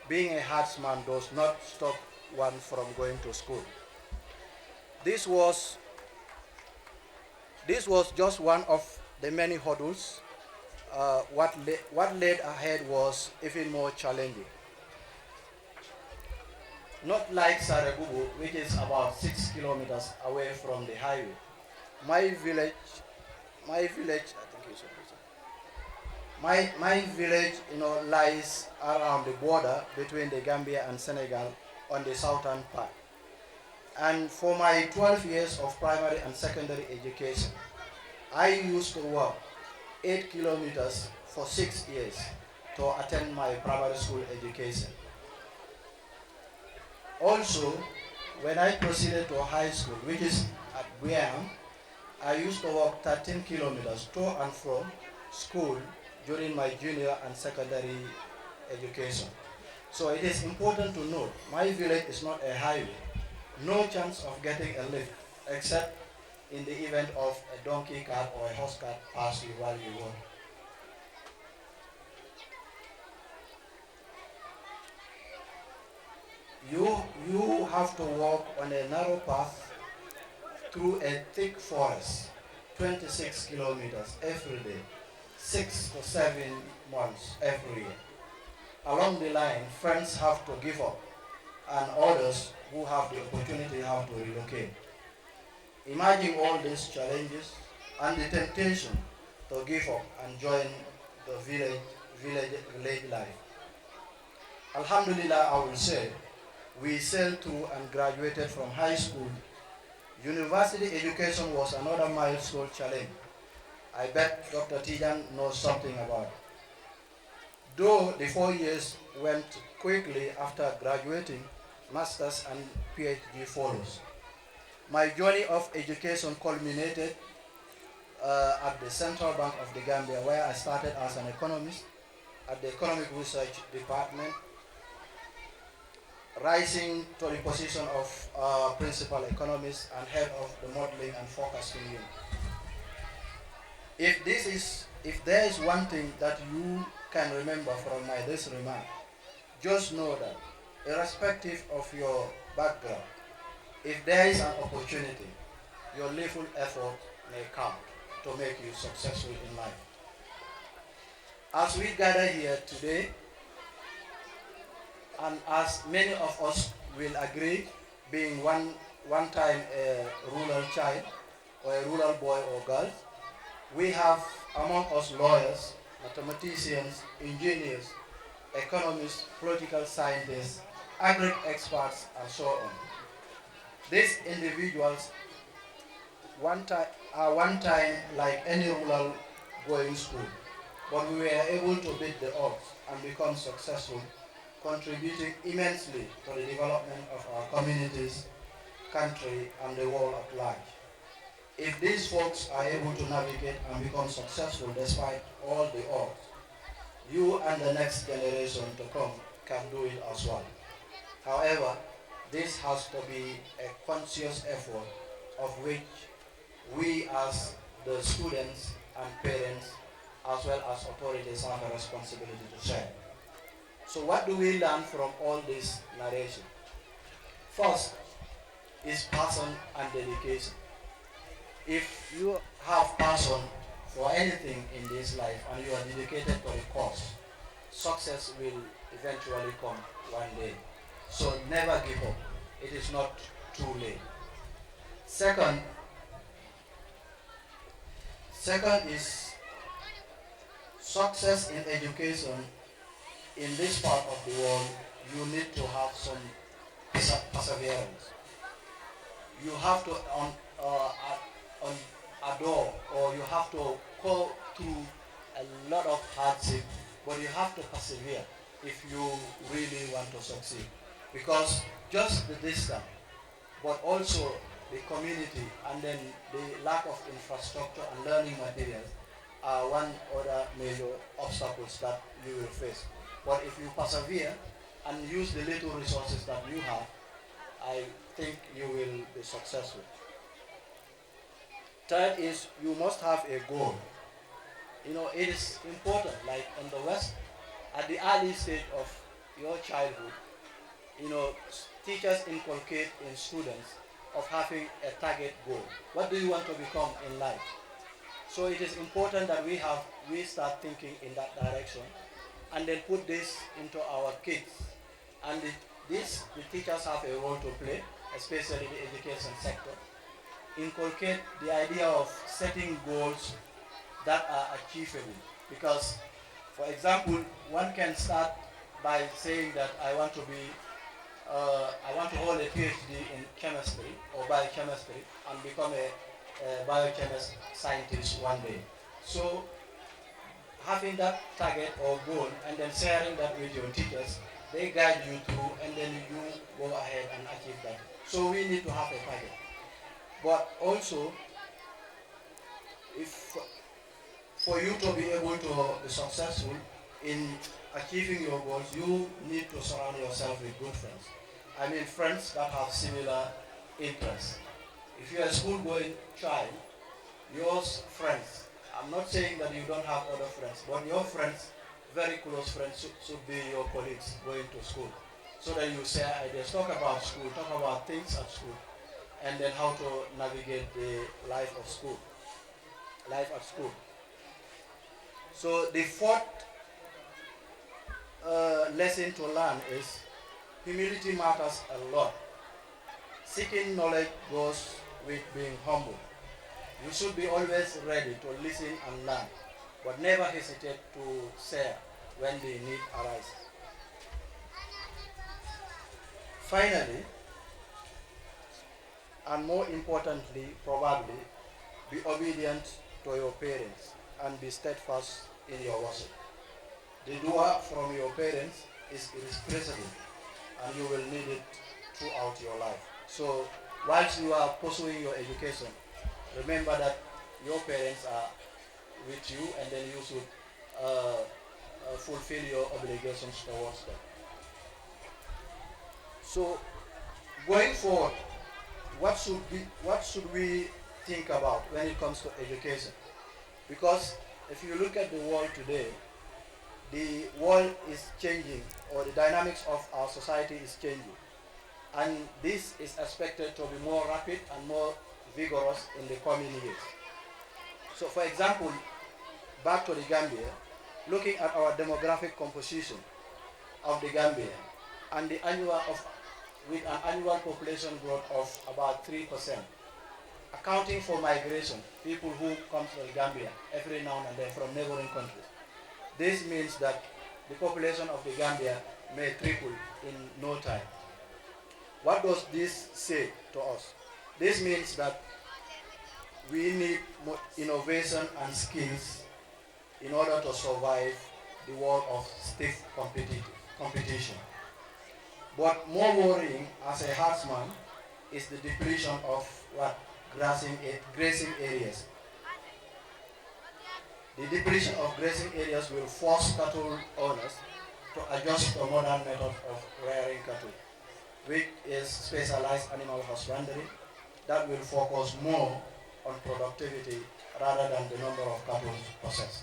being a herdsman does not stop one from going to school. This was, this was just one of the many hurdles. What laid ahead was even more challenging. Not like Sare Gubu, which is about 6 kilometers away from the highway. My village, I think you should listen. My village, lies around the border between the Gambia and Senegal on the southern part. And for my 12 years of primary and secondary education, I used to walk 8 kilometers for 6 years to attend my primary school education. Also, when I proceeded to high school, which is at Buyan, I used to walk 13 kilometers to and from school during my junior and secondary education. So it is important to note, my village is not a highway. No chance of getting a lift, except in the event of a donkey cart or a horse cart pass you while you walk. You have to walk on a narrow path through a thick forest, 26 kilometers every day, 6 to 7 months every year. Along the line, friends have to give up, and others who have the opportunity have to relocate. Imagine all these challenges and the temptation to give up and join the village life. Alhamdulillah, I will say, we sailed through and graduated from high school. University education was another milestone challenge. I bet Dr. Tijan knows something about it. Though the 4 years went quickly after graduating, master's and PhD follows. My journey of education culminated at the Central Bank of the Gambia, where I started as an economist at the Economic Research Department, rising to the position of principal economist and head of the modeling and forecasting unit. If there is one thing that you can remember from this remark, just know that irrespective of your background, if there is an opportunity, your little effort may count to make you successful in life. As we gather here today, and as many of us will agree, being one time a rural child or a rural boy or girl, we have among us lawyers, mathematicians, engineers, economists, political scientists, agri experts, and so on. These individuals are one time like any rural going school, but we were able to beat the odds and become successful, contributing immensely to the development of our communities, country, and the world at large. If these folks are able to navigate and become successful despite all the odds, you and the next generation to come can do it as well. However, this has to be a conscious effort of which we as the students and parents as well as authorities have a responsibility to share. So what do we learn from all this narration? First is passion and dedication. If you have passion for anything in this life and you are dedicated to the cause, success will eventually come one day. So never give up. It is not too late. Second is success in education. In this part of the world, you need to have some perseverance. You have to adore, or you have to go through a lot of hardship, but you have to persevere if you really want to succeed. Because just the distance, but also the community, and then the lack of infrastructure and learning materials are one other major obstacles that you will face. But if you persevere and use the little resources that you have, I think you will be successful. Third is you must have a goal. It is important, like in the West, at the early stage of your childhood, teachers inculcate in students of having a target goal. What do you want to become in life? So it is important that we start thinking in that direction and then put this into our kids. And the teachers have a role to play, especially the education sector. Inculcate the idea of setting goals that are achievable. Because, for example, one can start by saying that I want to hold a PhD in chemistry or biochemistry and become a biochemist scientist one day. So having that target or goal and then sharing that with your teachers, they guide you through and then you go ahead and achieve that. So we need to have a target. But also, for you to be able to be successful in achieving your goals, you need to surround yourself with good friends. I mean friends that have similar interests. If you're a school-going child, your friends, I'm not saying that you don't have other friends, but your friends, very close friends, should be your colleagues going to school. So that you share ideas, talk about school, talk about things at school, and then how to navigate the life at school. So the fourth lesson to learn is humility matters a lot. Seeking knowledge goes with being humble. You should be always ready to listen and learn, but never hesitate to share when the need arises. Finally, and more importantly, probably, be obedient to your parents and be steadfast in your worship. The dua from your parents is irreplaceable and you will need it throughout your life. So whilst you are pursuing your education, remember that your parents are with you and then you should fulfill your obligations towards them. So going forward, what should we think about when it comes to education? Because if you look at the world today, the world is changing, or the dynamics of our society is changing. And this is expected to be more rapid and more vigorous in the coming years. So for example, back to the Gambia, looking at our demographic composition of the Gambia, and with an annual population growth of about 3%, accounting for migration, people who come to the Gambia every now and then from neighboring countries. This means that the population of the Gambia may triple in no time. What does this say to us? This means that we need more innovation and skills in order to survive the world of stiff competition. But more worrying as a herdsman is the depletion of grazing areas. The depletion of grazing areas will force cattle owners to adjust to modern methods of rearing cattle, which is specialized animal husbandry that will focus more on productivity rather than the number of cattle possessed.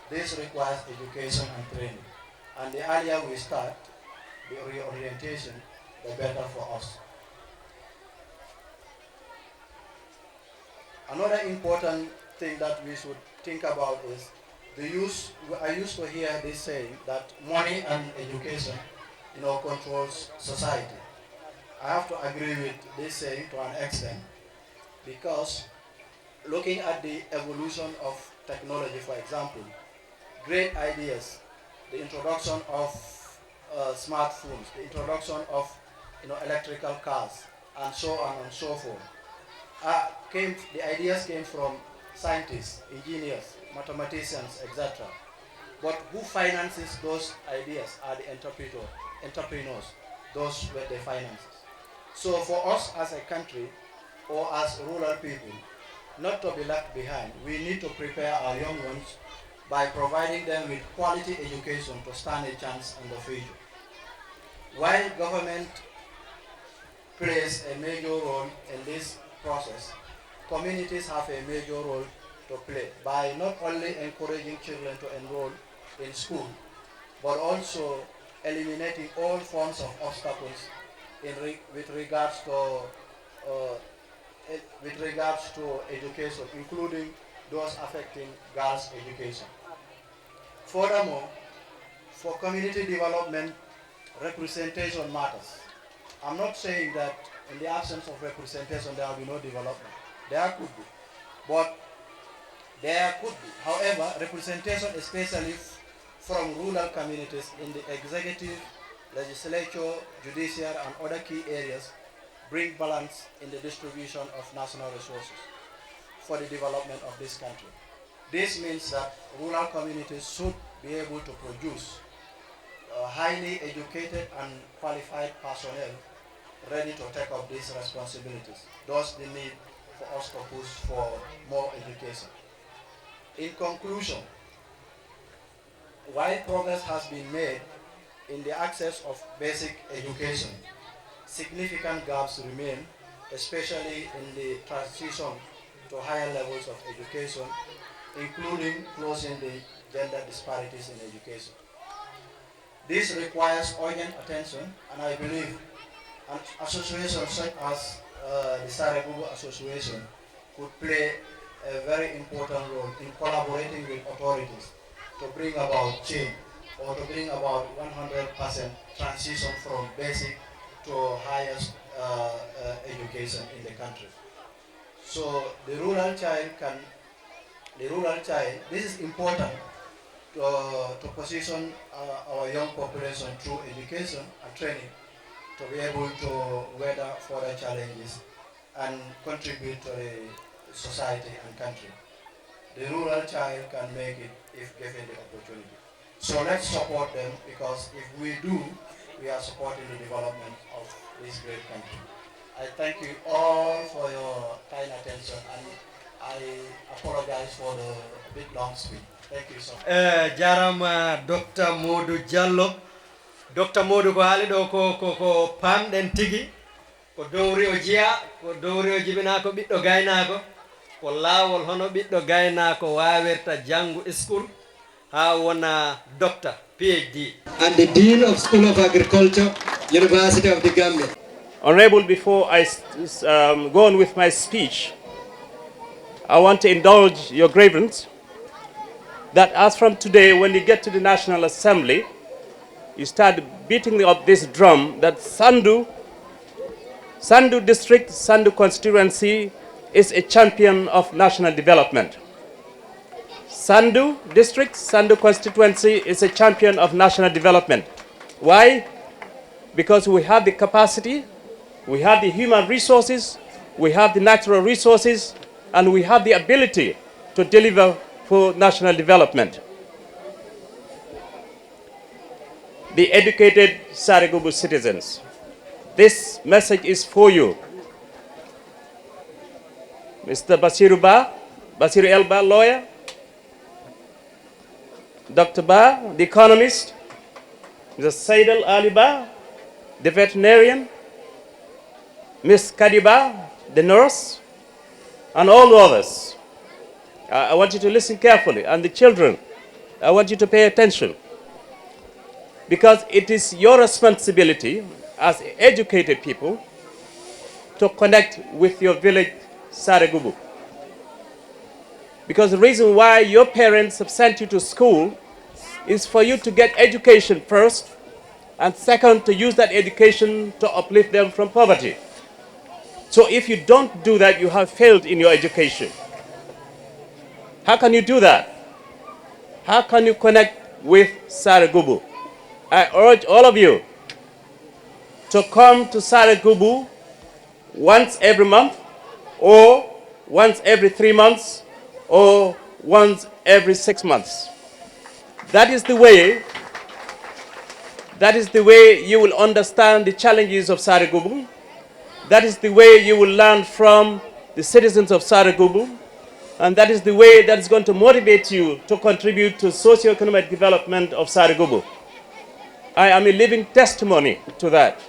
This requires education and training, and the earlier we start the reorientation, the better for us. Another important thing that we should think about is I used to hear this saying that money and education, controls society. I have to agree with this saying to an extent, because looking at the evolution of technology, for example, great ideas, the introduction of smartphones, the introduction of electrical cars, and so on and so forth. The ideas came from scientists, engineers, mathematicians, etc. But who finances those ideas are the entrepreneurs. Those were the finances. So for us as a country, or as rural people, not to be left behind, we need to prepare our young ones by providing them with quality education to stand a chance in the future. While government plays a major role in this process, communities have a major role to play by not only encouraging children to enroll in school, but also eliminating all forms of obstacles with regards to education, including those affecting girls' education. Furthermore, for community development, representation matters. I'm not saying that in the absence of representation there will be no development. There could be, but there could be. However, representation, especially from rural communities in the executive, legislature, judiciary, and other key areas, bring balance in the distribution of national resources for the development of this country. This means that rural communities should be able to produce highly educated and qualified personnel ready to take up these responsibilities. Thus the need for us to push for more education. In conclusion, while progress has been made in the access of basic education, significant gaps remain, especially in the transition to higher levels of education, including closing the gender disparities in education. This requires urgent attention, and I believe an association such as the Sare Gubu Association could play a very important role in collaborating with authorities to bring about change, or to bring about 100% transition from basic to highest education in the country. So the rural child, this is important to position our young population through education and training to be able to weather further challenges and contribute to the society and country. The rural child can make it if given the opportunity. So let's support them, because if we do, we are supporting the development of this great country. I thank you all for your kind attention, and I apologize for the bit long speech. Thank you so much. Jarama Dr. Modou Diallo. Dr. Modou ko haali ɗo ko pamɗen tigi, ko dowri o jiya, ko dowri o jibina ko ɓiɗɗo gaynako, ko laawol hono ɓiɗɗo gaynako wawirta janngu school ha wona doctor PhD. And the Dean of School of Agriculture, University of the Gambia. Honorable, before I go on with my speech, I want to indulge your grievance that as from today, when you get to the National Assembly, you start beating up this drum that Sandu district, Sandu constituency is a champion of national development. Sandu district, Sandu constituency is a champion of national development. Why? Because we have the capacity, we have the human resources, we have the natural resources, and we have the ability to deliver for national development. The educated Sare Gubu citizens, this message is for you. Mr. Basiru Elba, lawyer, Dr. Ba, the economist, Mr. Saidal Ali Ba, the veterinarian, Ms. Kadiba, the nurse, and all the others. I want you to listen carefully, and the children, I want you to pay attention, because it is your responsibility as educated people to connect with your village Sare Gubu. Because the reason why your parents have sent you to school is for you to get education first, and second, to use that education to uplift them from poverty. So if you don't do that, you have failed in your education. How can you do that? How can you connect with Sare Gubu? I urge all of you to come to Sare Gubu once every month, or once every 3 months, or once every 6 months. That is the way you will understand the challenges of Sare Gubu. That is the way you will learn from the citizens of Sare Gubu. And that is the way that is going to motivate you to contribute to socio-economic development of Sare Gubu. I am a living testimony to that.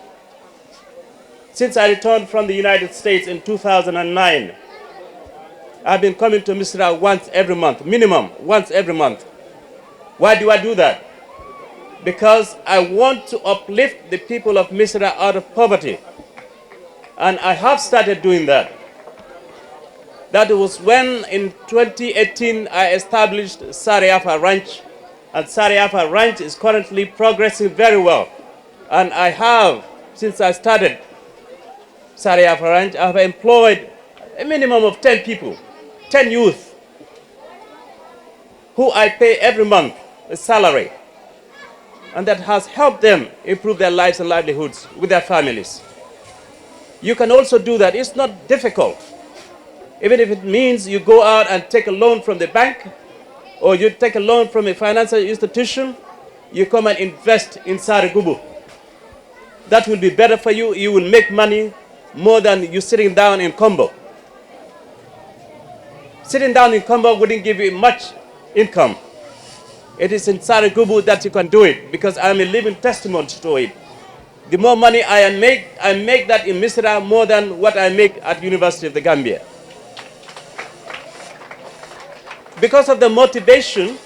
Since I returned from the United States in 2009, I've been coming to Misra once every month, minimum, once every month. Why do I do that? Because I want to uplift the people of Misra out of poverty. And I have started doing that. That was when in 2018 I established Sare Ranch. And Sare Ranch is currently progressing very well. And I have, since I started Sare Ranch, I have employed a minimum of 10 people, 10 youth, who I pay every month a salary. And that has helped them improve their lives and livelihoods with their families. You can also do that. It's not difficult. Even if it means you go out and take a loan from the bank, or you take a loan from a financial institution, you come and invest in Sare Gubu. That will be better for you. You will make money more than you sitting down in Combo. Sitting down in Combo wouldn't give you much income. It is in Sare Gubu that you can do it, because I am a living testimony to it. The more money I make that in Misra more than what I make at University of the Gambia. Because of the motivation,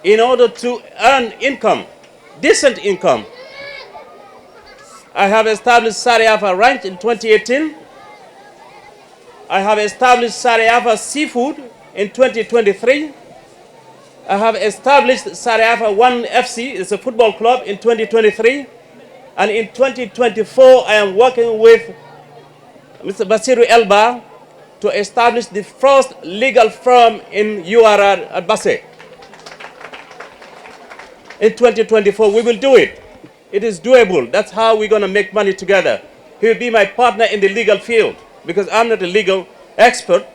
in order to earn income, decent income, I have established Sare Ranch in 2018. I have established Sare Seafood in 2023. I have established Sare 1 FC, it's a football club, in 2023. And in 2024, I am working with Mr. Basiru Elba to establish the first legal firm in URR at Basse. In 2024, we will do it. It is doable. That's how we're going to make money together. He will be my partner in the legal field, because I'm not a legal expert,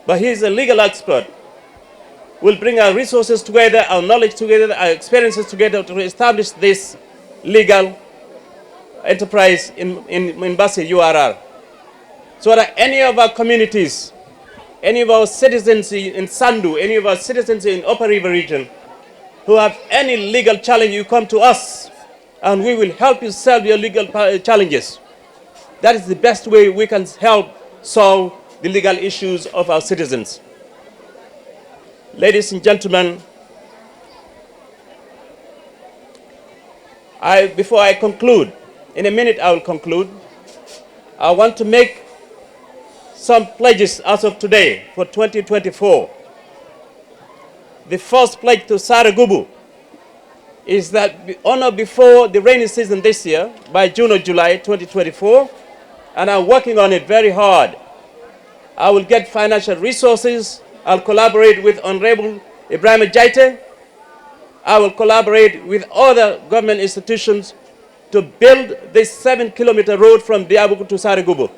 but he's a legal expert. We'll bring our resources together, our knowledge together, our experiences together to establish this legal enterprise in Basse URR. So that any of our communities, any of our citizens in Sandu, any of our citizens in Upper River region who have any legal challenge, you come to us and we will help you solve your legal challenges. That is the best way we can help solve the legal issues of our citizens. Ladies and gentlemen, before I conclude, in a minute I will conclude, I want to make some pledges as of today for 2024. The first pledge to Sare Gubu is that on or before the rainy season this year, by June or July 2024, and I'm working on it very hard, I will get financial resources. I'll collaborate with Honorable Ibrahim Jaite. I will collaborate with other government institutions to build this 7-kilometer road from Diabuku to Sare Gubu.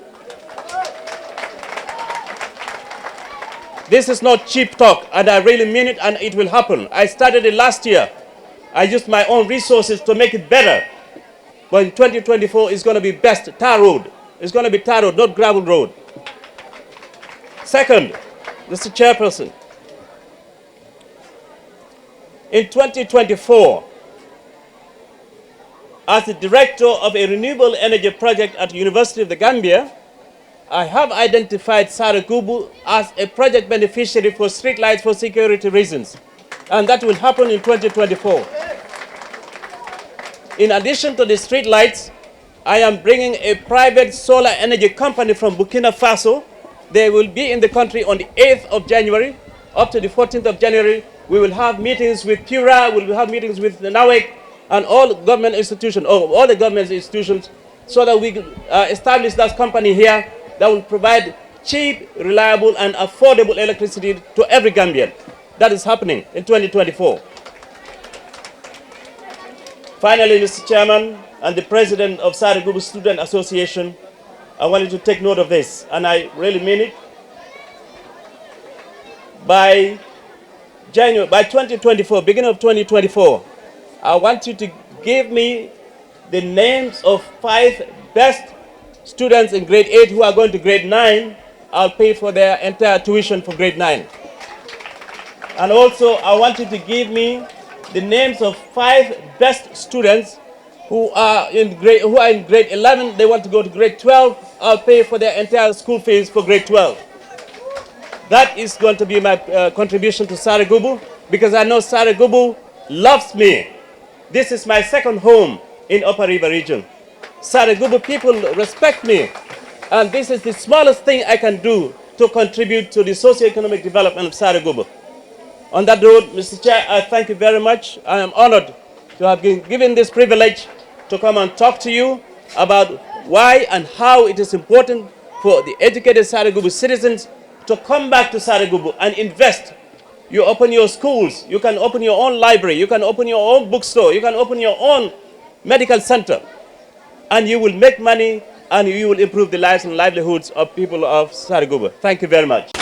This is not cheap talk, and I really mean it, and it will happen. I started it last year. I used my own resources to make it better. But in 2024, it's going to be best tar road. It's going to be tar road, not gravel road. Second, Mr. Chairperson, in 2024, as the director of a renewable energy project at the University of the Gambia, I have identified Sare Gubu as a project beneficiary for street lights for security reasons. And that will happen in 2024. In addition to the street lights, I am bringing a private solar energy company from Burkina Faso. They will be in the country on the 8th of January up to the 14th of January. We will have meetings with Pura, we will have meetings with the NAWEC and all government institutions, or all the government institutions, so that we establish that company here that will provide cheap, reliable, and affordable electricity to every Gambian. That is happening in 2024. Finally, Mr. Chairman and the President of Sare Gubu Student Association, I want you to take note of this, and I really mean it. By 2024, beginning of 2024, I want you to give me the names of 5 best students in grade 8 who are going to grade 9 I'll pay for their entire tuition for grade 9. And also, I want you to give me the names of 5 best students who are in grade 11. They want to go to grade 12. I'll pay for their entire school fees for grade 12. That is going to be my contribution to Sare Gubu, because I know Sare Gubu loves me. This is my second home in Upper River region. Sare Gubu people respect me, and this is the smallest thing I can do to contribute to the socio-economic development of Sare Gubu. On that road, Mr. Chair, I thank you very much. I am honored to have been given this privilege to come and talk to you about why and how it is important for the educated Sare Gubu citizens to come back to Sare Gubu and invest. You open your schools, you can open your own library, you can open your own bookstore, you can open your own medical center, and you will make money and you will improve the lives and livelihoods of people of Sare Gubu. Thank you very much.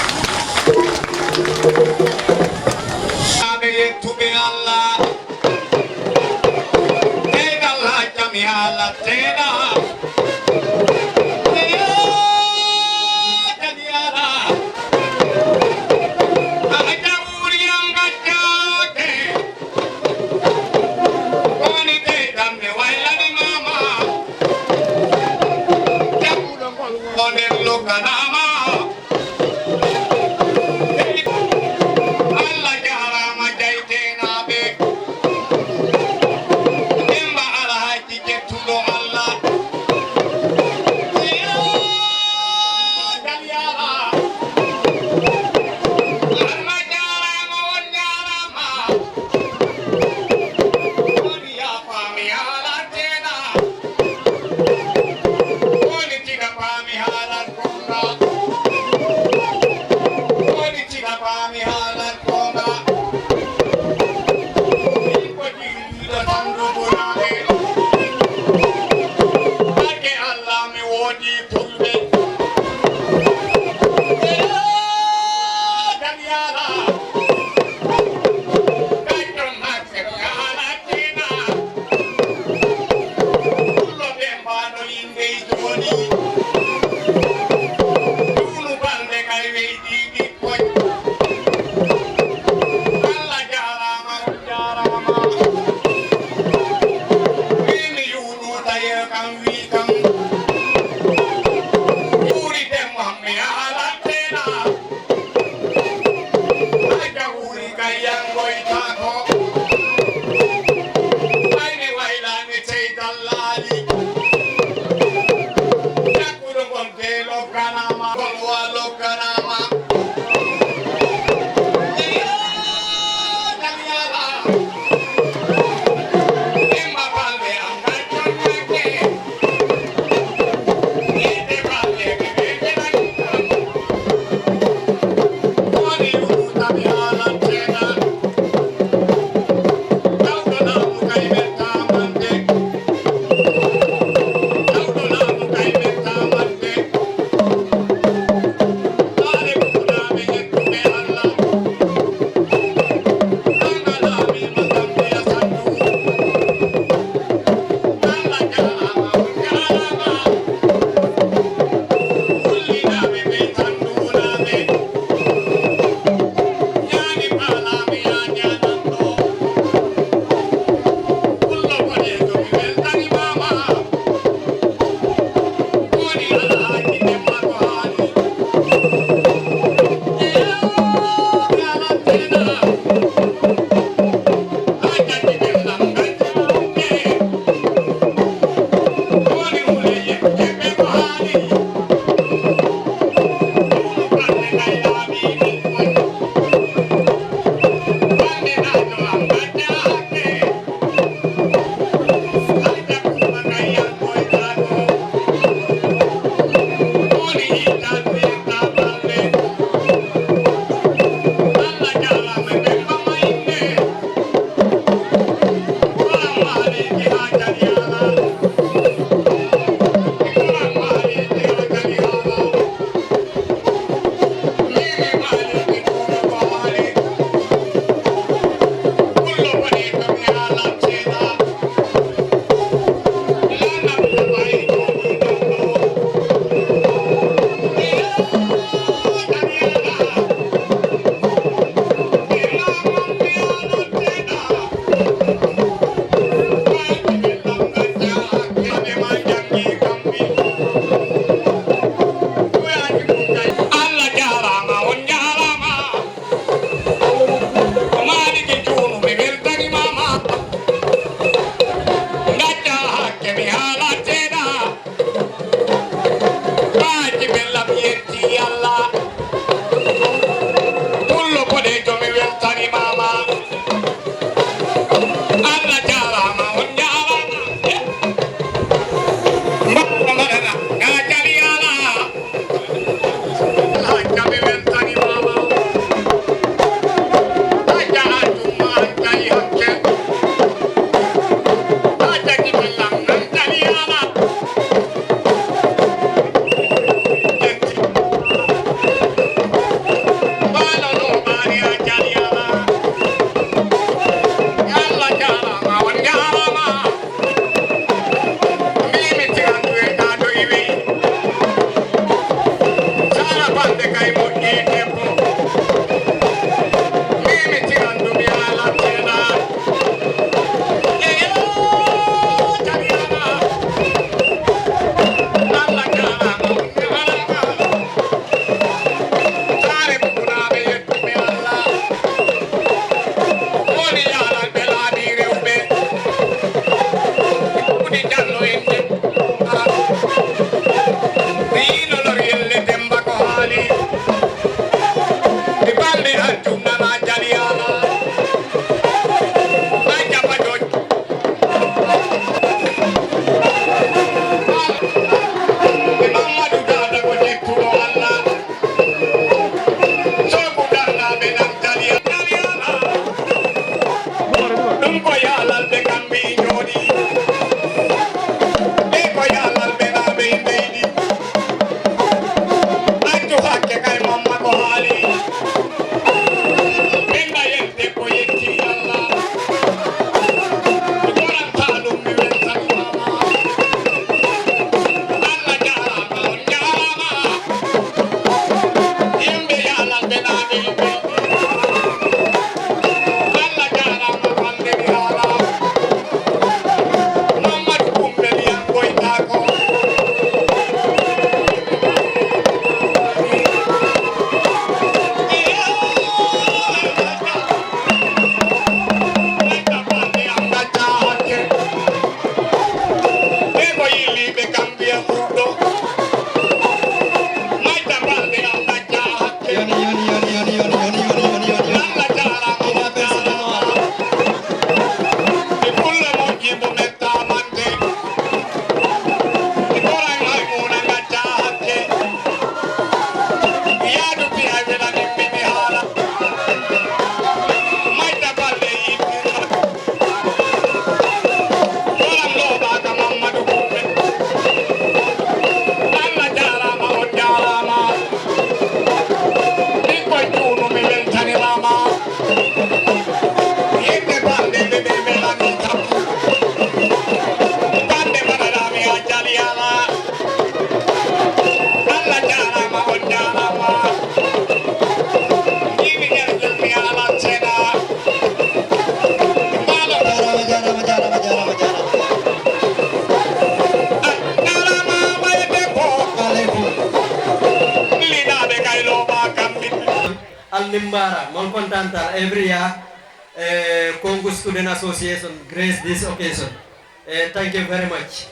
Nimbara, Monkontantal, every year, Congo Student Association grace this occasion. Thank you very much.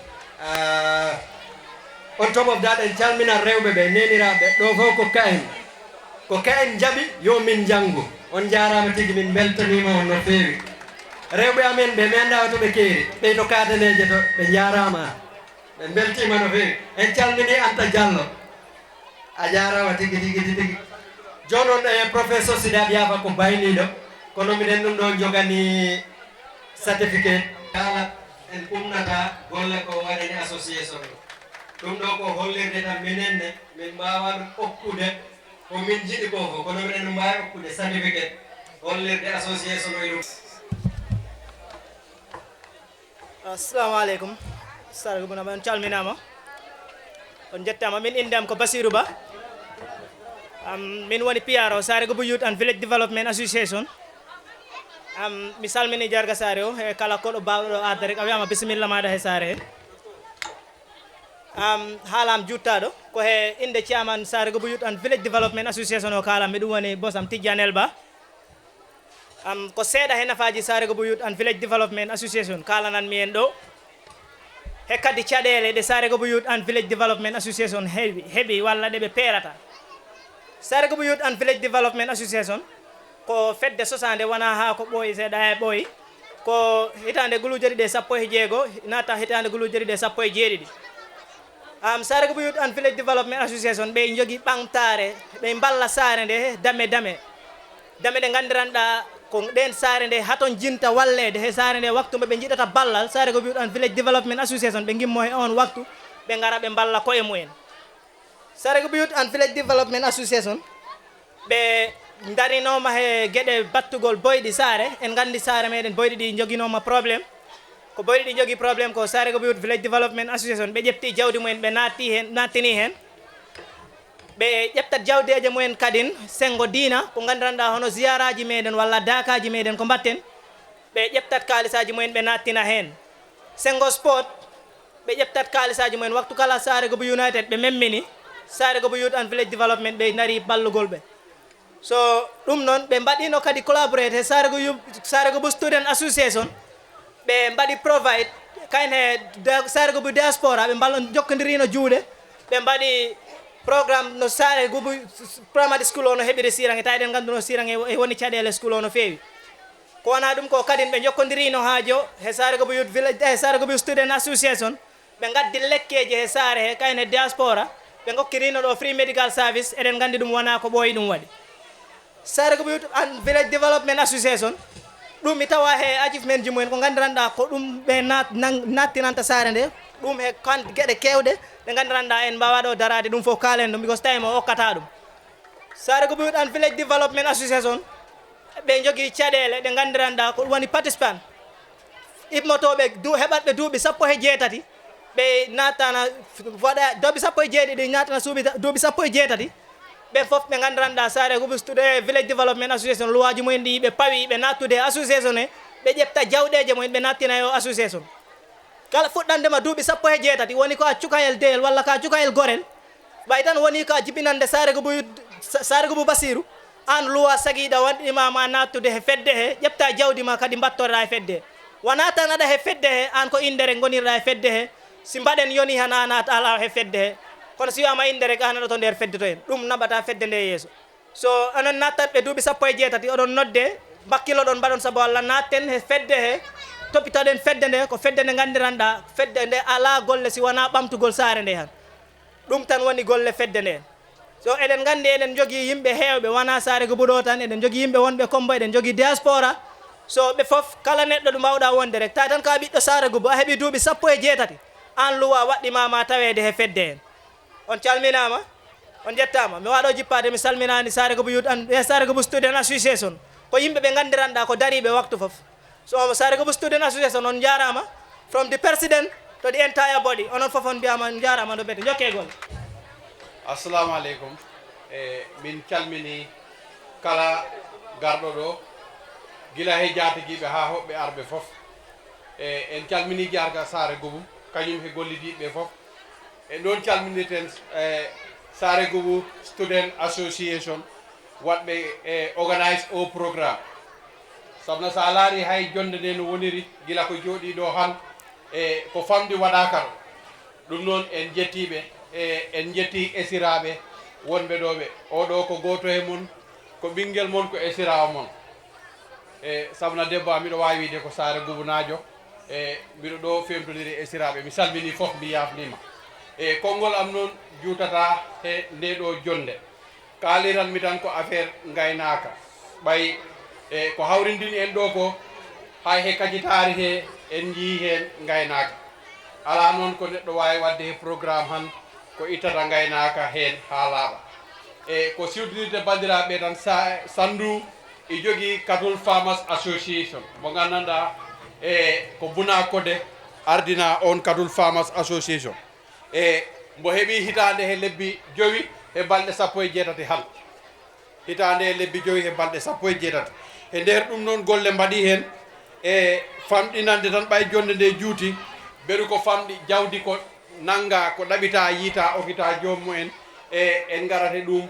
On top of that, in Chalmina Rewbe, Nenirabe, Dovo Kokain Jabi, yo min jangu. On Jara Matigi min Beltonimo on no ferry. Rewbe Amen, Bemenda to the Kiri, Peto Catanejo, Benjarama, and Beltima no ferry, and Chalmini Anta Jallo. Ajara Matigi. John Professor Sidabiava combined kono minen dum don jogani certificate kala en kumnata golle ko wadi association dum do ko hollirde tan minenne min bawan okkude ko min jidi ko kono minen mbawi okkude certificate hollirde association o Assalamu alaikum. Sare Gubu Basiru calminama on jettama min indam ko Basiru Ba. Min woni PRO Sare Gubu Youth and Village Development Association. Mi salmini jarga Sare o e kala ko do bawdo adda rek awiyama bismillah maada he Sare. Halam juttado ko he inde chairman Sare Gubu Youth and Village Development Association o kala mi dum woni bosam Tidjanel Ba. Ko seeda he nafaji Sare Gubu Youth and Village Development Association kala nan mi en do. He kadi cadele de Sare Gubu Youth and Village Development Association hebi walla de be perata. Sare Gubu Youth and Village Development Association ko fedde sosande wana ha ko boy seda e boy ko hitande gulu jeri de sappo e jeego nata hitande gulu jeri de sappo e jeedi Sare Gubu Youth and Village Development Association be jogi bangtare be balla sare de dame de gandiranda ko den sare de haton jinta wallede he sare de waktu be jidata ballal Sare Gubu Youth and Village Development Association be gimmo he on waktu be ngara be balla ko e mumen Sare Gubu Youth and Village Development Association be darinoma he gede battugol boydi sare en gandi sare meden boydi di joginoma problem ko boydi di jogi problem ko Sare Gubu Youth Village Development Association be jepti jawdi mumen be natini hen be jeptat jawdeje mumen kadin sengo dina ko gandiranda hono ziyaraji meden walla dakaji meden ko batten be jeptat kalisaji mumen be natina hen sengo sport be jeptat kalisaji mumen waktu kala Sare Gubu United be memmini Sare Gubu Youth and Village Development be nari ballugol be so dum non be mbadino kadi collaborate Sare Gubu Student Association be mbadi provide kayne Sare Gubu diaspora be ballon jokkondirino juude be mbadi programme no Sare Gubu primary school ono hebide sirange tayden ganduno sirange e woni cadele school ono fewi ko wana dum ko kadin be jokkondirino haajo he Sare Gubu Youth Village Sare Gubu Student Association be gaddi lekkeje he sare he kayne diaspora be gokkirino do free medical service eden gandi dum wana ko boy dum wadi Sare Gubu Youth and Village Development Association ɗum mi tawa he achievement ji mumen ko gandiranɗa ko ɗum ɓe nattinanta sare nde ɗum he gueɗe kewɗe ɗe gandiranɗa en mbawa ɗo darade ɗum fof kalen ɗum because time o hokkata ɗum. Sare Gubu Youth and Village Development Association ɓe jogui caɗele ɗe gandiranɗa ko ɗum woni participant immotoɓe heɓatɓe duuɓi 17 ɓe natana waɗa duuɓi 17 natana duuɓi 17 ɓe fof ɓe gandiranɗa Sare Gubu Village Development Association luwaji mumen ɗi ɓe pawi ɓe nattude association he ɓe ƴefta jawɗeje mumen ɓe nattina yo association kala fuɗɗandema duuɓi 17 woni ko a cukayel deyel walla ka cukayel gorel ɓay tan woni ka jibinande Sare Gubu Basiru an luwa sagiɗa waɗimama nattude he fedde he ƴefta jawdi ma kadi battorɗa e fedde he wona tan aɗa he fedde he an ko indere gonirɗa e fedde he si mbaɗen yoni han an ala he fedde he kono si wiyama indere ka hanaɗo to nder fedde to en ɗum naɓata fedde nde yeeso so onon nattat ɓe duuɓi 17 oɗon nodde bakkilo ɗon mbaɗon saabu Allah natten he fedde he toppitoɗen fedde nde ko fedde nde gandiranɗa fedde nde ala golle si wona ɓamtugol sare nde han ɗum tan woni golle fedde nde so eɗen gandi eɗen jogui yimɓe hewɓe wona Sare Gubu ɗo tan eɗen jogui yimɓe wonɓe Kombo eɗen jogui diaspora so ɓe foof kala neɗɗo ɗo mbawɗa wonde rek ta tan ka ɓiɗɗo Sare Gubu a heeɓi duuɓi 17 an luwa waɗɗimama tawede he fedde hen on calminama on jettama mi waɗo jippade mi salminani Sare Gubu Youth and Sare Gubu Student Association ko yimɓe ɓe gandiranɗa ko dariɓe waktu foof so Sare Gubu Student Association on jarama from the president to the entire body onon foof on mbiyama on jarama ɗo ɓete jokkegol. Assalamu alaikum min calmini kala garɗo ɗo gila he jatigiɓe ha hoɓɓe arɓe foof en calmini jarga Sare Gubu kañum he gollidiɓe foof e ɗon calminirten Sare Gubu Student Association waɗɓe organise o programme sabna sa laari hay jonde nde no woniri gila ko jooɗi ɗo han ko famdi waɗaka ɗo ɗum noon en jettiɓe en jetti esiraɓe wonɓe ɗo ɓe oɗo ko goto he mon ko ɓinguel mon ko esirawo mon sabna debbo am miɗo wawi wiide ko Sare Gubu najo mbiɗo ɗo femtodiri esiraɓe mi salmini foof mi yafnima konngol am noon juutata he nde ɗo jonde kaaliranmi tan ko affaire gaynaka ɓay ko hawrindini en ɗo ko hay he kajitari he en jii hen gaynaka ala noon ko neɗɗo wawi wadde he programme han ko ittata gaynaka hen ha laaɓa ko siwtinirde bandiraɓe tan Sandu e jogui Cattle Farmers Association mo gandanɗa ko Buna Kode ardina on Cattle Farmers Association mbo heeɓi hitande he lebbi 5 e balɗe 18 han hitande he lebbi 5 e balɗe 18 e nder ɗum noon golle mbaɗi hen famɗinande tan ɓay jonde nde juuti ɓeɗu ko famɗi jawdi ko nanga ko ɗaɓita yiita okita jomumen en garate ɗum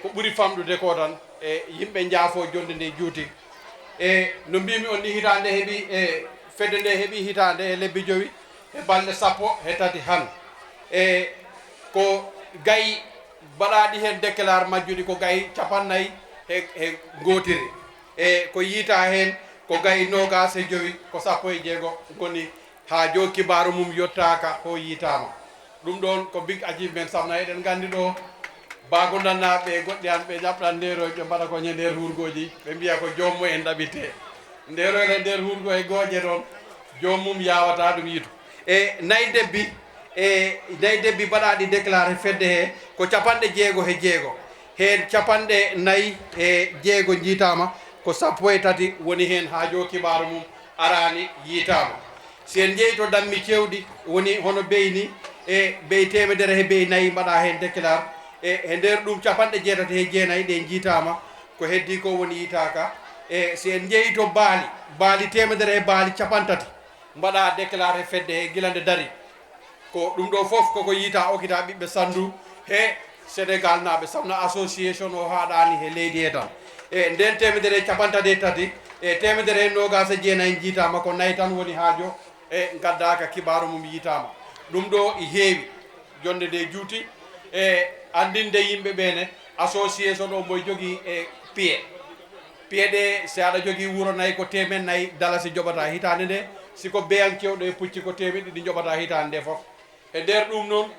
ko ɓuuri famɗude ko tan yimɓe jaafo jonde nde juuti no mbimi on ni hitande heeɓi fedde nde heeɓi hitande e lebbi 5 e balɗe 13 han ko gayi mbaɗaɗi hen déclare majjuɗi ko gayi 50 he gotiri ko yiita hen ko gayi 25 ko 16 goni ha jo kibaru mum yottaka ho yitama ɗum ɗon ko big achievement samna eɗen gandi ɗo bago dannaɓe goɗɗe an ɓe ƴaɓɗan nderoy ɓe mbaɗa ko ñe nder hurgoji ɓe mbiya ko jommu en ɗaɓite nderoyle nder hurgo e gooƴe ɗon jommum yawata ɗum yiitu nayi debbi mbaɗaɗi déclaré fedde he ko 60 hen 46 jiitama ko 13 woni hen ha jo kibaru mum arani yiitama si en jeeyi to dammi cewɗi woni hono beyni bey temedere he bey nayyi mbaɗa hen déclare e nder ɗum 69 ɗe jiitama ko heddi ko woni yitaka si en jeeyi to baali temedere he baali 50 mbaɗa déclare fedde he gilande dari ko ɗum ɗo foof koko yiita okita ɓiɓɓe Sandu he Sénégal naɓe samna association o haɗani he leydi he tan nden temedere 53 temedere he 29 jiitama ko nayi tan woni haajo gaddaka kibaru mum yitama ɗum ɗo e heewi jonde nde juuti andinde yimɓe ɓene association o mboy jogui piye ɗe si aɗa jogui wuuro nayyi ko temen nayyi dalasi joɓata hitande nde siko beyan kewɗo e pucci ko temeɗɗi ɗi joɓata hitande nde foof e nder ɗum noon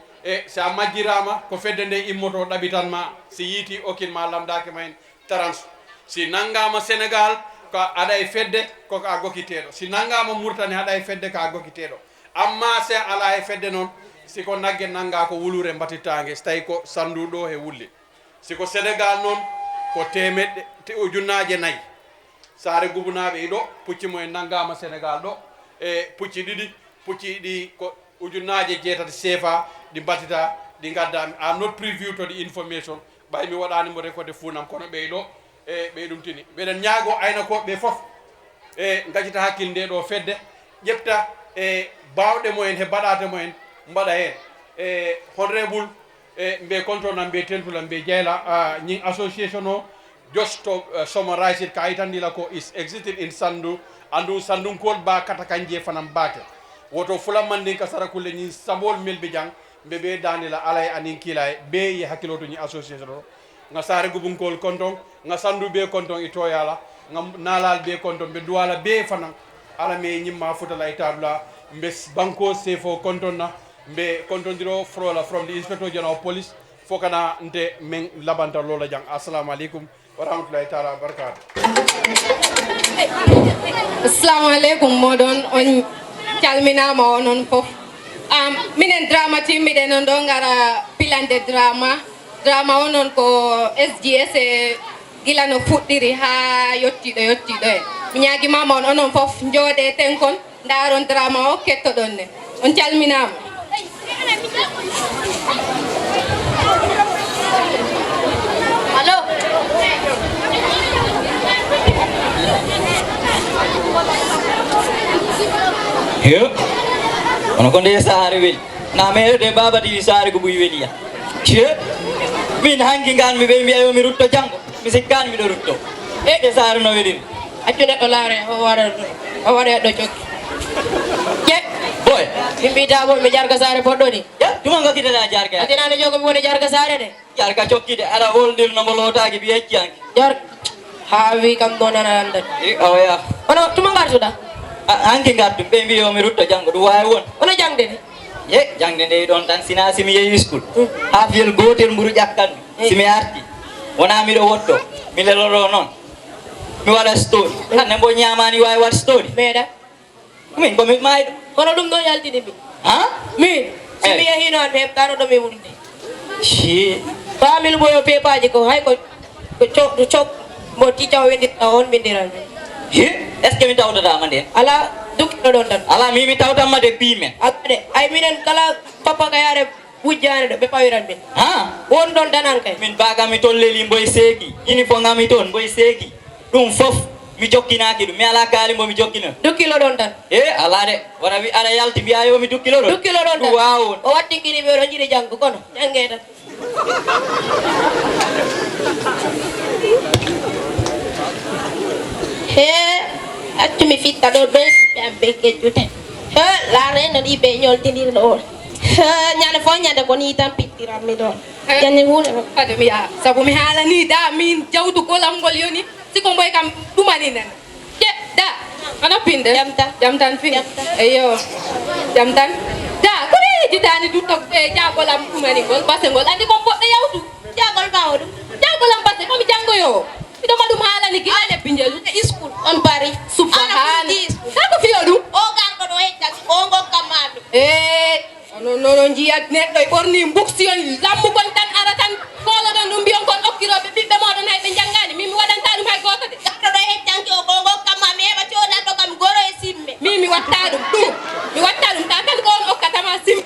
sa majjirama ko fedde nde immoto ɗaɓitanma si yiiti okin ma lamdaki ma hen trans si nanggama Sénégal ko aɗa e fedde koko a gokkiteɗo si nangama murtani haɗa e fedde ka gokkiteɗo amma se ala e fedde noon siko nagge nanga ko wulure mbatittangue so tawi ko sanduɗo he wulli siko Sénégal noon ko temeɗɗe ujunnaje nayyi Sare Gubu naɓe iɗo pucci mumen nangama Sénégal ɗo e pucci ɗiɗi pucci ɗi ko ujunnaje jeetati CFA ɗi mbatita ɗi gadda a not preview to the information ɓay mi waɗanimo recorde funam kono ɓeyɗo e ɓey ɗum tini mbeɗen ñaago aynakoɓe foof e gaccita hakkille nde ɗo fedde ƴefta e bawɗe mumen he baɗate mumen mbaɗa hen e honorable e mbe contrôle mbe tentula mbe jeyla ñing association o just to summarize it ka itandila ko is existed in Sandu andu sandunkol ba kata kanje fanam bake woto fulam mandin ka sarakulle ñi sabol melbe jang mbe be danila alay anin kilay be ye hakkiloto ñi association o nga Sare Gubunkol konton nga Sandu be konton i toyala nga nalal be konton be duwala be fanan ala me ñimma futala itabla mbe banko sefo konton na mbe kontondiro frola from the inspector general of police fokana nte men labanta lola jang assalamu alaikum wa rahmatullahi taala wa barakatuh. Assalamu alaikum modon on calminama onon fof minen drama team miɗen on ɗo gara pilande drama onon ko SGSA gila no fuɗɗiri ha yettiɗo e mi ñaguimama on onon fof jooɗe tenkon daron drama o kettoɗon ne on calminama. Hello. Yo. Ono konde Sare wel. Na mere de baba di Sare Gubu weliya. Che. Min hangi ngan mi be mi ayo mi rutto jango. Mi sikkan mi do rutto. E de Sare no wedin. Accu de dolare o wara do jokki. Je. Boy. Mi bida boy mi jarga Sare poddo ni. Ya, tuma ngaki de jarga. Atina no jogo mi woni jarga Sare de. Jarga cokki de ala holdir no molotagi bi eccianki. Jar hawi kam donana anda. Oh ya. Ono tuma ngar sudah. Anke ngartu be mbi yo mi rutto jango du way won ono jangde ni ye jangde de don tan sina simi yeyi school ha fiel gotel mburu jakkan simi arti wona mi do wotto mi leloro non mi wala story hanne bo nyamani way wat story meda min ko mi maydo ono dum do yaltini mi ha min simi yehi non be taro do mi wulde shi famil boyo pepaji ko hay ko chok mo ticaw wendi on bindiral est-ce que mi tawtata ma den ala dukkiɗo ɗon tan ala mi tawtanma de pimen ade ay minen kala papa kayare wujjane ɗo ɓe pawiran min ha won ɗon danan kay min bagami tolleli mboy seeki uniforme ngami toon mboy seeki ɗum fof mi jokkinaki ɗum mi ala kaali mbo mi jokkino dukkilo ɗon tan e ala de wona wi aɗa yalti mbiya yo mi dukkilo ɗon tan wawon o wattinkini ɓe ɗo jiɗi janggo kono jange tan he accumi fitta ɗo ɗo ɓe kejjute he laareno ɗi ɓe ñoltinir ɗo ñande fof ñande ko ni tan pittiranmi ɗon janni huule kadi mi yaa sabu mi haalani da min jawdu golam ngol yoni siko mboy kam ɗumani nen je da ana pinde jam tan fi eyo jam tan da ko hejitani dutto e jagolam ɗumani ngol base ngol andi kon poɗɗo yawtu jagol bawo ɗum jagolam base komi janggoyo miɗo maɗum haalani giɗane binjelu e school on pari subhana kako fiyo ɗum o garɗo ɗo heccaki o gokkammaɗum nono jiyat neɗɗo e ɓorni buksiyon lammugon tan ara tan koloɗon ɗum mbiyon kon okkiroɓe ɓiɓɓe moɗon hay ɓe janggani min mi waɗanta ɗum hay goto de garɗo ɗo heccanki o ko gokkamma mi heɓa coɗanɗo kam goro e simme mi watta ɗum mi watta ɗum ta tan ko on okkatama simme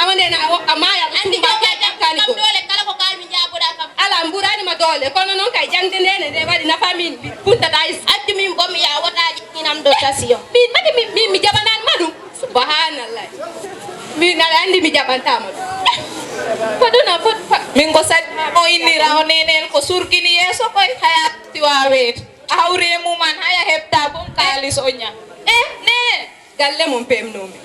amanena a wokka mayal andi jakkani ko dole kala ko kalmi jaboɗa kam ala mburanima dole kono noon kay jangde ndene nde waɗi nafa min puntata accu min bomi ya woɗaji inam ɗo tasiyo min mati min mi jaɓananima ɗum subhanallah min aɗa andi mi jaɓantama ɗum foduna fod min ko sadi o innira o nenel ko surkini yeeso koy haya tiwa weeto a hawre muman haya heɓta bom kalis o ñam nene galle mum pemnomi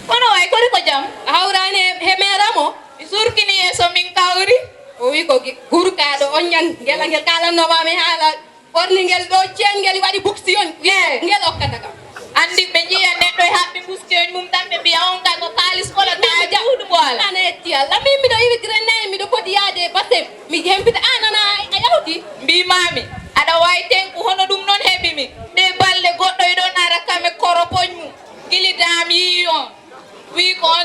kono way kodi ko jam a hawrani he meramo mi surkini yeeso min kawri o wi ko gurkaɗo on ñan ngela ngel kalannomami haala ɓorni ngel ɗo ceen ngel waɗi buksiyon ngel okkata kam andi ɓe jiya neɗɗo e haɓɓe buskiyon mum tan ɓe mbiya on kay ko kalis kola ta jawɗu boala ana yetti Allah min miɗo iwitire nayi miɗo poti yaade basse mi hempita anana a yawti mbimami aɗa wawi tenku hono ɗum noon heeɓimi ɗe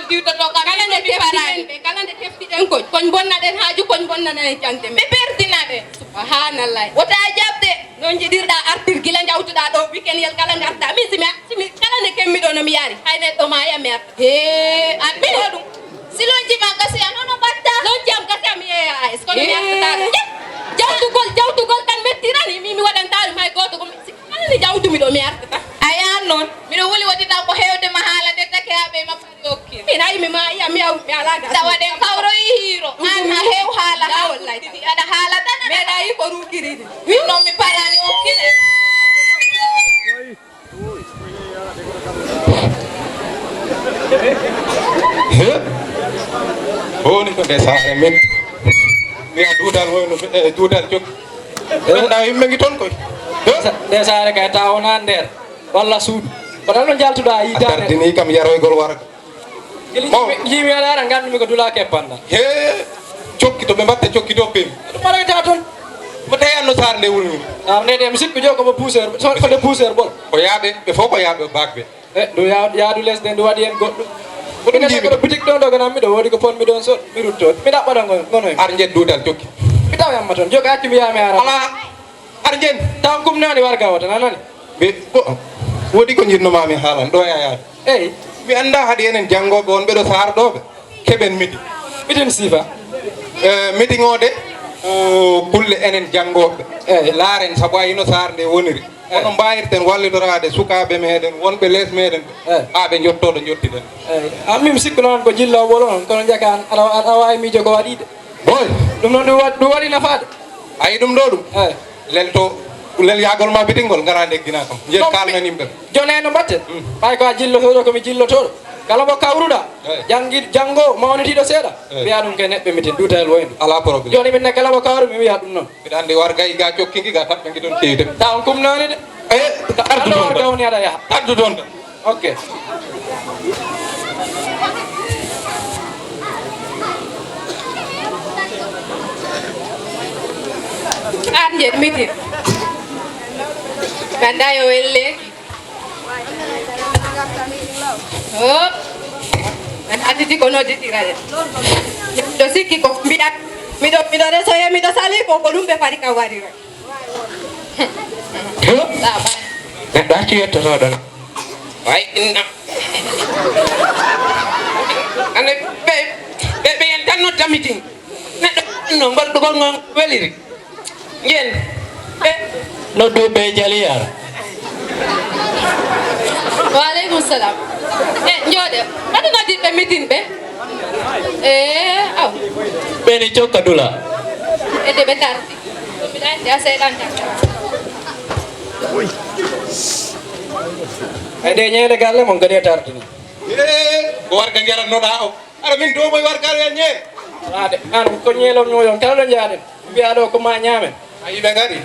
diwta to ka kala ne defarani kala nde teftiɗen koñ bonnaɗen haaju koñ bonnananen cante ɓe perdinade subhanallah wota jabde non jiɗirɗa artir gila jawtuɗa ɗo weekend yel kala garta min simi kala nde kemmiɗo nomi yaari hay neɗɗo ma ya mi arta an ɓiɗo ɗum si lonji ma gasi an ono mbatta lonji am gasi am yeeya est ce que nomi artata jawtugol tan mettirani mi waɗanta ɗum hay goto kala nde jawtumi ɗo mi artata ayan noon miɗo wuli waɗiɗa ko hewde ma haala nde takeaɓe ma foti okkir min ayi mi ma iya mi ala gas tawaɗen kawroyi hiiro an a hew haala ha ɗiɗi aɗa haala tan meɗa yi ko rukiride min noon mi parani okkire woni ko nde saare men wiya duudal hoyno duudal jokki ɓenɗa yimɓe ngi toon koy nde saare kay ta wona nder walla suudu ko tan no jaltuɗa yidane dini kam yaroygol warga jimi aɗa ara gandumi ko dula keppanda he cokki to ɓe mbatta cokki to pemi ɗum waɗoyta toon mo tayanno saare nde wulmi nede mi sikku jo komo pousseur kode pousseur bol ko yaaɓe ɓe fof ko yaaɓe bakɓe ɗum yaadu lesde ndu waɗi hen goɗɗum koɗo boutique ɗon ɗo ganam miɗo woodi ko ponmi ɗon so mi rutto mi ɗaɓɓaɗo gono ar jet duudal cokki mi taw yamma toon jogi accu mi yiyami ara ala ar jen taw kumnani warga o tan anani ɓe woodi ko jinnumami haalan ɗo yayaade eyyi mi anda haɗi enen janggoɓe on ɓeɗo saarɗoɓe keɓen midi mitin sifa meeting o de kulle enen janggoɓe laaren saabu a yino saar nde woniri ono mbawirten wallidorade sukaɓe meɗen wonɓe less meɗen ha ɓe jottoɗo jottiɗen an min sikku noon ko jilloɓol on kono jakan aɗa wawi miijo ko waɗide boy ɗum noon ɗum waɗi nafaade ayi ɗum ɗo ɗum lel to lel yagol ma bitingol gara ndeggina kam jet kalmen yimɓe jone no mbatten ɓay ko a jillotoɗo komi jillotoɗo kala mo kawruɗa janggo mawnitiɗo seeɗa wiya ɗum ke neɗɓe miten duutal woyno ala probléme joni minne kala mo kawru mi wiya ɗum noon mbiɗa andi warga ga cokkingi ga taɓɓe gi ɗon kewi de ta on kumnani de aɗa warga woni aɗa yaha addu toon de ok an jet mitin ganda yo welleki an anditi ko nodditira de ɗo sikki ko mbiɗa miɗo resoye miɗo sali ko ko ɗum ɓe fari kam warira neɗɗo acci yettotoɗon way inna ande ɓe yen tan nodda meeting neɗɗo no golɗugol gon weliri jen noddu ɓe jaliyar waaleykum salam jooɗe mbaɗa noddiɓe meeting ɓe aw ɓeni cokka dula ede ɓe tardi mbiɗa andi a seeɗanta ay de ñeele galle mon kadi e tardini ko warga gerannoɗa o ara min domoy warga wen ñeele ade an ko ñeelom ñoyon kala ɗo jaaɗen mbiya ɗo ko ma ñaamen a yiɓe gari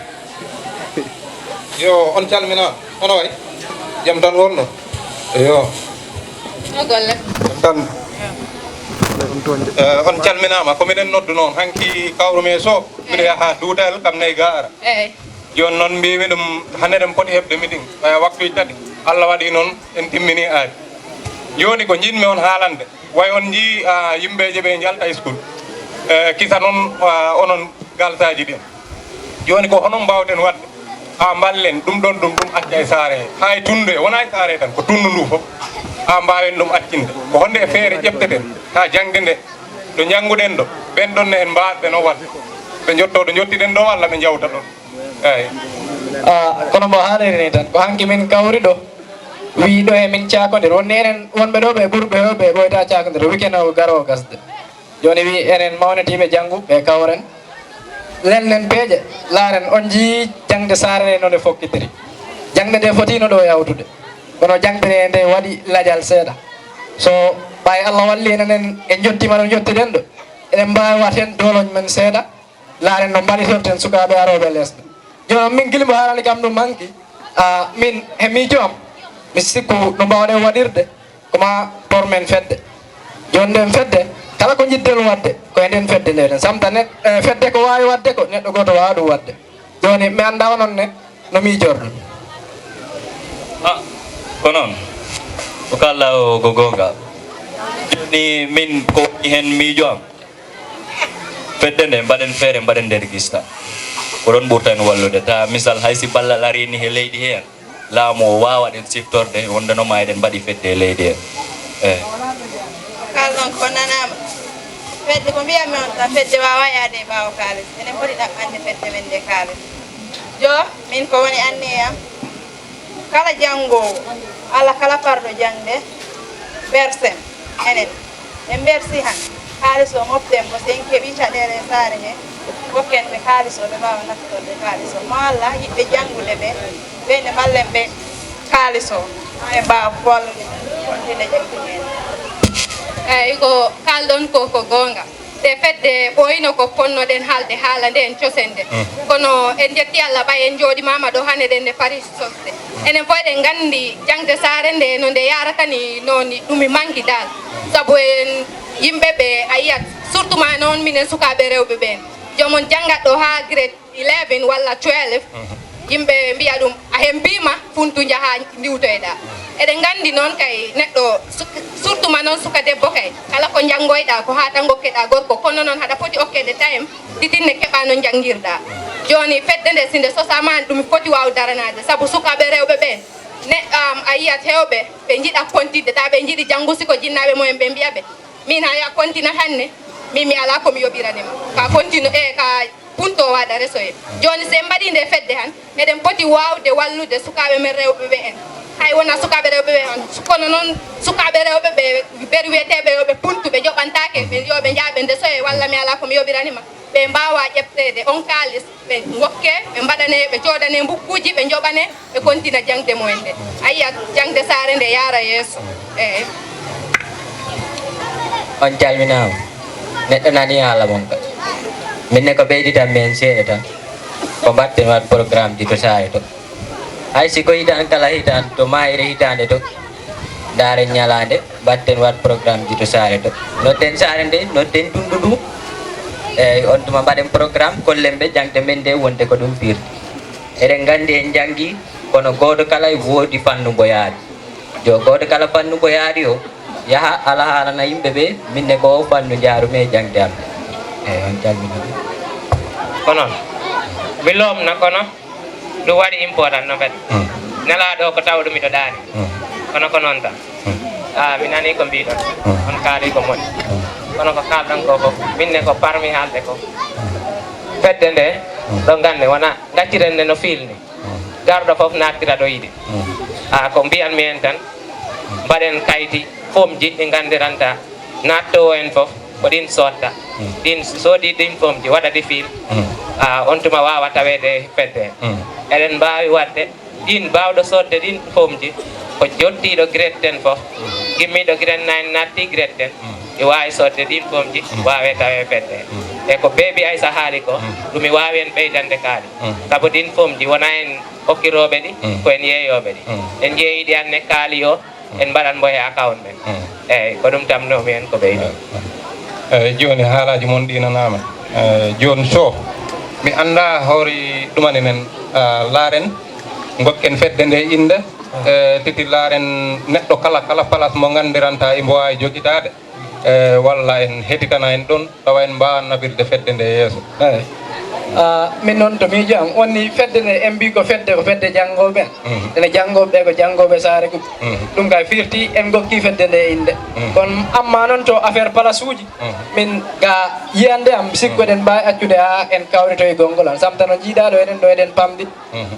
yo on calminama hono way jaam tan wonno yo no golle tan on calminama ko miɗen noddu noon hanki kawrume so mbiɗa yaha duutal kam nayi ga ara eyyi joni noon mbimi ɗum hande ɗen poti heɓde meeting waktuji tati Allah waɗi noon en timmini aadi joni ko jinmi on haalande way on jii yimɓeje ɓe jalta school kisa noon onon galtaji ɗin joni ko honon mbawten wadde ha ballen ɗum ɗon ɗum acca e saare he hay tundu e wona e saare tan ko tundu ndu foof ha mbawen ɗum accinde ko honde e feere ƴefteten ha jangde nde ɗo jangguɗen ɗo ɓen ɗon ne en mbawɓe no wadde ɓe jotto ɗo jottiɗen ɗo walla ɓe jawta ɗon eyyi kono mo haaliri ni tan ko hanki min kawri ɗo wi ɗo e min cakodir wonni enen wonɓe ɗo ɓe ɓurɓe o ɓe ɓoyta cakodir weekend o garowo gasde joni wi enen mawnetiɓe janggu ɓe kawren lelnen peeje laaren on jii jangde saare nde node fokkitiri jangde nde fotino ɗo yawtude kono jangde nde waɗi ladial seeɗa so ɓay Allah walli enen e jottima no jottiɗen ɗo eɗen mbawi wat hen doloñ men seeɗa laaren no mbaɗitorten sukaɓe aroɓe lesɗe joni min guilmo haalani kam ɗum manki min he miijo am mi sikku no mbawɗen waɗirde koma por men fedde joni nden fedde kala ko jiddel wadde ko e nden fedde nde samta fedde ko wawi wadde ko neɗɗo goto wawa ɗum wadde joni mi anda onon ne no miijorɗon ko noon ko kalla o ko gonga ni min ko hen miijo am fedde nde mbaɗen feere mbaɗen nder gista ko ɗon ɓurtan wallude ta misal haysi ballal arini he leydi heen laamu o wawa ɗen siftorde wondanoma eɗen mbaɗi fedde e leydi heen eyi kalɗon ko nanama fedde ko mbiyami on ta fedde wawa yaade e ɓaawo kaalis enen poti ɗaɓɓande fedde men nde kaalis jo min ko woni anne am kala janngowo alla kala parɗo jangde bersem enen en bersi han haalis o moften ko sen keɓi caɗele e saare he gokken ɓe haalis o ɓe mbawa naftorde haalis o mo allah yiɓɓe janngude ɓe ɓeyde mballen ɓe haalis o ɓe mbawa bolde kontine janggumen eyyi ko kalɗon ko gonga te fedde ɓoyno ko ponnoɗen haalde haala nde en cosende kono en jetti allah ɓay en jooɗimama ɗo hande ɗen nde paris sosde enen fof eɗen gandi jangde saare nde no nde yarata ni noon ɗumi manki dal saabu en yimɓeɓe a yiyat surtout ma noon minen sukaɓe rewɓe ɓen jomon janggat ɗo ha grade 11 walla 12 yimɓe mbiya ɗum a hen mbima funtu jaaha ndiwtoyɗa eɗen gandi noon kay neɗɗo surtout ma noon suka debbo kay kala ko janggoyɗa ko ha tan gokkeɗa gorko kono noon haɗa foti okkede time titinne keɓa no janguirɗa joni fedde nde sinde sosamani ɗum foti waw daranade saabu sukaɓe rewɓe ɓen a yiyat hewɓe ɓe jiiɗa kontidde ta ɓe jiiɗi janggu siko jinnaɓe mumen ɓe mbiya ɓe min ha ya kontina hanne min mi ala komi yoɓiranima ka continue ka punto waɗa resoye joni se mbaɗi nde fedde han eɗen poti wawde wallude sukaɓe men rewɓe ɓe en hay wona sukaɓe rewɓe ɓe on kono noon sukaɓe rewɓe ɓe beri wiyeteɓe yoɓe puntu ɓe joɓantake ɓe yoɓe jaaɓe ndesoye walla mi ala komi yoɓiranima ɓe mbawa ƴeftede on kalis ɓe gokke ɓe mbaɗane ɓe coodane mbukkuji ɓe joɓane ɓe kontina jangde mumen nde ayiya jangde saare nde yaara yeeso eyyi on calminama neɗɗo nani haala mon ka minne ko ɓeyditan men seeɗa tan ko mbatten wat programme ji to saare to hay siko hitan kala hitan to mayre hitande to daren ñalande mbatten wat programme ji to saare to nodden saare nde nodden dundu ndu eyyi on tuma mbaɗen programme kollen ɓe jangde men nde wonde ko ɗum firti eɗen gandi en jangi kono goto kala e woodi fannu mbo yaari jo goto kala fannu mbo yaari o yaha ala haalana yimɓe ɓe minne ko fannu jaarume e jangde am eyyi on calminama kono bilomna kono ɗum waɗi important no kadi nelaɗo ko taw ɗum miɗo ɗaani kono ko noon tan mi nani ko mbiɗon on kaali ko moƴƴi kono ko kalɗon ko fof minne ko parmi haalde ko fedde nde ɗo gande wona gacciren nde no filni garɗo fof nattira ɗo yiɗi ko mbiyanmi en tan mbaɗen kayti fomji ɗi gandiranta nattowo en fof ko ɗin sotta ɗin soodi ɗin fomji waɗa ɗi fil on tuma wawa tawede fedde eɗen mbawi wadde ɗin mbawɗo sodde ɗin fomji ko jottiɗo grade ten fof gimmiɗo grade 9 natti grade ten ɗi wawi sodde ɗin fomji wawe tawe fedde e ko beebi aysa haali ko ɗumi wawi en ɓeydande kaali saabu ɗin fomji wona en hokkiroɓe ɗi ko en yeeyoɓe ɗi en jeeyiɗi anne kaali o en mbaɗan mbo he account men eyyi ko ɗum tamnomi en ko ɓeydo joni haalaji mon ɗinanama joni so mi anda hawri ɗumani men laaren gokken fedde nde inde titi laaren neɗɗo kala place mo gandiranta imbo wawi joguitade walla en heɗitana en ɗon tawa en mbawa nabirde fedde nde yeeso eyyi min noon to miijo am wonni fedde nde en mbi ko fedde janggoɓe ɓen ene janggoɓe ɓe ko janggoɓe Sare Gubu ɗum kay firti en gokki fedde nde inde kono amma noon to affaire place uji min ga yiyande am sikkoɗen mbawi accude ha en kawrito e gongol an sam tan no jiiɗa ɗo eɗen ɗo eɗen pamɗi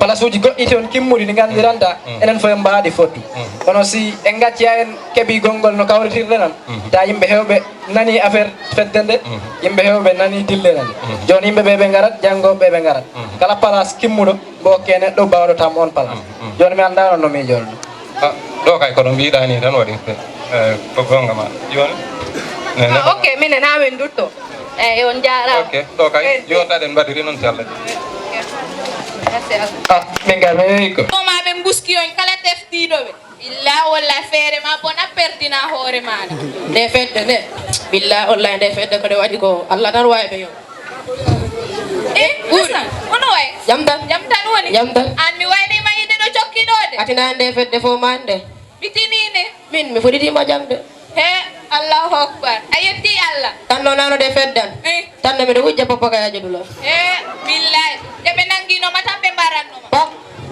place uji goɗɗi toon kimmuɗi ɗi gandiranta enen fof en mbaɗi fottu kono si en gacci ha en keeɓi gongol no kawritirɗen an ta yimɓe hewɓe nani affaire fedde nde yimɓe hewɓe nani dillere nde joni yimɓeɓe ɓe garat janggoɓe ɓe garat kala place kimmuɗo bo ke neɗɗo bawɗo tam on place joni mi anda no mi jolno ɗo kay kono mbiɗa ni tan waɗi ko gonga ma joni ok minen ha min dutto eyyi on jarama ok ɗo kay joni taɗen mbaɗiri noon si Allah min gar mi yeyi ko maɓe buskiyon kala teftiɗoɓe billa walla feere ma bona perdina hoore maɗa nde fedde nde billa wallahi nde fedde ko ɗe waɗi ko Allah tan wawi ɓe yo ono way jam tan woni jam tan an mi waynima yide ɗo jokkiɗode atina nde fedde fo ma nde bitinine min mi fuɗitima jamde he Allahu akbar. Ayetti Allah. Tanno nano de feddan. Tanno mi do wujja papa kaya jadula. Billahi. Debe nangino matambe baranno ma.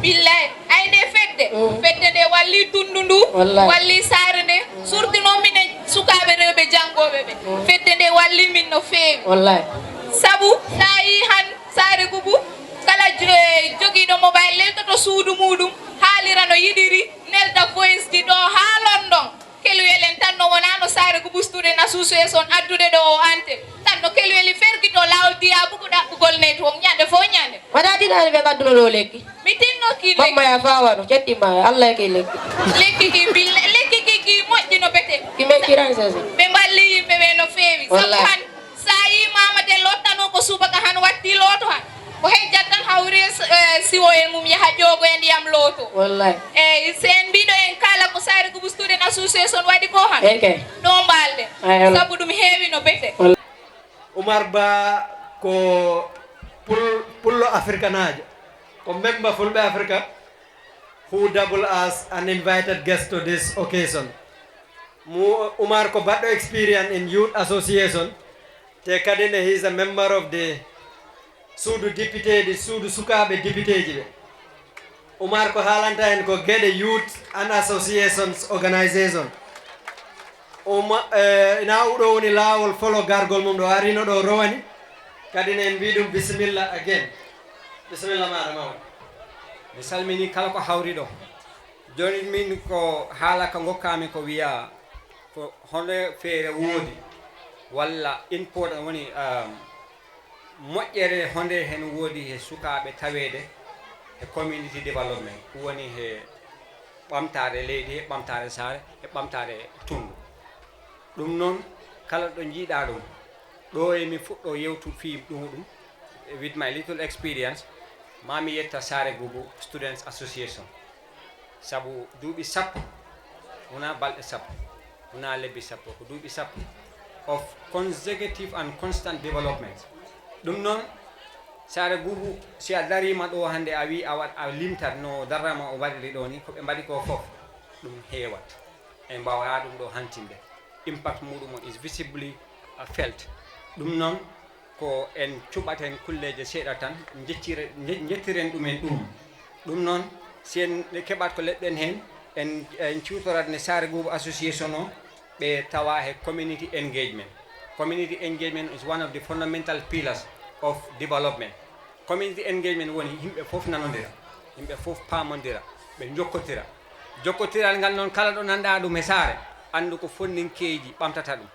Billahi. Ay de fedde. Fedde de walli tundundu. Walli sarene. Surti no mine sukabe rebe jangobe be. Fedde de walli min no feewi. Wallahi. Sabu sayi han Sare Gubu kala jogi do mobile lelto to suudu mudum haalira no yidiri nelda voice di do halondon kelwelen tan no wonano Sare Gubu student association addude do ante tan no kelweli fergito lawol diya bugu dabbugol network nyande fo nyande Wada dina be gadduno do lekki. Mitinno ki Bamba ya fawano cetti ma Allah ke lekki. Lekki ki moƴƴi no bete Ki me kiran sasa. be balli yimbe be no feewi sabu han sayi mama de lottano ko subaka han watti loto han ko hejjat tan hawri siwo en mum yaha jogo e ndiyam loto Wallahi. sen mbiɗo en kala ko Sare Gubu student association waɗi ko han ɗo mbalde sabu ɗum heewi no bete Umar Ba ko pullo africanajo ko member fulɓe Africa who double as an invited guest to this occasion. Umar ko baɗɗo experience in youth association te kadine he is a member of the suudu député di suudu sukaɓe député ji ɓe. Umar ko haalanta en ko gueɗe youth and associations organisation ina uɗo woni laawol folo gargol mum ɗo arino ɗo rowani kadi ne en mbi ɗum bisimilla again bisimilla maɗa mawɗo. mi salmini kala ko hawri ɗo joni min ko haala ko gokkami ko wiya ko hono feere woodi walla important woni moƴƴere honde hen woodi he sukaɓe tawede e community development woni he ɓamtare leydi he ɓamtare saare e ɓamtare tundu ɗum noon kala ɗo jiiɗa ɗum ɗo e mi fuɗɗo yewtu fi ɗum with my little experience mami yetta Sare Gubu Students Association sabu duuɓi sappo wona balɗe sappo wona lebbi sappo ko duuɓi sappo of consecutive and constant development ɗum noon Sare Gubu si a darima ɗo hande a wi a limtat no darrama o waɗiri ɗo ni koɓe mbaɗi ko fof ɗum heewat en mbawa ɗum ɗo hantinde impact muɗum on is visibly felt ɗum noon ko en cuɓaten kulleje seeɗa tan jettiren ɗumen ɗum noon si en keɓat ko leɗɗen hen en cuutorat ne Sare Gubu association o ɓe tawa he community engagement. Community engagement is one of the fundamental pillars of development. Community engagement woni yimɓe fof nanodira yimɓe fof pamodira ɓe jokkotiral ngal noon kala ɗo nanɗa ɗum e saare andu ko fonninkeji ɓamtata ɗum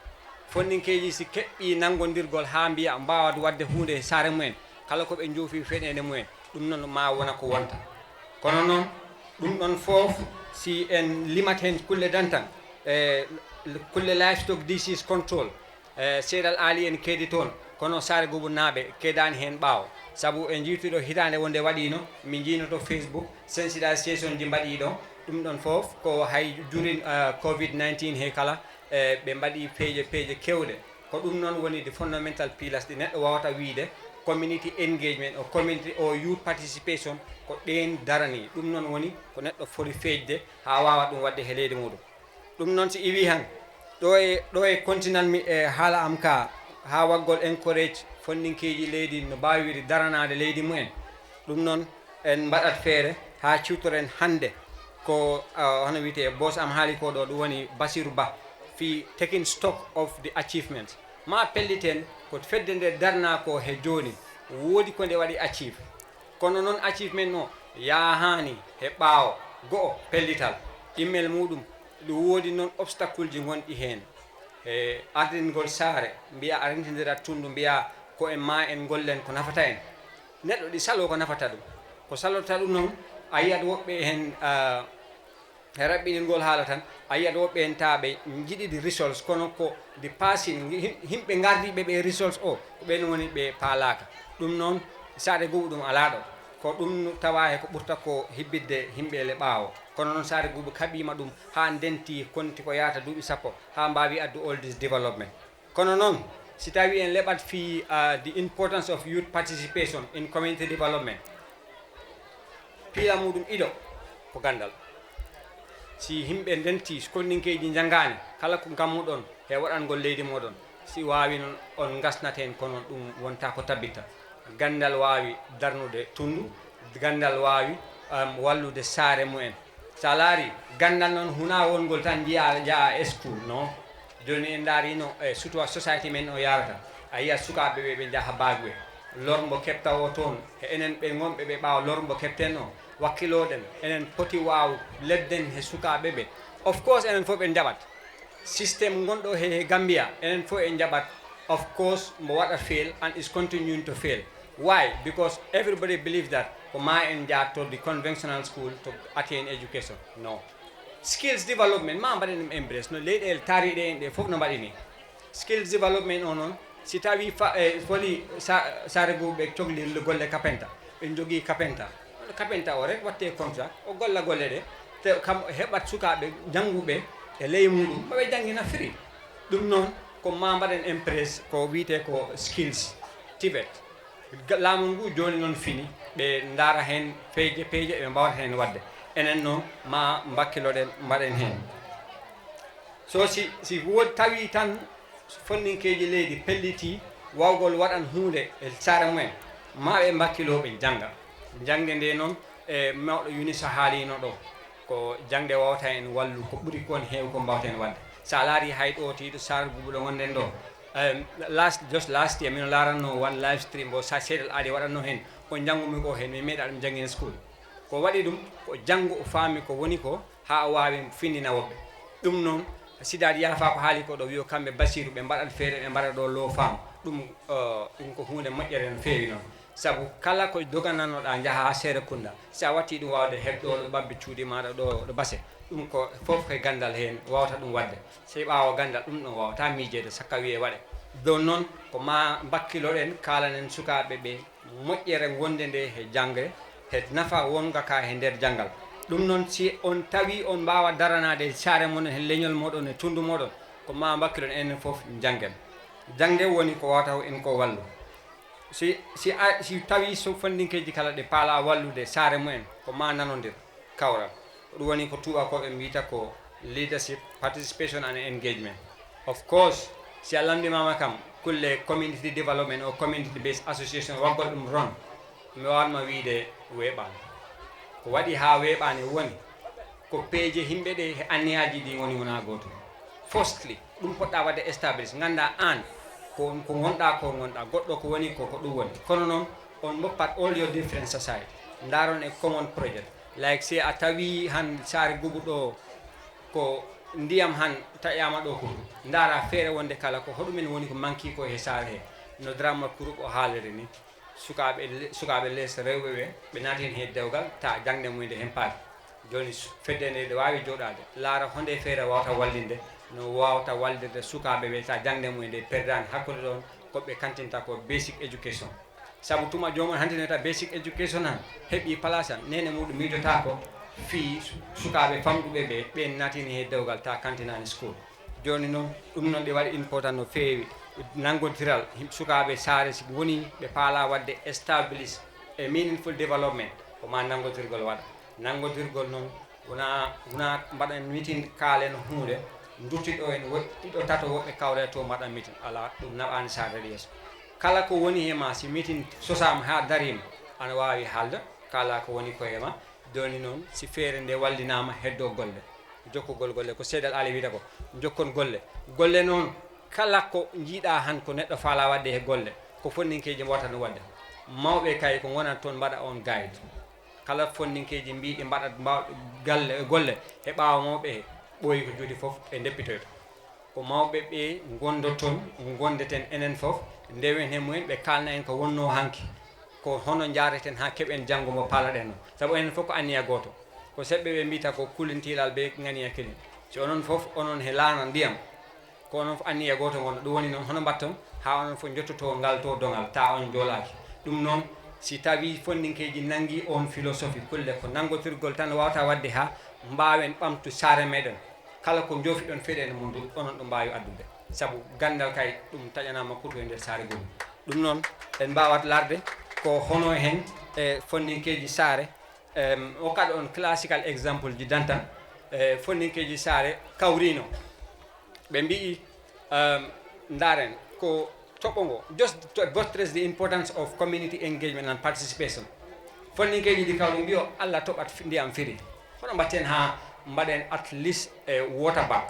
fonninkeji si keɓɓi nangodirgol ha mbiya mbawa wadde hunde e saare mumen kala ko ɓe joofi feɗede mumen ɗum noon ma wona ko wonta kono noon ɗum ɗon fof si en limat hen kulle dantan kulle livestock disease control seeɗal aali en keedi toon kono Sare Gubu naaɓe keedani hen ɓaawo sabu en jiituɗo hitande wonde waɗino min jiinoto Facebook sensitization ji mbaɗi ɗo ɗum ɗon fof ko hay during COVID-19 he kala ɓe mbaɗi peeje kewɗe ko ɗum noon woni the fundamental pillars ɗi neɗɗo wawata wiide community engagement o community o youth participation ko ɗen darani ɗum noon woni ko neɗɗo foti feejde ha wawa ɗum wadde he leydi muɗum ɗum noon si iwi han ɗo e continanmi e haala am ka ha waggol encourage fonninkeji leydi no mbawiri daranade leydi mumen ɗum noon en mbaɗat feere ha ciwtoren hande ko hono wiyete boss am haali ko ɗo ɗum woni Basiru Ba fi taking stock of the achievements ma pelliten ko fedde nde darna ko he joni woodi ko nde waɗi achieve kono noon achievement no yahani he ɓaawo go'o pellital immel muɗum ɗum woodi noon obstacle ji gonɗi hen e ardingol saare mbiya a rentidira tundu mbiya ko en ma en gollen ko nafata en neɗɗo ɗi salo ko nafata ɗum ko salota ɗum noon a yiyat woɓɓe hen e raɓɓiningol haala tan a yiyat woɓɓe hen taɓe jiɗiɗi results kono ko di passing himɓe gardiɓe ɓe results o ko ɓen woni ɓe paalaka ɗum noon Sare Gubu ɗum ala ɗo ko ɗum tawa he ko ɓurta ko hibbidde himɓe le ɓaawo kono noon Sare Gubu kaɓima ɗum ha ndenti konti ko yata duuɓi sappo ha mbawi addu all this development kono noon si tawi en leɓat fi the importance of youth participation in community development piila muɗum ɗiɗo ko gandal si himɓe ndenti konninkeji janngani kala ko gammuɗon he waɗangol leydi moɗon si wawi noon on gasnaten kono ɗum wonta ko tabbita gandal wawi darnude tundu gandal wawi wallude saare mumen sa laari gandal noon huna wongol tan jiya jaa school non joni en daarino e surtout society men o yarata a yiya sukaɓe ɓe jaaha bague lormbo kepta o toon e enen ɓe gonɓe ɓe ɓaawa lormbo kepten o wakkiloɗen enen poti waw lebden he sukaɓe ɓe of course enen fof ɓe jaɓat systéme gonɗo he Gambia enen fof en jaɓat of course mbo waɗa fail and is continuing to fail why because everybody believes that ko ma en jatto the conventional school to attain education no skills development ma mbaɗen ɗum embrace no leyɗele taariɗe en ɗe fof no mbaɗini skills development o noon si tawi foli Sare Gubu ɓe cohlirde golle kapenta ɓe jogui kapenta o rek watte contrat o golla golle ɗe te kam heɓat sukaɓe jangguɓe e ley muɗum maɓe janggina free ɗum noon ko ma mbaɗen impress ko wiyete ko skills tibet laamu ngu joni noon fini ɓe daara hen peeje ɓe mbawata hen wadde enen noon ma mbakkiloɗen mbaɗen hen so si wodi tawi tan fonninkeji leydi pelliti wawgol waɗan hunde e saare mumen ma ɓe mbakkiloɓe jangga jangde nde noon e mawɗo UNISA haalino ɗo ko jangde wawata en wallu ko ɓuuri kon heewi ko mbawta en wadde sa laari hay ɗo tiɗo Sare Gubu ɗo gonɗen ɗo just last year min laranno one live stream bo sa seeɗal aadi waɗanno hen ko janggumi ko hen mi meeɗa ɗum janggin school ko waɗi ɗum ko janggo o faami ko woni ko ha wawi findina woɓɓe ɗum noon sidaɗi yaafa ko haali ko ɗo wiyo kamɓe Basiru ɓe mbaɗat feere ɓe mbaɗa ɗo lo faam ɗum ko hunde moƴƴere no feewi noon saabu kala ko dogananoɗa jaaha ha Seere Kunda sa watti ɗum wawde heɓɗo ɗo babbe cuuɗi maɗa ɗo base ɗum ko fof koye gandal hen wawata ɗum wadde sey ɓawa gandal ɗum ɗon wawata miijede sakka wiye waɗe don noon ko ma bakkiloɗen kalanen sukaɓe ɓe moƴƴere gonde nde he jangre he nafa wonga ka he nder janggal ɗum noon si on tawi on mbawa daranade saare moɗon he leñol moɗon e tundu moɗon ko ma bakkilon enen foof janggen jangde woni ko wawata en ko wallu si tawi so fandinkeji kala ɗe paala wallude saare mumen ko ma nanodir kawral ɗum woni ko tubakoɓe mbiyata ko leadership participation and engagement of course si a lamdimama kam kulle community development o community based association waggol ɗum ron mi wawatma wiide weeɓani ko waɗi ha weeɓani woni ko peeje himɓe ɗe he anniyaji ɗi woni wona goto firstly ɗum poɗɗa wadde establish ganda an ko gonɗa goɗɗo ko woni ko ɗum woni kono noon on moppat all your different society daron e common project like si a tawi han Sare Gubu ɗo ko ndiyam han taƴama ɗo ko dara feere wonde kala ko hoɗumen woni ko manki ko he saare he no drama groupe o haaliri ni sukaɓe less rewɓe ɓe naati hen he dewgal ta jangde muyde hen paaki joni fedde nde wawi joɗade laara honde feere wawata wallinde no wawata wallide sukaɓe ɓe ta jangde mumen nde perdani hakkude ɗon koɓe kantinta ko basic education saabu tuma jomum hantineta basic education han heeɓi place han nene muɗum miijota ko fi sukaɓe famɗuɓe ɓe natini he dewgal ta kantinani school joni noon ɗum noon ɗe waɗi important no feewi nanggodiral sukaɓe saare si woni ɓe paala wadde establish e meaningful development ko ma nanggodirgol waɗa nanggodirgol noon wona mbaɗan meeting kaalen hunde duttiɗo en ɗiɗo tato woɓɓe kawre to mbaɗan meeting ala ɗum naɓani saare yeeso kala ko woni hema si meeting sosama ha darima ana wawi haalda kala ko woni ko hema joni noon si feere nde wallinama heddo golle jokkugol golle ko seeɗal ali wiita ko jokkon golle noon kala ko jiiɗa han ko neɗɗo faala wadde he golle ko fonninkeji mbawata no wadde mawɓe kay ko gonat toon mbaɗa on guide kala fonninkeji mbiɗi mbaɗa mbawɗe golle he ɓaawa mawɓe he ɓooyi ko juuɗi fof e deppitoyto ko mawɓe ɓe gondoton gondeten enen fof ndewen he mumen ɓe kalna en ko wonno hanki ko hono jareten ha keɓen janggo mo paalaɗen o saabu enen fof ko anniya goto ko seɓɓe ɓe mbiyata ko kulintilal ɓe ganiya kelin si onon fof onon he laana ndiyam ko onon fof anniya goto gonɗo ɗum woni noon hono mbatton ha onon fof jottoto ngal to dongal ta on joolaki ɗum noon si tawi fonninkeji nangui on philosophie kulle ko nanggotirgol tan wawata wadde ha mbawen ɓamtu saare meɗen kala ko jofiɗon feɗene mum du onon ɗo mbawi addude saabu gandal kay ɗum taƴanama kuto e nder Sare Gubu ɗum noon en mbawat larde ko hono hen e fonninkeji saare o kadi on classical exemple ji dantan fonninkeji Sare kawrino ɓe mbi'i ndaren ko toɓɓo just to buttress the importance of community engagement and participation fonninkeji ɗi kawri mbiyo Allah toɓat ndiyam firi hono mbatten ha mbaɗen at least water bank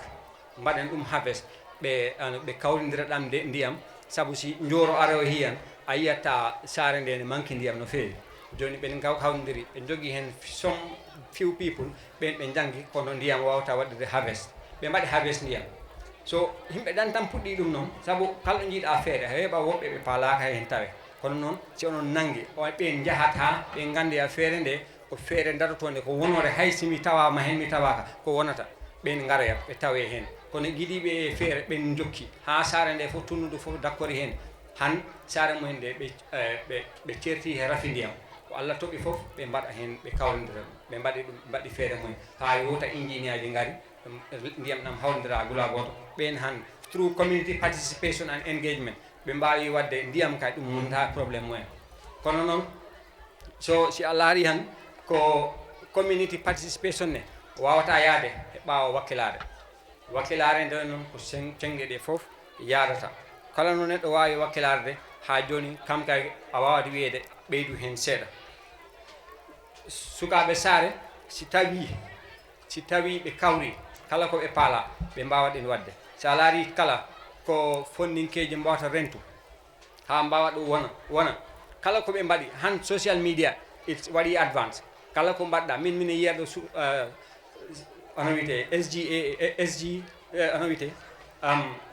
mbaɗen ɗum harvest ɓe kawridira ɗam ndiyam sabu si njoro arowo hiyan a yiyata Sare nde ne manque ndiyam no feewi joni ɓen kawdiri ɓe jogui hen some few people ɓen ɓe janggi kono ndiyam wawata waɗirde harvest ɓe mbaɗi harvest ndiyam so yimɓe ɗan tan puɗɗi ɗum noon sabu kala ɗo jiiɗa feere a heeɓa woɓɓe ɓe paalaka hen tawe kono noon si onon nangi ɓen jahata ɓe gandi a feere nde ko feere darotonde ko wonore hay simi tawama hen mi tawaka ko wonata ɓen garoya ɓe tawe hen kono giɗiɓe feere ɓen jokki ha Sare nde fof tunnudu fof dakkori hen han Sare mumen nde ɓe certi he rafi ndiyam ko Allah toɓi fof ɓe mbaɗa hen ɓe kawlodira ɓe mbaɗi ɗum mbaɗi feere mumen ha yowta ingénieur ji gari ndiyam ɗam hawlodira gula goto ɓen han through community participation and engagement ɓe mbawi wadde ndiyam kay ɗum wonta probléme mumen kono noon so si a laari han ko community participation ne wawata yaade e ɓaawo wakkilare nde noon ko cengge ɗe fof yadata kala no neɗɗo wawi wakkilarde ha joni kam kay a wawata wiyede ɓeydu hen seeɗa sukaɓe Sare si tawi ɓe kawri kala ko ɓe paala ɓe mbawa ɗin wadde sa laari kala ko fonninkeji mbawata rentu ha mbawa ɗum wona kala ko ɓe mbaɗi han social media it waɗi advance kala ko mbaɗɗa min yiya ɗo ono wiyete ono wiyete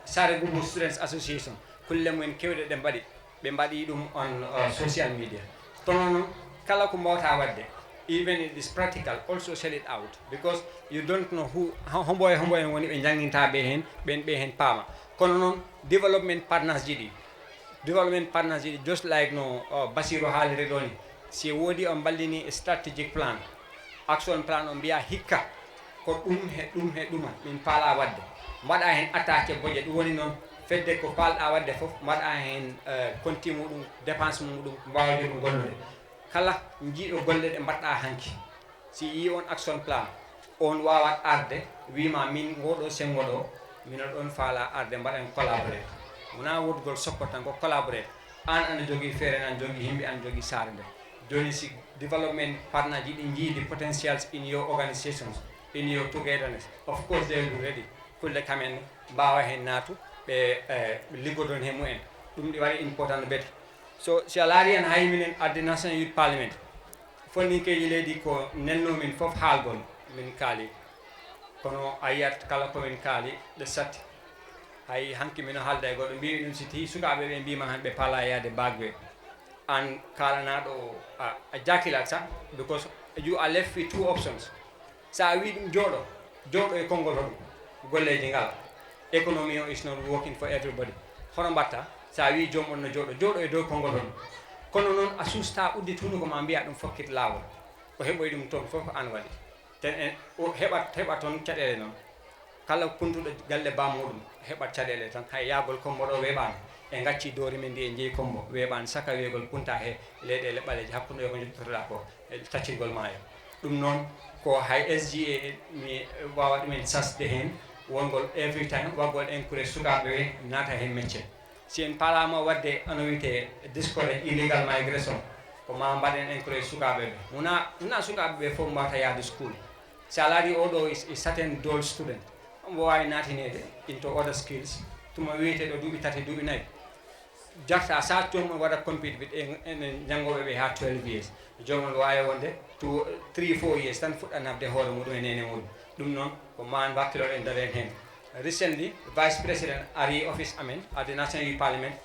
Sare Gubu Students Association kulle mumen kewɗe ɗe ɓe mbaɗi ɗum on social media kono noon kala ko mbawta wadde even it is practical also sell it out because you don't know who hombo en woni ɓe jangintaɓe hen ɓe hen paama kono noon development partners ji ɗi just like no Basiru haaliri ɗo ni si woodi on ballini strategic plan action plan on mbiya hikka ko ɗum he ɗuma min paala wadde mbaɗa hen attaqué boje ɗum woni noon fedde ko palɗa wadde fof mbaɗa hen conti muɗum dépense muɗum mbawde ɗum gollude kala jiiɗo golle ɗe mbaɗɗa hanki si yi on action plan on wawat arde wima min ngoɗo sengo ɗo mino ɗon faala arde mbaɗen collaboré wona wodgol sokko tan ko collaboré an ana jogui feere an jogui yimɓe an jogui Sare nde joni si development partner ji ɗi jiidi potentials in your organizations in your togetherness of course they will be ready kulle kamen mbawa hen naatu ɓe liggodon he mumen ɗum ɗi waɗi important no beete so si a laari hen hay minen adde national youth parliament fonninkeji leydi ko nennomin fof haalgol min kaali kono a yiyat kala komin kaali ɗe satti hay hanki mino haalda e goɗɗo mbiwi ɗum si tawi sukaɓe ɓe mbima han ɓe paala yaade bagwe an kalanaɗo a jakilat sa because you are left with two options sa wi ɗum jooɗo e konngol hoɗum golleji ngala economy o is not working for everybody hono mbatta sa wi joomum no jooɗo e dow konngol hoɗum kono noon a susta udditunu ko ma mbiya ɗum fokkit laawol ko heɓoy ɗum toon fof ko an waɗi ten en heɓa toon caɗele noon kala puntuɗo galle bamuɗum heɓat caɗele tan hay yaagol kombo ɗo weeɓani e gacci doori men ndi e jeeyi kombo weeɓani saka weegol punta he leyɗele ɓaleji hakkude e ko jottotoɗa ko e taccirgol maayo ɗum noon ko hay SGA mi wawa ɗumen sasde hen wongol every time waggol encourage sukaɓe ɓe naata hen métier si en paalama wadde ono wiyete discourage illegal migration ko ma mbaɗen encourage sukaɓe ɓe wona sukaɓe ɓe fof mbawata yaade school si a laari oɗo is certain dull student omo wawi natinede into other skills tuma wiyete ɗo duuɓi tati duuɓi nayyi jarta sa jomum waɗa compete with enen janggoɓe ɓe ha 12 years jomum wawi wonde 3-4 years tan fuɗɗa nabde hoore muɗum e nene muɗum ɗum noon ko ma wakkiloɗen daren hen recently vice président ari office amen at the national youth parliament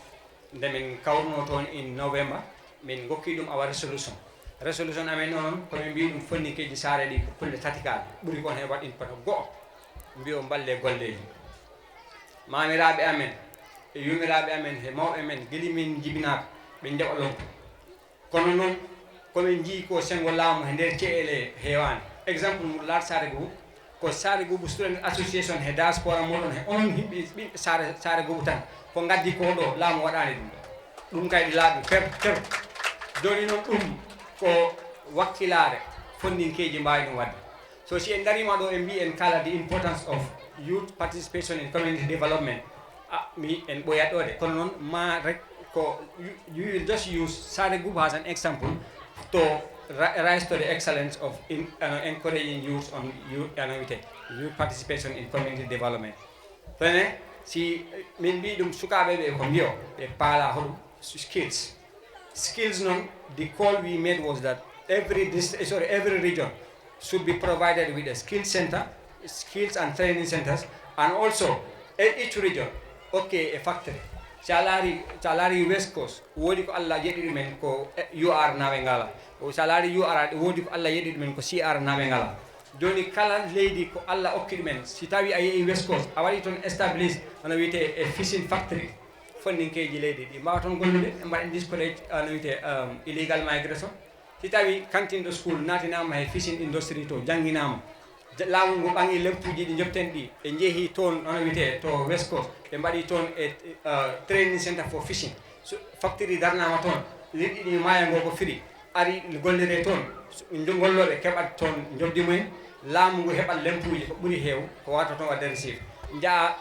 nde min kawruno toon in november min gokki ɗum awa resolution amen noon komin mbi ɗum fonninkeji Sare ɗi kulle tati kaal ɓuuri kon hen waɗin poto go'o mbi o balle golleji mamiraɓe amen e yumiraɓe amen e mawɓe men guili min jibinaɓe ɓe jaɓa lompo kono noon komin jii ko sengo laamu e nder ceele heewani exemple mo laat Sare Gubu ko Sare Gubu Student Association he diaspora moɗon he onon ɓiɓɓe Sare Gubu tan ko gaddi ko ɗo laamu waɗani ɗum kay ɗi laaɓi fer joni noon ɗum ko wakkilare fonninkeji mbawi ɗum wadde So si en darima ɗo en mbi en kala the importance of youth participation in community development. Mi en ɓoyat ɗo de kono noon ma rek ko you will just use Sare Gubu as an example to rise to the excellence of encouraging youth on youth participation in community development. Tene si min mbi ɗum sukaɓe ɓe ko mbiyo ɓe paala hoɗum skills non. The call we made was that every region should be provided with a skills center, skills and training centers, and also each region a factory. Salary West Coast wodi ko Allah yedi men ko UR nawe ngala o salary UR wodi ko Allah yedi men ko CR nawe ngala. Joni kala leydi ko Allah okki men si tawi ayi West Coast a wadi ton establish ana wite a fishing factory fonninkeji leydi ɗi mbawa ton gollude mbaɗen discourage ana wite illegal migration. Si tawi kantinɗo school natinama he fishing industry to jangginama laamu ngu ɓangi lempuji ɗi jopten ɗi ɓe jeehi toon ono wiyete to West Coast ɓe mbaɗi toon training center for fishing factory darnama toon liɗɗi ɗi maayo ngo ko firi ari gollire toon golloɓe keɓat toon jobdi mumen laamu ngu heɓat lempuji ko ɓuuri heew ko wata toon wadde receive jaa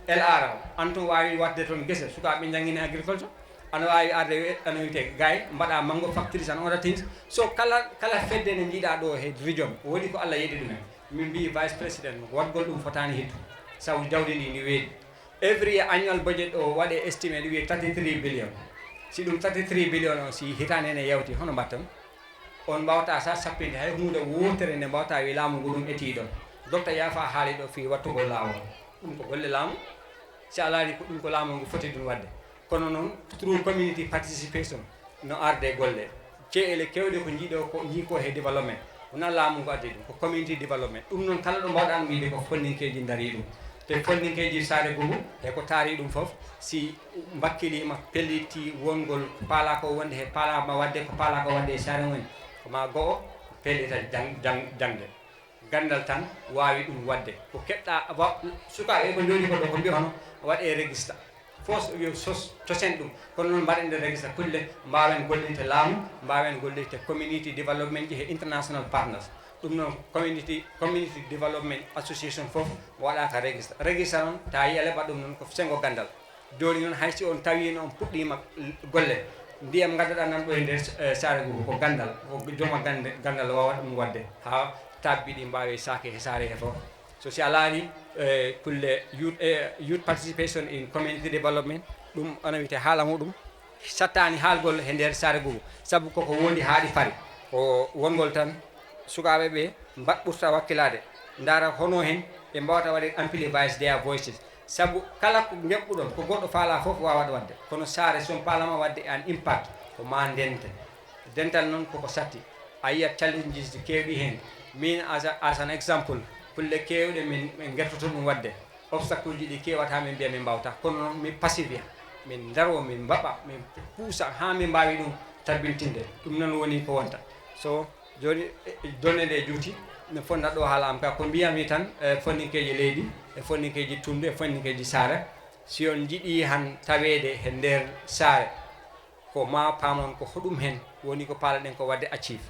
LR an toon wawi wadde toon guese sukaɓe jangguini agriculture ana wawi arde ana wiyete gay mbaɗa mango factories and other things. So kala fedde ne jiiɗa ɗo he region woni ko Allah yeɗi ɗumen. Min mbi vice president waɗgol ɗum fotani hittu sabu jawdi ndi ni weeɗi. Every annual budget o waɗe estimé ɗi wiye 33 billion. Si ɗum 33 billion o si hitande ene yawti hono mbatton on mbawta sa sappinde hay hunde wotere nde mbawta wi laamu ngu ɗum eti ɗon. Docteur Yafa haali ɗo fi wattugol lawol ɗum ko golle laamu si a laari ko ɗum ko laamu ngu foti ɗum wadde. Kono noon through community participation no arde golle ceele kewɗe ko jiiɗo ko jiko he développement wona laamu ngo addi ɗum ko community development. Ɗum noon kala ɗo mbawɗan wiide ko fonninkeji dari ɗum te fonninkeji Sare Gubu e ko taari ɗum fof si mbakkilima pelliti wongol paala ko wonde he paalama wadde ko paala ko wadde e sare woni ko ma go'o pellita jangde gandal tan wawi ɗum wadde ko keɓɗa sukaɓe ko joni ko ɗo ko mbi hono waɗe registre fos yo sos tosen ɗum kono noon mbaɗen nde registre kulle mbawen gollirte laamu mbawen gollirte community development ji he international partners. Ɗum noon community development association fof waɗaka registre noon tawi eleɓa ɗum noon ko sengo gandal. Joni noon haysi on tawi noon puɗɗima golle ndiyam gaddaɗa nan ɗo e nder Sare Gubu ko gandal ko jooma gandal wawat ɗum wadde ha tabbi ɗi mbawi sake he saare he fof. So si a laari kulle youth participation in community development ɗum ana wiyete haala muɗum sattani haalgol he nder Sare Gubu sabu koko wondi haaɗi fari ko wongol tan sukaɓe ɓe ɓurta wakkilade ndara hono hen ɓe mbawata waɗe amplifies their voices sabu kala ko jeɓɓuɗon ko goɗɗo faala fof wawat wadde kono Sare son paalama wadde an impact ko ma ndente dental noon koko satti a yiyat challenges ɗi kewɗi hen min as an example kulle kewɗe min gertoto ɗum wadde obstacle ji ɗi kewata min mbiya min mbawta kono noon mi passivia min darwo min mbaɓa min puusa ha min mbawi ɗum tabbintinde ɗum noon woni ko wonta. So joni donne nde juuti mi fondat ɗo haala am ka ko mbiyami tan fonninkeji leydi e fonninkeji tundu e fonninkeji Sare si on jiiɗi han tawede he nder Sare ko ma pamon ko hoɗum hen woni ko paalaɗen ko wadde achieve.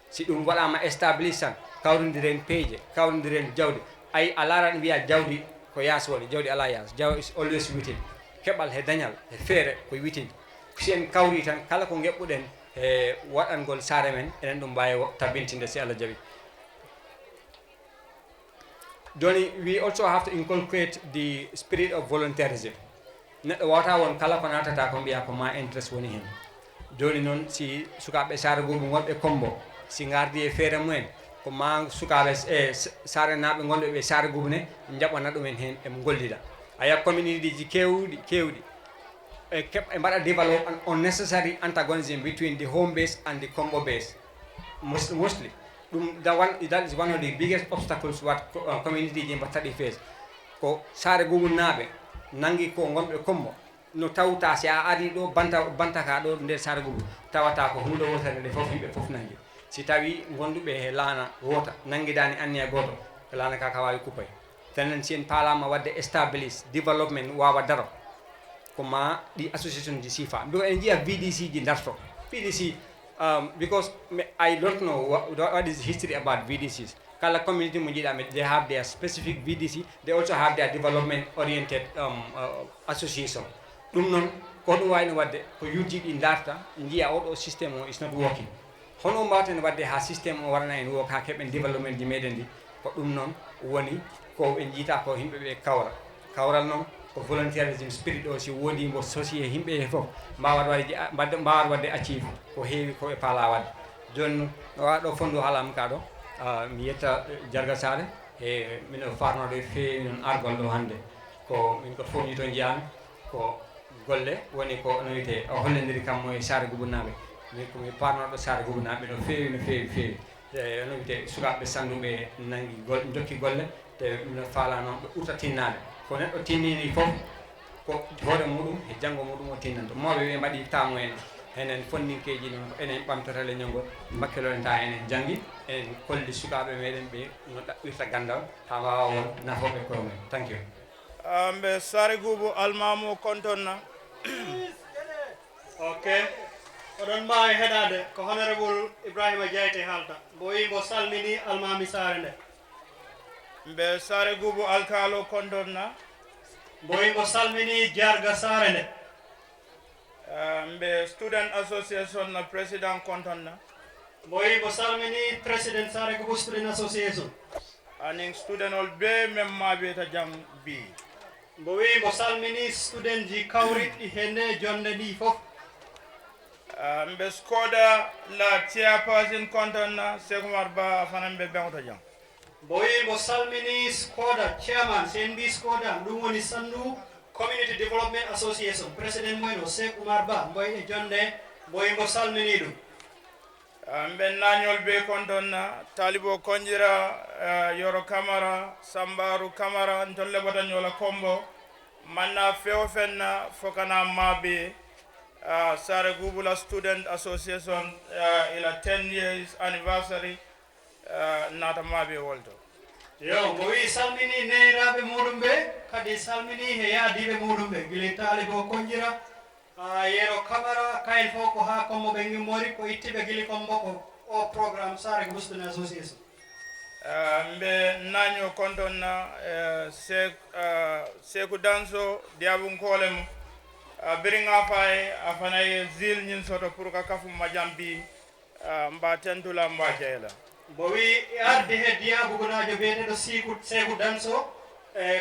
Si ɗum waɗama establish tan kawrodiren peeje kawrodiren jawdi ay a laran wiya jawdi ko yaas woni jawdi ala yaas jawdi is always within keɓal he dañal he feere ko within si en kawri tan kala ko geɓɓuɗen e waɗangol Sare men enen ɗum mbawi tabbintinde si Allah jaaɓi. Joni we also have to inculcate the spirit of volunteerism. Neɗɗo wawata won kala ko natata ko mbiya ko ma interest woni hen. Joni noon si sukaɓe Sare Gubu gonɓe Kombo si gardi e feere mumen ko ma sukaɓe e Sare naɓe gonɓe ɓe Sare Gubu ne jaɓana ɗumen hen e gollida aya community ji kewɗi e mbaɗa develop an unnecessary antagonism between the home base and the Kombo base mostly ɗum that is one of the biggest obstacles what community ji mbattaɗi face ko Sare Gubu naɓe nangi ko gonɓe Kombo no tawta si a ari ɗo bantaka ɗo nder Sare Gubu tawata ko hunde wotere nde fof yimɓe fof nangi si tawi gonduɓe he laana wota nanguidani anniya goto ko laana ka wawi kuppay tenen si en paalama wadde establish development wawa daro ko ma ɗi association ji sifa because en jiiya VDC ji darto VDC because I don't know what is the history about VDCs Kala community Mujidame, they have their specific VDC, they also have their development oriented association. Dumnon, Kodwine what the UG in data, India auto system is not working. Hono Martin what they have system or and work and development immediately, but Dumnon, Wani, ko in Jita ko him Kaura. Kaura no, ko volunteerism spirit or she would him was associate him before Mawar what they achieve, ko heavy ko a palawad. John Wado Fondo Halam Kado. Mi yetta Jarga Sare e min farnode feewi non argol ɗo hannde ko min ko foñi to jeyami ko golle woni ko no wiyete o hollendiri kam e Sare Gubu naɓe min komi parnoɗo Sare Gubu naɓe no feewi no feewi feewi e no wiyete sukaɓe sanduɓe nangi jokki golle te mino faala noon ɓe ɓurta tinnade ko neɗɗo tinnini fof ko hoore muɗum e janngo muɗum o tinnanto mawɓe ɓe mbaɗi tamo en enen fonninkeji noon enen ɓamtotale ñongol mbakkeloen ta enen jangi en kolli sukaɓe meɗen ɓe no ɗaɓɓirta gandal ha wawa won nafoɓe koye mumen. Thank you. Mbe Sare Gubu almamo kontonna. Okay, oɗon mbawi heɗade ko honorable Ibrahima Diaité haalta mbo wi mbo salmini almami Sare nde. Mbe Sare Gubu alkalo kontonna. Mbo wi mbo salmini jarga Sare nde. Mbe student association na president kontonna. Mbo wi mbo salmini president Sare Gubu student association. Aning student ol be memmaɓe ta jam bi. Mbo wi mbo salmini student ji kawriɗɗi henne jonde ɗi fof. Mbe skoda la chairperson kontonna Sekumar Ba fanan be bengto jam. Mbo wi mbo salmini skoda chairman senbi skoda ɗum woni sandu community development association president moyno Sekumar Ba mbo e jonde mbo wi mbo salmini ɗum. Mbe nañol be kontonna talibo konjira Yoro Camara Sambaru Camara ntolle bota nyola kombo manna feo fenna fokana mabe Sare Gubu la student association ila 10 years anniversary nata mabe wolto yo mo wi salmini neeraɓe muɗum ɓe kadi salmini he yaadiɓe muɗum ɓe gila talibo konjira Yero Camara kayen fof ko ha kommo ɓe gimmori ko ittiɓe gili kombo ko o programme Sare Gubu Student Association. Mbe naño kontonna Seku Danso diabun kolem biringa fay afanaye zil nyin soto pour ka kafu majambi mba tentula mba jeyla bo wi arde he diabu gonajo beeteɗo Seku Danso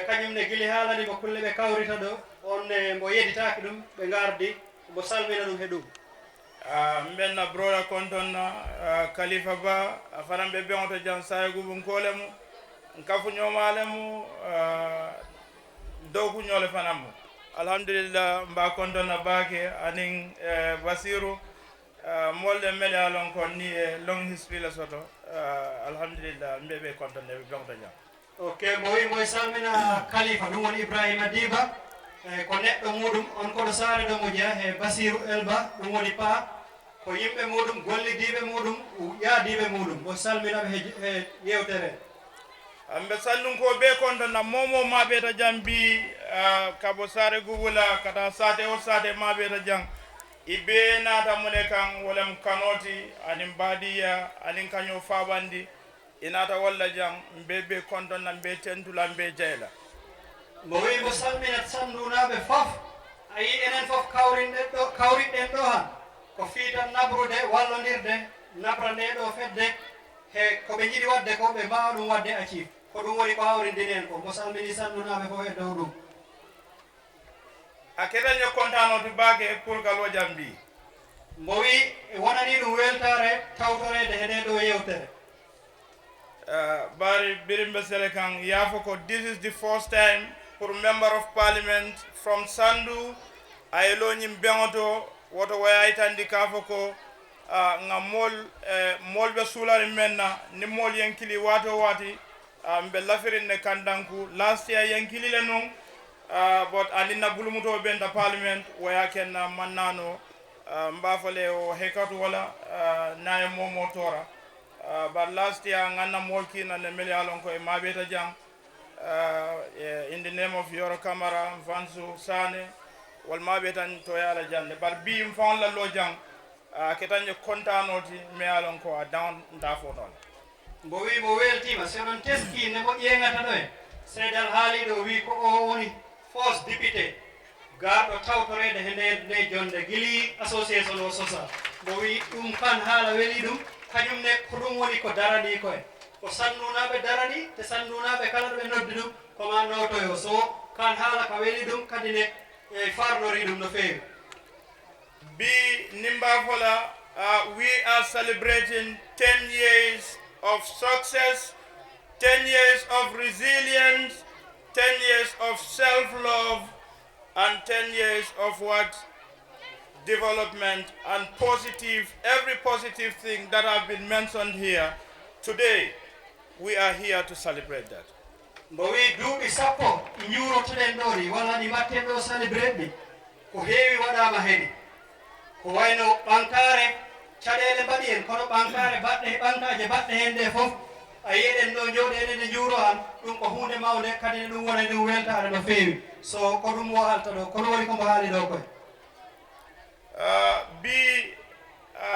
kañum ne gili haalani mo kulle ɓe kawrita ɗo on mbo yeditaki ɗum ɓe gardi mbo salmina ɗum he ɗum. Mbenna broda kontonna Khalifa Ba fanan ɓe ɓeŋoto jan Sare Gubu kolemu kafu ñomalemu dow ku ñole fanammu alhamdulillah mba kontonna baake anin Basiru molde mele alon kon ni long history la soto alhamdulillah mbe ɓe kontonne ɓe ɓeŋoto jan. Ok mo wi moye salmina Khalifa ɗum woni Ibrahima Diba ko neɗɗo muɗum on koɗo Sare ɗo mo jeeya e Basiru Elba ɗum woni pa ko yimɓe muɗum gollidiɓe muɗum yaadiɓe muɗum mo salminaɓe he yewtere. Mbe sallun ko be kontonna momo maɓe ta jam bi kabo Sare Gubu la kata sate o sate maɓe ta jam ibe nata mune kan wolem kanoti anin badiya anin kaño fabandi inata walla jam mbe kontonna mbe tentula mbe jeyla mo wi mo salminat sandunaɓe fof a yi enen fof kawriɗen ɗo han ko fiitan nabrude wallodirde nabra nde ɗo fedde he koɓe jiiɗi wadde ko ɓe mbawa ɗum wadde acif ko ɗum woni ko hawrindini en ko mo salmini sandunaɓe fof e dow ɗum. A ketaño contanoto baake pour kalo jam mbi mo wi wonani ɗum weltare tawtorede heɗe ɗo yewtere. Bari Birimbe Sele kan yafo ko this is the first time for member of parliament from Sandu ayelo ñim beŋoto woto wayaytandi kafo ko nga molɓe suulani menna ni mool yankili wato wati mbe lafirinne kandanku last year yankilile non but andinna bulumuto benta parliament waya kenna mannano mbafale o hekatu wala naye momo tora but last year ganna molkina ne meli alon ko e mabeta jang in the name of Yoro Camara Vansu Sane wal mabetan to yala jande bar bi mfon la lo jang ketanye kontanoti me alon ko down ndafo non. mbo wi mo weltima so non teski ne mo ƴeŋata ɗo en seedal haaliɗo wi ko o woni force député garɗo tawtorede he nder nde jonde gili association o sosa mbo wi ɗum kan haala weli ɗum kañum ne ko ɗum woni ko darani koye ko sannunaɓe darani te sannunaɓe kala ɗo ɓe noddi ɗum koma notoyo so kan haala ka weli ɗum kadi ne farnori ɗum no feewi bi nimbafola we are celebrating 10 years of success, 10 years of resilience, 10 years of self-love, and 10 years of what? Development and positive, every positive thing that have been mentioned here. Today, we are here to celebrate that. Mbo wi duuɓi sappo juurotoɗen ɗo ɗi walla ɗi mbatten ɗo celebrate ɗi ko heewi waɗama heɗi ko wayno ɓankare caɗele mbaɗi en kono ɓankare baɗɗe ɓankaje baɗɗe hen ɗe fof a yiyeɗen ɗo jooɗeɗen e juuro han ɗum ko hunde mawde kadi ne ɗum wona ɗum weltare no feewi so ko ɗum mo haalta ɗo kono woni kombo haali ɗo koye bi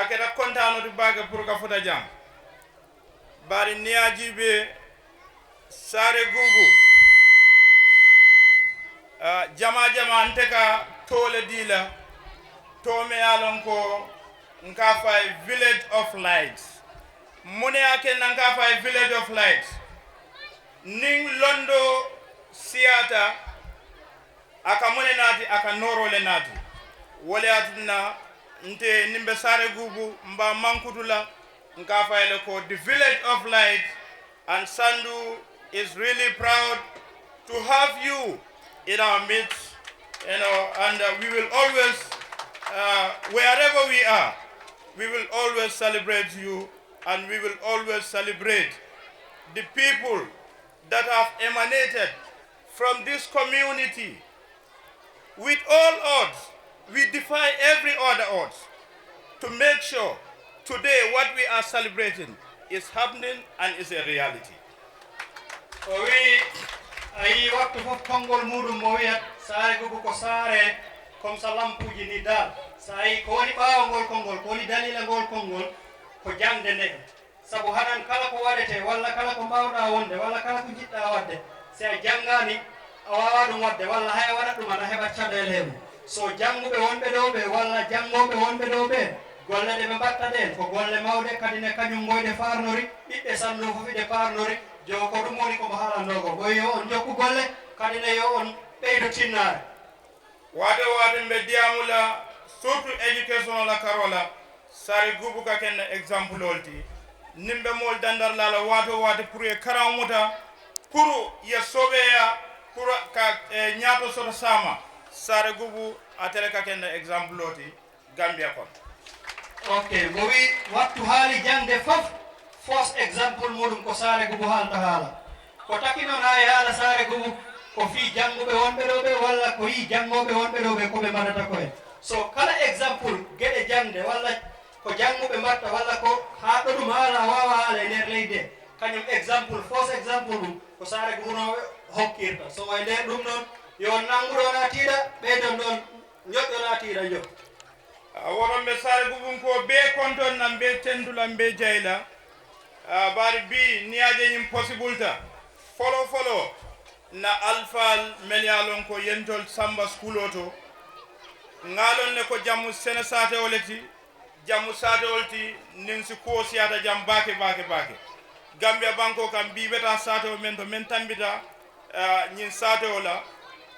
keta contanoto baga pour ka fota jam bari niyajiɓe Sare Gubu jama ante ka tole dila to me alon ko nka fay village of lights mune ake nka fay village of lights ning londo siata aka mune nati aka norole nati wole atuna nte nimbe Sare Gubu mba mankutula nka fay le ko the village of lights, and Sandu is really proud to have you in our midst, you know, and we will always, wherever we are, we will always celebrate you, and we will always celebrate the people that have emanated from this community. With all odds, we defy every other odds to make sure today what we are celebrating is happening and is a reality. o wi ayi waktu fof konngol muɗum mo wiyat Sare Gubu ko saare comme ça lampuji ni dal sa yi ko woni ɓaawo ngol konngol ko woni dalila ngol konngol ko jangde nde sabu hanan kala ko waɗete walla kala ko mbawɗa wonde walla kala ko jiɗɗa wadde si a janngani a wawa ɗum wadde walla hay a waɗat ɗum aɗa heɓat caɗele he mum so jannguɓe wonɓe ɗo ɓe walla janngoɓe wonɓe ɗo ɓe golle ɗe ɓe mbatta ɗen ko golle mawɗe kadi ne kañum ngoyde farnori ɓiɓɓe Sandu fof ɓe farnori jo ko ɗum woni komo haalanɗo ko boy yo on jokku golle kadi ne yo on ɓeydo tinnare wade wade mbe diyamula surtout éducation la karola Sare Gubu ka ken exemple olti nimbe mol dandar la wato wade pour e karamuta pour ye sobeya pour ka nyaato soto sama Sare Gubu atele ka ken exemple olti Gambia kon ok mo wi wattu haali jangde fof fos exemple muɗum ko Sare Gubu haalta haala ko taki noon ha e haala Sare Gubu ko fi jannguɓe wonɓe ɗo ɓe walla ko yi janngoɓe wonɓe ɗo ɓe koɓe mbaɗata koye so kala exemple gueɗe jangde walla ko jannguɓe mbatta walla ko ha ɗo ɗum haala wawa haala e nder leydi he kañum exemple fausse exemple ɗum ko Sare Gubu no hokkirta so e nder ɗum noon yo nanguɗona tiiɗa ɓeydon ɗon ñoƴƴona tiiɗa jo wonon ɓe Sare Gubu ko be konton nan be tendulan be jayla bari bi niyaje ñim possible ta folo na alfal melyalon ko yentol samba school to ngalon ne ko jammu sene sate oleti jammu sate olti nin si ko siata jam bake Gambia banko kam bi beta sate o men to men tambita ñin sate ola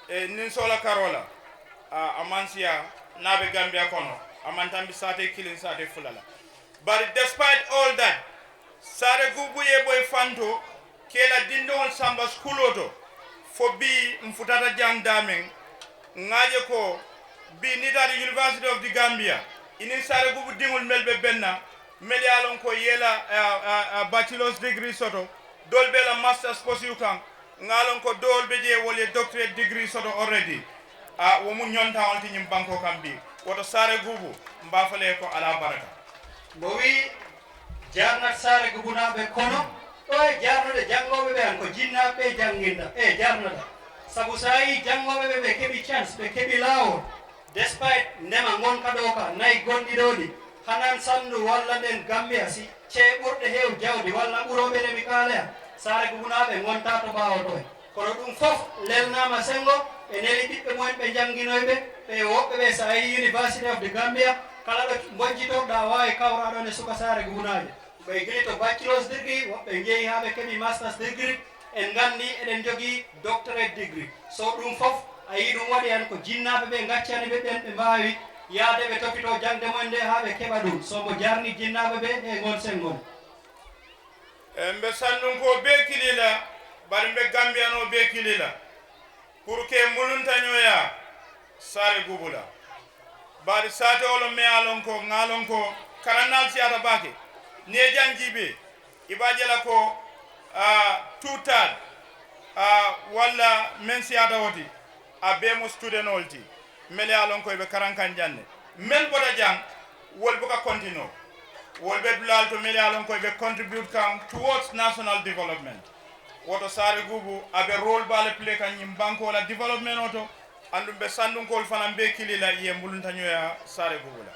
nin sola karola amansia nabe Gambia kono amantambi sate kilin sate fulala but despite all that Sare Gubu ye boy fanto kela dindon samba school to fo bi mfutata jang damen ngaje ko bi nitati University of the Gambia inin Sare Gubu dingul melbe benna medialon ko yela bachelor's degree soto dolbe la master's posiu kan ngalon ko dolbe je wole doctorate degree soto already wo mu nyonta on tinyim banko kam bi woto Sare Gubu mbafale ko ala baraka bo wi jarnat Sare Gubu naɓe kono ɗo e jarnude janngoɓe ɓe an ko jinnaɓe janginda jarnata sabu sa yi janngoɓe ɓe ɓe keɓi chance ɓe keɓi laawol despite ndema gonka ɗo ka nayi gonɗi ɗo ɗi hanan Sandu walla nden Gambia si ce ɓurɗe heew jawdi walla ɓuroɓe ne mi kaaleya Sare Gubu naaɓe gonta to ɓaawo to e kono ɗum fof lelnama sengo ɓe neli ɓiɓɓe mumen ɓe jannginoyɓe ɓe woɓɓe ɓe so a yi University of the Gambia kala ɗo bonjitoɗa wawi kawraɗon e suka Sare Gubu naaɓe ɓe gili to bachelors degree woɓɓe jeeyi haa ɓe keɓi masters degree en gandi eɗen jogii doctorate degree so ɗum fof a yi ɗum waɗi han ko jinnaɓe ɓe gaccani ɓe ɓen ɓe mbawi yaade ɓe toppito jangde mumen nde haa ɓe keɓa ɗum so mo jarni jinnaɓe ɓe e gon sen gon mbe sandum ko be kilila bari mbe Gambiano be kilila pour que muluntañoya Sare Gubu la bari sate olo me alon ko ngalon ko karannal siyata bake ne janjibe ibajela ko tutad walla men siyata woti a be mo student olti mele alon ko be karankan janne men boda jang wol buka continue wol be dulal to mele alon ko be contribute kan towards national development woto Sare Gubu abe role bale play kan yim banko la development oto andum be sandum kol fanam be kilila ye muluntañoya Sare Gubu la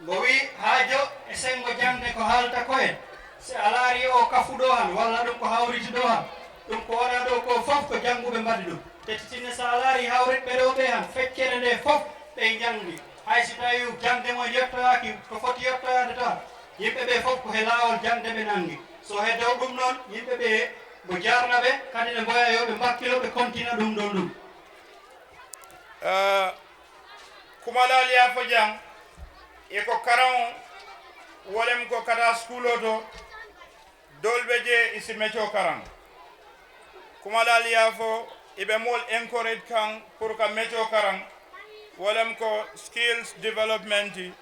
mo wi haajo e sengo jangde ko haalta koyen si alaari o kafuɗo han walla ɗum ko hawriti ɗo han ɗum ko waɗa ɗo ko fof ko jannguɓe mbaɗi ɗum tettitinne so alaari hawritɓe ɗo ɓe han feccere nde fof ɓe jangdi hay so tawi jangde mo yettoyaki ko foti yettoyade to han yimɓe ɓe fof ko he laawol jangde ɓe nangi so he dow ɗum noon yimɓe ɓe mo jarna ɓe kadi ne mboya yo ɓe mbakkilo ɓe continue ɗum ɗon ɗum kumalal yafo jang eko karan wolem ko kata school oto dolbe je isi mecho karan kumalal yafo ibe mol encourage kan pour ka mecho karan wolem ko skills development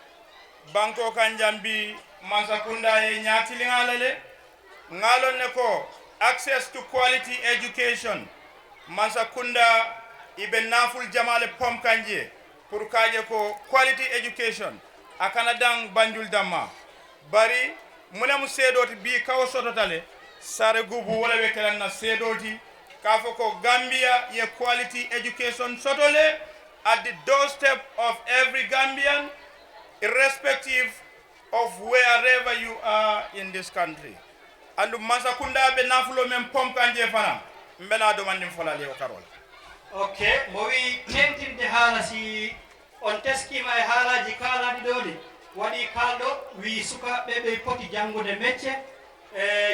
banko kan jambi Masakunda e nyatilingalale ngalon ne ko access to quality education Masakunda ibe naful jamale pom kanje pour kaje ko quality education akana dang Banjul damma bari munemu sedoti bi kaw sototale Sare Gubu wala be kala na sedoti ka foko Gambia ye quality education sotole at the doorstep of every Gambian irrespective of wherever you are in this country andu Masakunda be nafulo men pom kanje fana mbena do mandim folale o karol okay mo wi tentinde haala si on teskima e haalaji kaalaɗi ɗo ɗi waɗi kalɗo wi sukaɓe ɓe poti janngude métier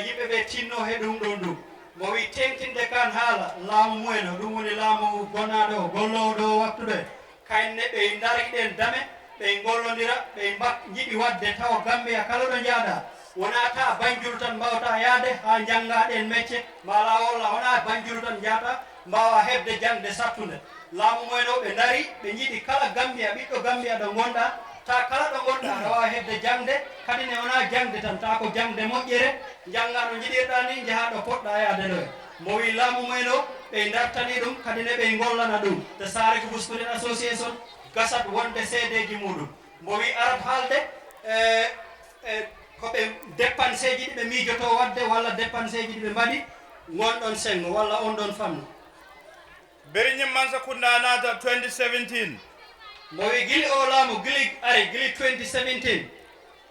yimɓe ɓe tinno he ɗum ɗon ɗum mo wi tentinde kan haala laamu mumen o ɗum woni laamu gonnaɗo o gollowo ɗo wattuɗo e kayne ɓe dariɗen dame ɓe gollodira ɓe jiɗi wadde tawa Gambia kala ɗo jaaɗa wona ta Banjul tan mbawta yaade ha janngaɗen métier mala walla wona Banjul tan jaata mbawa hebde jangde sattude laamu mumen o ɓe dari ɓe jiiɗi kala Gambia ɓiɗɗo Gambia ɗo gonɗa ta kala ɗo gonɗa aɗa wawa hebde jangde kadi ne wona jangde tan ta ko jangde moƴƴere jangga no jiɗirɗa ni jaaha ɗo poɗɗa yaade ɗo e mo wi laamu mumen o ɓe dartani ɗum kadi ne ɓe gollana ɗum te Sare Gubu Student Association gasat wonde seedeji muɗum mo wi arat haalde koɓe dépense ji ɗi ɓe miijoto wadde walla dépense ji ɗi ɓe mbaɗi gonɗon sengo walla on ɗon famnu beriñim Masakunda nata 2017 mo wi gili o laamu gili ari gili 2017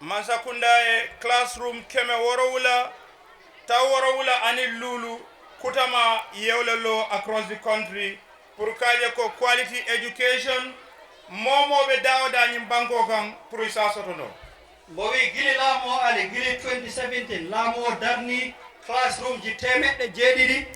Masakunda e classroom keme worowula taw worowula ani lulu kutama yewle lo across the country pour kaje ko quality education momoɓe dawodañim banko kan pour sa sotono mo wi gili laamu o ali gili 2017 laamu o darni classroom ji temeɗɗe jeeɗiɗi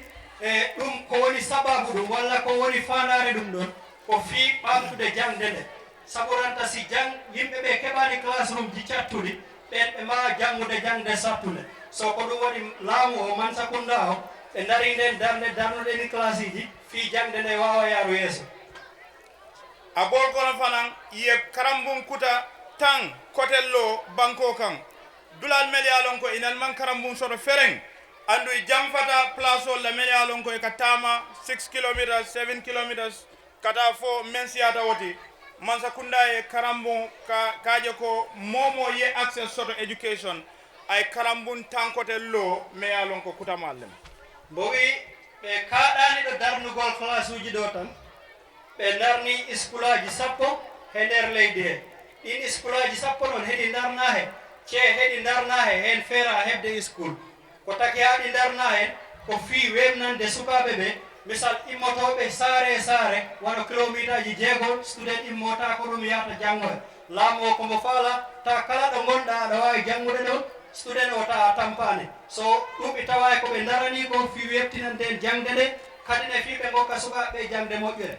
e ɗum ko woni sababu ɗum walla ko woni fandare ɗum ɗon ko fi ɓamtude jangde nde saburanta si jang yimɓe ɓe keɓani classroom ji cattuɗi ɓen ɓe mbawa jangude jangde sattude so ko ɗum waɗi laamu o Masakunda o ɓe dari nden darde darnuɗeni classe ji fi jangde nde wawa yaaru yeeso a bol kono fanan ye karambun kuta tan kotello banko kan dulal meli alon ko inal man karambun soto fereng andu jamfata place o la meli alon ko e katama 6 km 7 km kata fo mensiata woti Masakunda e karambun kaje ko momo ye access soto education ay karambun tan kotello me alon ko kutamallem bo wi ɓe kaɗani ɗo darnugol classe uji ɗo tan ɓe darni skulaji sappo he nder leydi he ɗin skulaji sappo noon heɗi darna he ce heɗi darna hen feera hebde school ko taki haɗi darna hen ko fi wemnande sukaɓe ɓe misal immotoɓe saare wano kilométre ji 6 student immota ko ɗum yahata janggoya laamu o komo faala ta kala ɗo gonɗa aɗa wawi janggude ɗo student o ta tampane so ɗum tawa ko ɓe darani ko fi webtinande en jangde nde kadi ne fi ɓe gokka sukaɓe jangde moƴƴere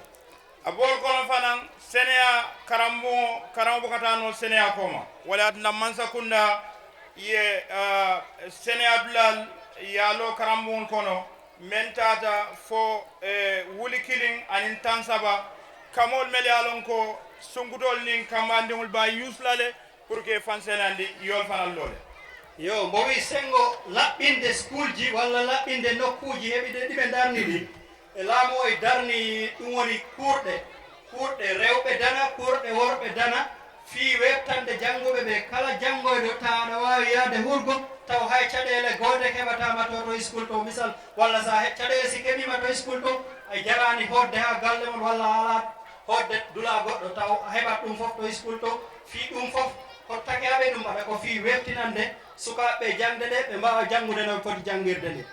a bol kono fanan sénéa karambo katano sénéa koma wala na mansa kunda ye sénéa dulal yalo karambo kono mentata fo wuli killing anin tansaba kamol mele alon ko sungutol nin kamandingol ba yuslale pour que fansenandi yol fanal lole yo mbo wi sengo laɓɓinde school ji walla laɓɓinde nokkuji heɓide ɗiɓe darni ɗi e laamu o darni ɗum woni kurɗe rewɓe dana kurɗe worɓe dana fi weɓtande janngoɓe ɓe kala janngoyɗo ta aɗa wawi yaade hurgo taw hay caɗele gode keɓatama to school to misal walla sa caɗele si keɓima to school to a jarani hodde ha galle mon walla ala hodde dula goɗɗo taw heɓat ɗum fof to school to fi ɗum fof ko takeaɓe ɗum mbaɗa ko fi webtinande sukaɓe jangde ɗe ɓe mbawa jangude no foti jangirde nde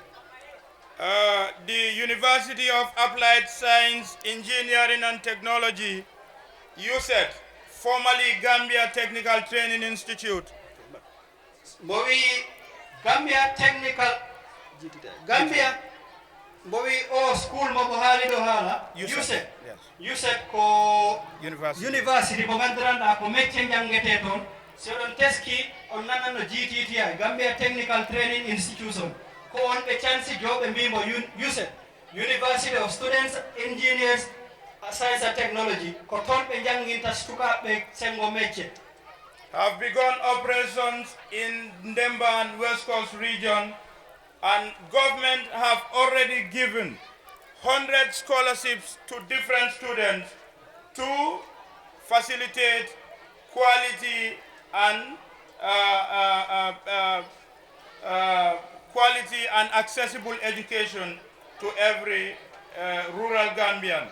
the University of Applied Science, Engineering and Technology, USET, formerly Gambia Technical Training Institute. Mbowi Gambia Technical Gambia mbowi o school mo haali ɗo haala USET ko university mo gandiranda ko métier jangete toon so ɗon teski on nananno GTTI Gambia Technical Training Institution ko on ɓe cansi joɓe mbimo USET University of Students Engineers Science and Technology ko toon ɓe janginta sukaɓe sengo métier have begun operations in Ndemba and West Coast region, and government have already given 100 scholarships to different students to facilitate quality and accessible education to every rural Gambian.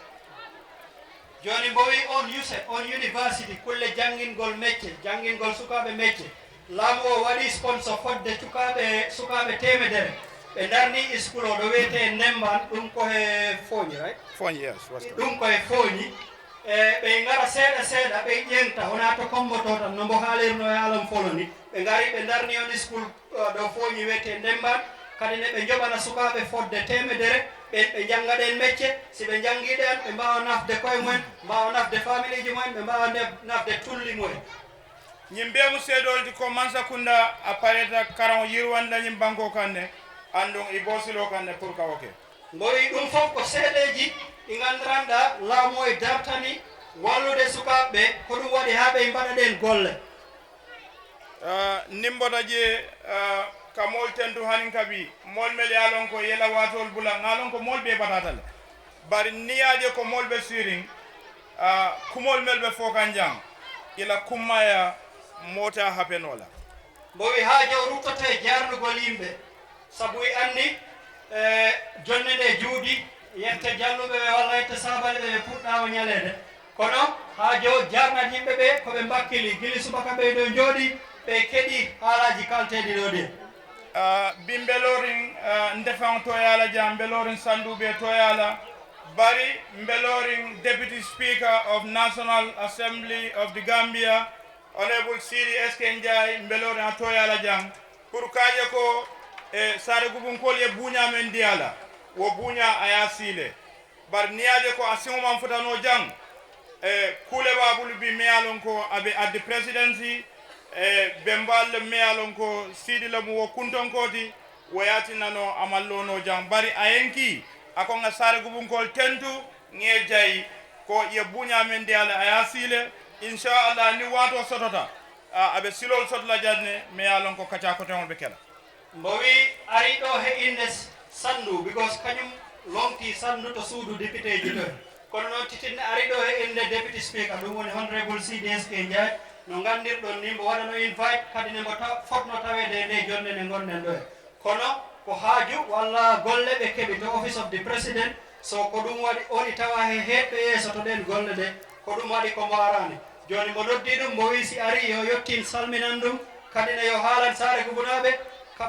Joni mbowi on USET on university kulle jangingol métier jangingol sukaɓe métier laamu o waɗi sponsor fodde sukaɓe temedere ɓe darni school o ɗo wiyete Ndemban ɗum koye Fooñi right Fooñi yes ɗum koye Fooñi ɓe ngara seeɗa ɓe ƴengta wona to komboto tan no mbo haalirno e alam folo ni ɓe ngari ɓe darni on school ɗo Fooñi wiyete Ndemban kadi ne ɓe joɓana sukaɓe fodde temedere ɓe janga ɗen métier si ɓe jangi ɗen ɓe mbawa nafde koye mumen mbawa nafde famille ji mumen ɓe mbawa nafde tulli mumen ñim mbiyamo seedolde ko Mansakunda a pareta karan yirwanda ñim banko kanne andon i bosilo kanne pour kawoke mbowi ɗum fof ko seeɗeji ɗi gandiranɗa laamu e dartani wallude sukaɓeɓe ko ɗum waɗi ha ɓe mbaɗa ɗen golle nimbota je ka mol tentu hanin kabi mol mel yalon ko yela watol bula ngalon ko mol be batatal bari niyaje ko mol be siring kumol mel be fokanjang ila kummaya mota hapenola mbowi haajo ruttote jarnugol yimɓe sabu i anni jonne nde juuɗi yette jalluɓe ɓe walla yette sabale ɓe puɗɗama ñalede kono haajo jarnat yimɓe ɓe koɓe mbakkili gili subaka ɓe ɗo jooɗi ɓe keɗi haalaji kalteɗi ɗo ɗi bimbelorin ndefan toyala jam belorin sanduɓe toyala bari belorin deputy speaker of National Assembly of the Gambia honorable Siri Eskenjai belorin toyala jam pour kaje ko Sare Gubu kol ye buña men diala wo buña aya sile bar niyaje ko asimo man futano jang kule babul bi mealon ko abe at the presidency bembal mealon ko sidi lamu wo kunton koti woyati nano amallo no jang bari ayenki akonga Sare Gubu kol tentu nge jay ko ye buña men diala aya sile inshallah ni wato sotota abe silol sotla jadne mealon ko kacha ko ton be kala mbowi ari ɗo he inde Sandu because kañum longti Sandu to suudu député ji to kono noon titinne ari ɗo he inde deputy speaker ɗum woni honorable CDSK Ndiaye no gandirɗon ni mbo waɗano invite kadi ne mbo fotno tawede nde jonde nde gonɗen ɗo he kono ko haaju walla golle ɓe keɓi to office of the president so ko ɗum waɗi oni tawa he heɓɓe yeeso to ɗen golle ɗe ko ɗum waɗi ko mbo arani joni mbo noddi ɗum mbo wi si ari yo yettin salminan ɗum kadine yo haalan Sare Gubu naɓe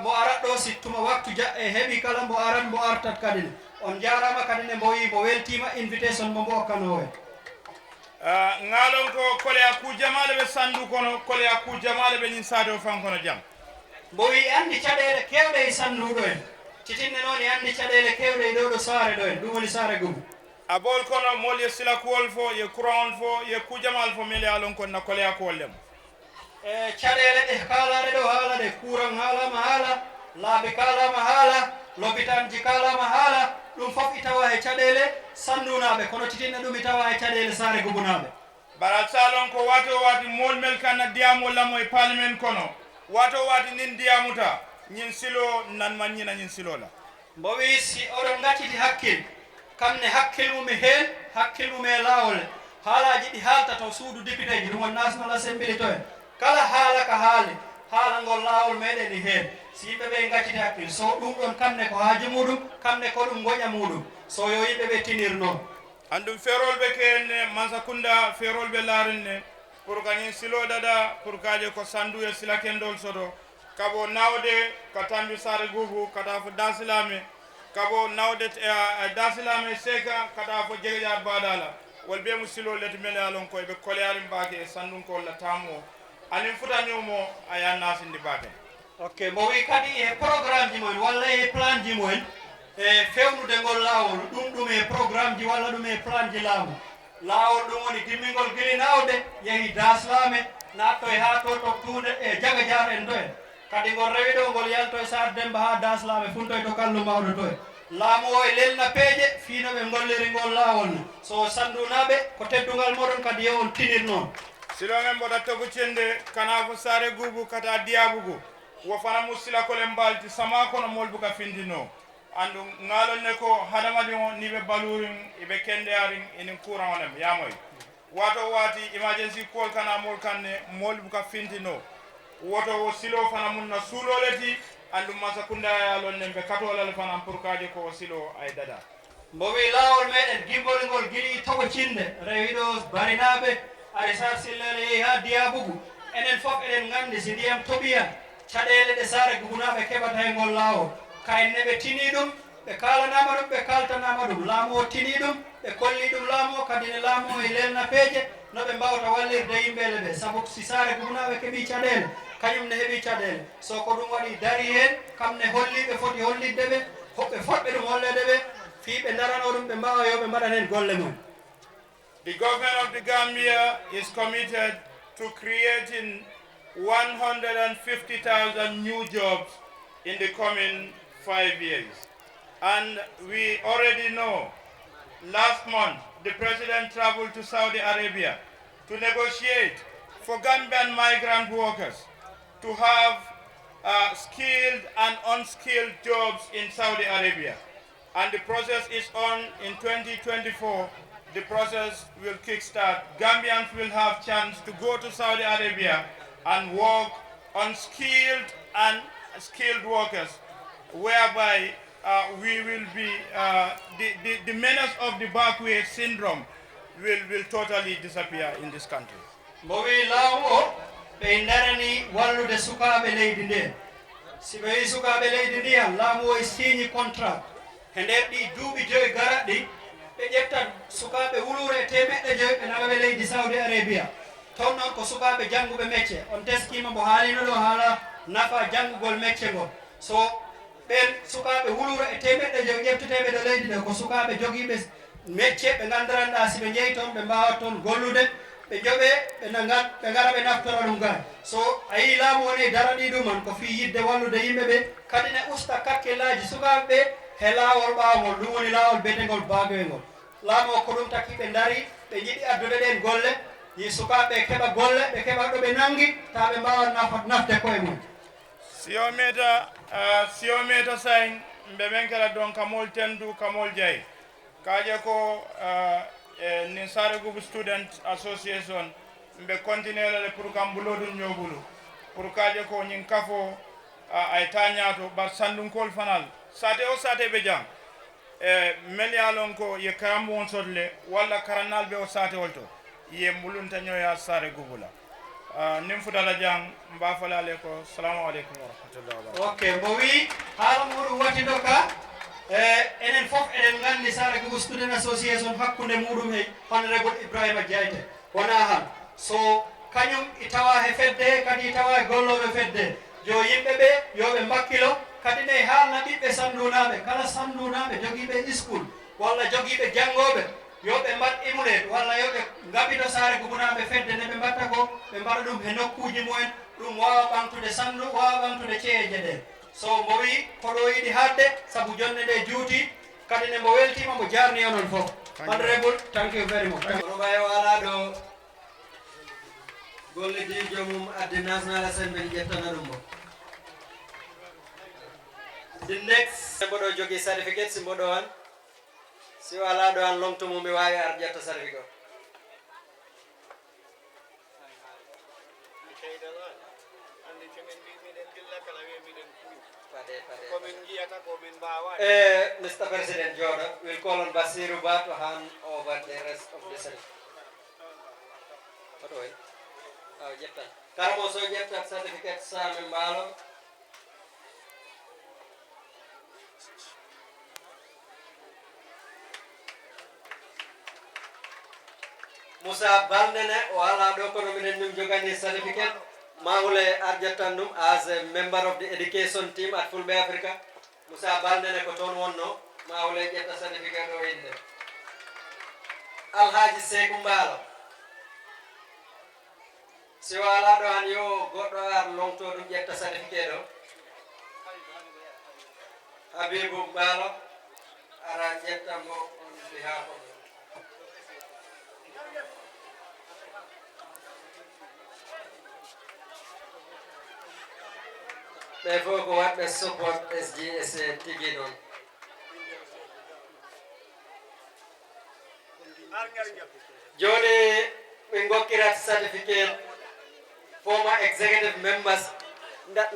mo arat ɗo sittuma waktu heɓi kala mbo aran mbo artat kadine on jarama kadine mbo wi mo weltima invitation mo mbo okkanowe ngalon ko kole aku jamale be sandu kono kole aku jamale be nin sado fan kono jam mbo wi andi caɗele kewɗe e sanduɗo en titinne noon e andi caɗele kewɗe e ɗo Sare ɗo en ɗum woni Sare Gubu abol kono mol ye sila kuwol fo ye courant fo ye kujamal fo mele alon kon na kole akol lem e caɗele ɗe kalade ɗo haala ɗe courant haalama haala laabi kalama haala lopitanji kalama haala ɗum fof itawa e caɗele sandunaɓe kono titinne ɗum itawa e caɗele Sare Gubu naɓe bara salon ko wato wati mol mel kanna diamo lamo e parlement kono wato wati nin diamuta nyin silo nan man nyina nyin silo la mbo wi si oɗon gacciti hakkil kamne hakkil mum hen hakkil mum e lawol haalaji ɗi haalta to suudu député ji ɗum won National Assembly to en kala haala ka haali haala ngol lawol meɗen ni hen si yimɓe ɓe gacciti hakkil so ɗum ɗon kamne ko haaji muɗum kamne ko ɗum goƴa muɗum so yo yimɓe ɓe tinir noon andum ferolɓe kenne Mansakunda ferolɓe laarenne pour kañum silo dada pour kaje ko sandu e sila kendol soto kabo nawde ko tambi Sare Gubu kata fo dasilame kabo nawde dasilame seka kata fo jegeja badala wol be mu silo let mele alon ko be kolyari mbake e sandun ko la tamo anin futanyomo aya nasindi bake ok mo wi kadi e programme ji mon walla e plan ji mon e fewnude ngol lawol ɗum e programme ji walla ɗum e plan ji laamu lawol ɗum woni gimmingol gili nawde yehi daslame natto e ha to tuude e jaga jar en do en kadi ngol rewi ɗo ngol yalto e Sar Demba ha daslame funtoy to kallu mawɗo to en laamu o e lelna peeje fiino ɓe golliri ngol lawol ni so sandunaɓe ko teddugal moɗon kadi yo on tinir noon silo men mboɗa togo cende kana fo Sare Gubu kata diabugu wo fana mu sila kole mbalti sama kono molbu ka findino andu ngalon ne ko hadamadi on ni be balurin ibe kende arin enen courant onem yamoy wato wati emergency call kana mol kanne molbu ka findino woto wo silo fana mun na suloleti andu Mansakunda yalon ne be katolal fana pour kaje ko silo ay dada mbo wi lawol meɗen gimbolingol gili togo cinde rewi ɗo barinaɓe ari Sar Sillere yehi ha diabugu enen fof eɗen gandi si ndiyam toɓiyan caɗele ɗe Sare Gubu naɓe keɓata e ngol lawol kayne ɓe tini ɗum ɓe kalanama ɗum ɓe kaltanama ɗum laamu o tini ɗum ɓe kolli ɗum laamu o kadi ne laamu o e lelna peeje no ɓe mbawta wallirde yimɓele ɓe saabu si Sare Gubu naɓe keeɓi caɗele kañum ne heeɓi caɗele so ko ɗum waɗi dari hen kamne holliɓe foti hollidde ɓe hoɓɓe fotɓe ɗum hollede ɓe fiiɓe darano ɗum ɓe mbawa yo ɓe mbaɗan hen golle mum. The government of the Gambia is committed to creating 150,000 new jobs in the coming 5 years. And we already know, last month, the president traveled to Saudi Arabia to negotiate for Gambian migrant workers to have skilled and unskilled jobs in Saudi Arabia. And the process is on in 2024. The process will kickstart. Gambians will have chance to go to Saudi Arabia and work on skilled and skilled workers, whereby we will be, the menace of the backway syndrome will totally disappear in this country. Mowi lawo ɓe darani wallude sukaɓe leydi nde si ɓe wi sukaɓe leydi ndiyan laamu o e signi contrat e nder ɗi duuɓi joyi garaɗɗi ɓe ƴettat sukaɓe wulure e temeɗɗe joyi ɓe naɓaɓe leydi Saudi Arabia toon noon ko sukaɓe jannguɓe métier on teskima mo haalino ɗo haala nafa janngugol métier ngol so ɓen sukaɓe wulure e temeɗɗe joyi ƴefteteɓe ɗo leydi ɗo ko sukaɓe jogiiɓe métier ɓe gandaranɗa si ɓe jeeyi toon ɓe mbawa toon gollude ɓe joɓe ɓe gara ɓe naftora ɗum ga so a yi laamu woni daraɗi ɗuman ko fi yidde wallude yimɓe ɓe kadi ne usta kakkillaji sukaɓe ɓe he laawol ɓaawngol ɗum woni laawol betegol baagoyngol laamu o ko ɗum taki ɓe dari ɓe jiɗi addude ɗen golle yi sukaɓe keɓa golle ɓe keɓa ɗo ɓe nangi ta ɓe mbawa nafde koye mum sio meta sayin mbe men kala don kamol tendu kamol jayi kaje ko ni Sare Gubu Student Association mbe continuer le pour kam bulodu nyobulu pour kaje ko nyin kafo ay tañato bar sandunkol fanal sate o sate be jam meli alon ko ye karambo on sotle walla karanal be o sate wolto ye mulunta nyoya Sare Gubu la nim futala jang mba falale ko assalamu alaikum wa rahmatullahi wa barakatuh. Okay, mo wi hala muɗum wati doka enen fof eɗen gandi Sare Gubu Student Association hakkunde muɗum e Honorable Ibrahima Diaité wona han so kañum i tawa he fedde kadi i tawa e golloɓe fedde jo yimɓeɓe yoɓe mbakkilo kadi ne haalna ɓiɓɓe sandunaɓe kala sandunaɓe jogiiɓe school walla jogiiɓe janggoɓe yoɓe mbat imuɗe walla yoɓe ngabito Sare Gubunaɓe fedde ne ɓe mbatta ko ɓe mbaɗa ɗum he nokkuji mumen ɗum wawa ɓamtude sandu wawa ɓamtude ceeje ɗe so mo wi koɗo yiɗi hadde saabu jonde ɗe juuti kadi ne mo weltima mo jarni onon fof. Honorable, thank you very much. Ono ɓawi wala ɗo golle di jomum adde national assembly ƴettana ɗum mo. The next mboɗo jogui certificate si mboɗo han si wala ɗo han longto mum mi wawi ar ƴetta certificate. Mr. President Jordan will call on Basiru Ba to hand over the rest of the certificate. What way? Oh, Jepta. Karamo so Jepta certificate sa membalo. Musa Balnene wala do kono minen nyum jogani certificate mawule arjatandum as a member of the education team at Fulbe Africa. Musa Balnene ko ton wonno mawule jetta certificate o inde. Alhaji Sekou Mbalo. Si wala do han yo goddo ar longto dum jetta certificate o. Habibu Mbalo ara jetta mo on behalf of therefore go what the support SGSA Tiginon. Joni Wingokirat certificate former executive members that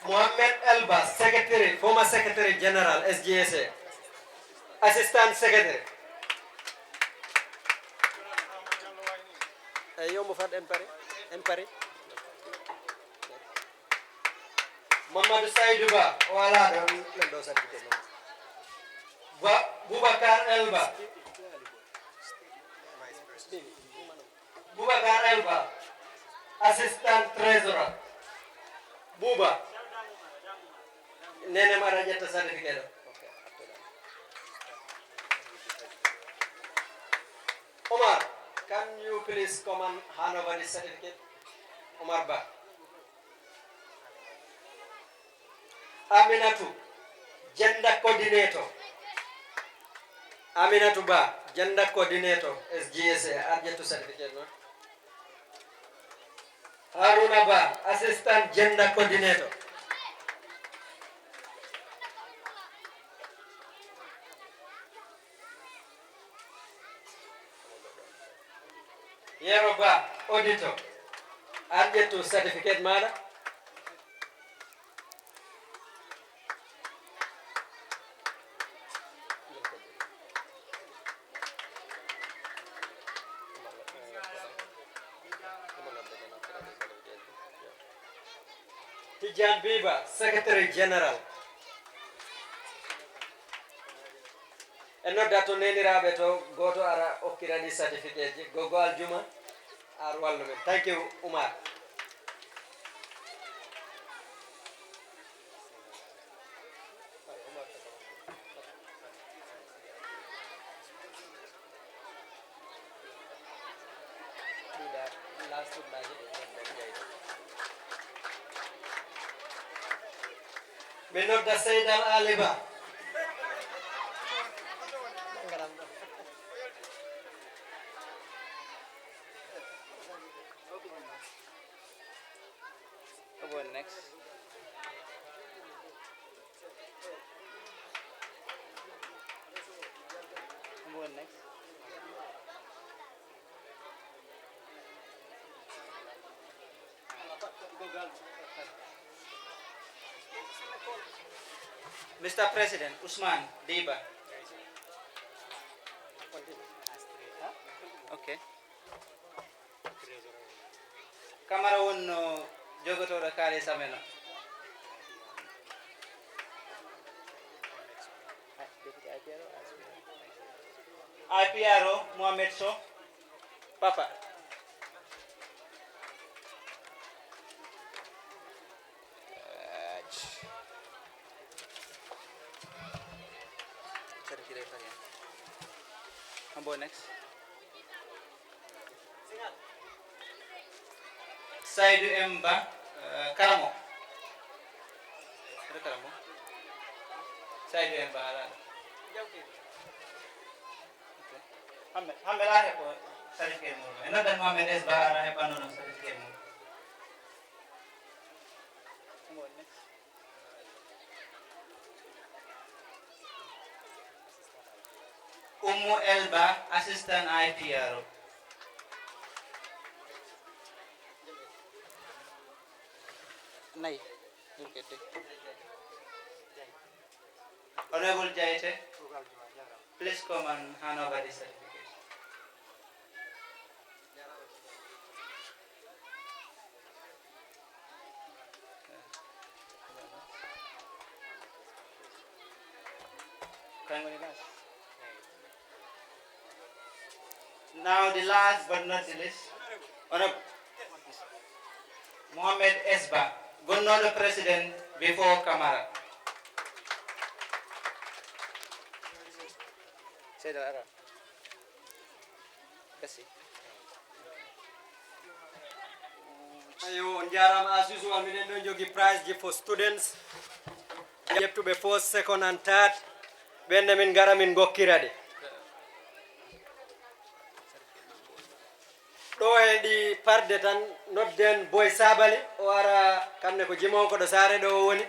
Mohammed Elba, Secretary, former Secretary General, SGSA, Assistant Secretary. Yo Mufad Empari. Mamadou Saïdouba, voilà, dans certificate. Boubacar Elba. Boubacar Elba, Assistant Treasurer. Buba. Nene Marajata certificate. Omar, can you please come and hand over the certificate? Omar Ba. Aminatu, Gender Coordinator. Aminatu Ba, Gender Coordinator, SGSA, Arjetu certificate. No? Haruna Ba, Assistant Gender Coordinator. Yeroba, Auditor. Arjetu certificate mada. Tijan Biba, Secretary General. Enno dato neniraɓe to goto ara okkirani certificate ji gogo aljuma ar walluɓe. Thank you Umar. Minodda Seydal Aliba. Next. Next. Mr. President, Usman Diba. Okay. Kamara wonno jogotoɗo kaali sameno. IPRO Mohamed So. Papa. Hambo next. Saidu Emba Karamo. Karamo. Saidu Emba ala. Hambe la ko certificate mo. Eno dan Mohamed S ba ara he panono certificate mo. Hambo next. Ummu Elba, assistant IPRO. Nay, look at it. Honorable Jaite, please come and hand over the certificate. Now the last but not the least, Honorable Mohamed Esba, Gunnodo President before Kamara. Say the error. Ayo on as usual, we don't jogi prize give for students. You have to be first, second, and third. When them in Garamin go kirade. Do di parde tan not den boy sabali or kamne ko jimo ko do sare do woni.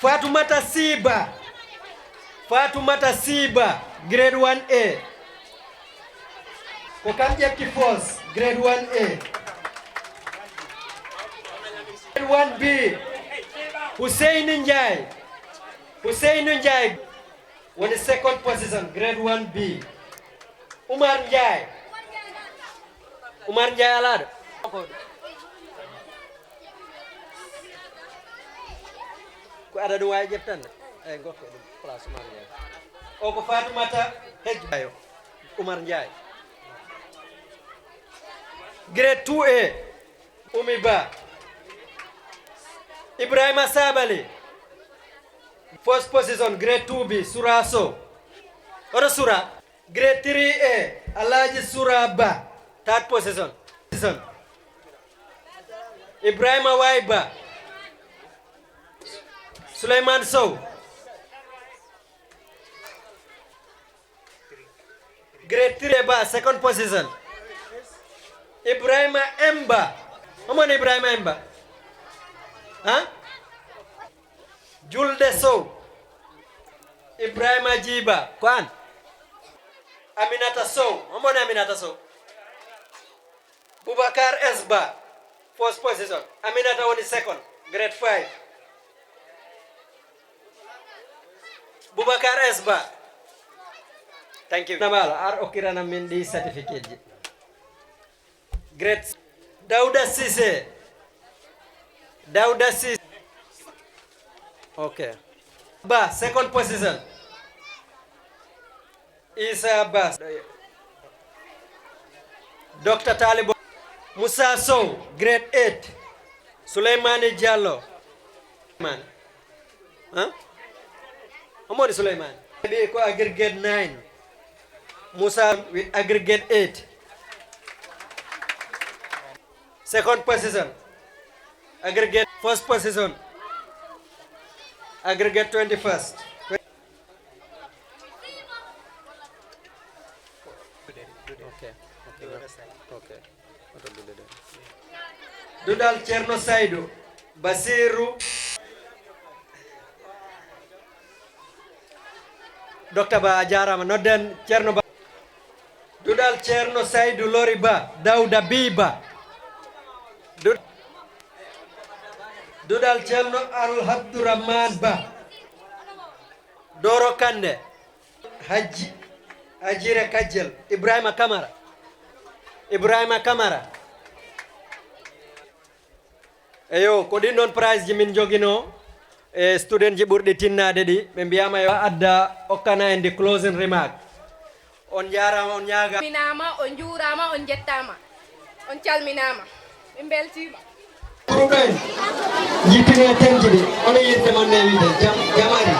Fatoumata Siba, grade 1A. Kokamja Kifos, grade 1A. Grade 1B, Hussein Njai. Hussein Njai, on the second position, grade 1B. Umar Njai, Umar Njai alado ko ada dum way jeftan ay ngokko dum place Umar Njai o ko Fatoumata Hejbayo Umar Njai grade 2A Umi Ba Ibrahima Sabali first position grade 2B Suraso Ora Sura grade 3A Alaji Suraba third position Ibrahima Waiba Sulaiman Sow grade 3 second position Ibrahima Emba Omon Ibrahima Emba Huh? Julde Sow Ibrahima Jiba Kwan Aminata Sow Omon Aminata Sow Bubakar Esba first position Aminata won the second grade 5 Bubakar Esba thank you Namala ar okirana min di certificate ji grade Dauda Sise okay Ba second position Isa Bas Dr. Talibo Musa Sow grade 8 Suleimani Diallo man Amori Suleiman maybe ko aggregate 9 Musa with aggregate 8 second position aggregate first position aggregate 21st okay Dudal Cerno Saidu Basiru Dr. Ba Ajarama Nodden Cerno Ba Dudal Cerno Saidu Lori Ba Dauda Biba Dudal Cerno Al Abdurrahman Ba Doro Kande Haji Ajire Kajel Ibrahima Kamara Eyo ko din non prize jimin jogino student ji ɓurɗi tinnade ɗi ɓe mbiyama yo adda okkana en the closing remark on jarama on ñaaga minama on juurama on jettama on calminama ɓe beltima ɓe jippine tenji ɗi ono yirde mon ne wiide jamari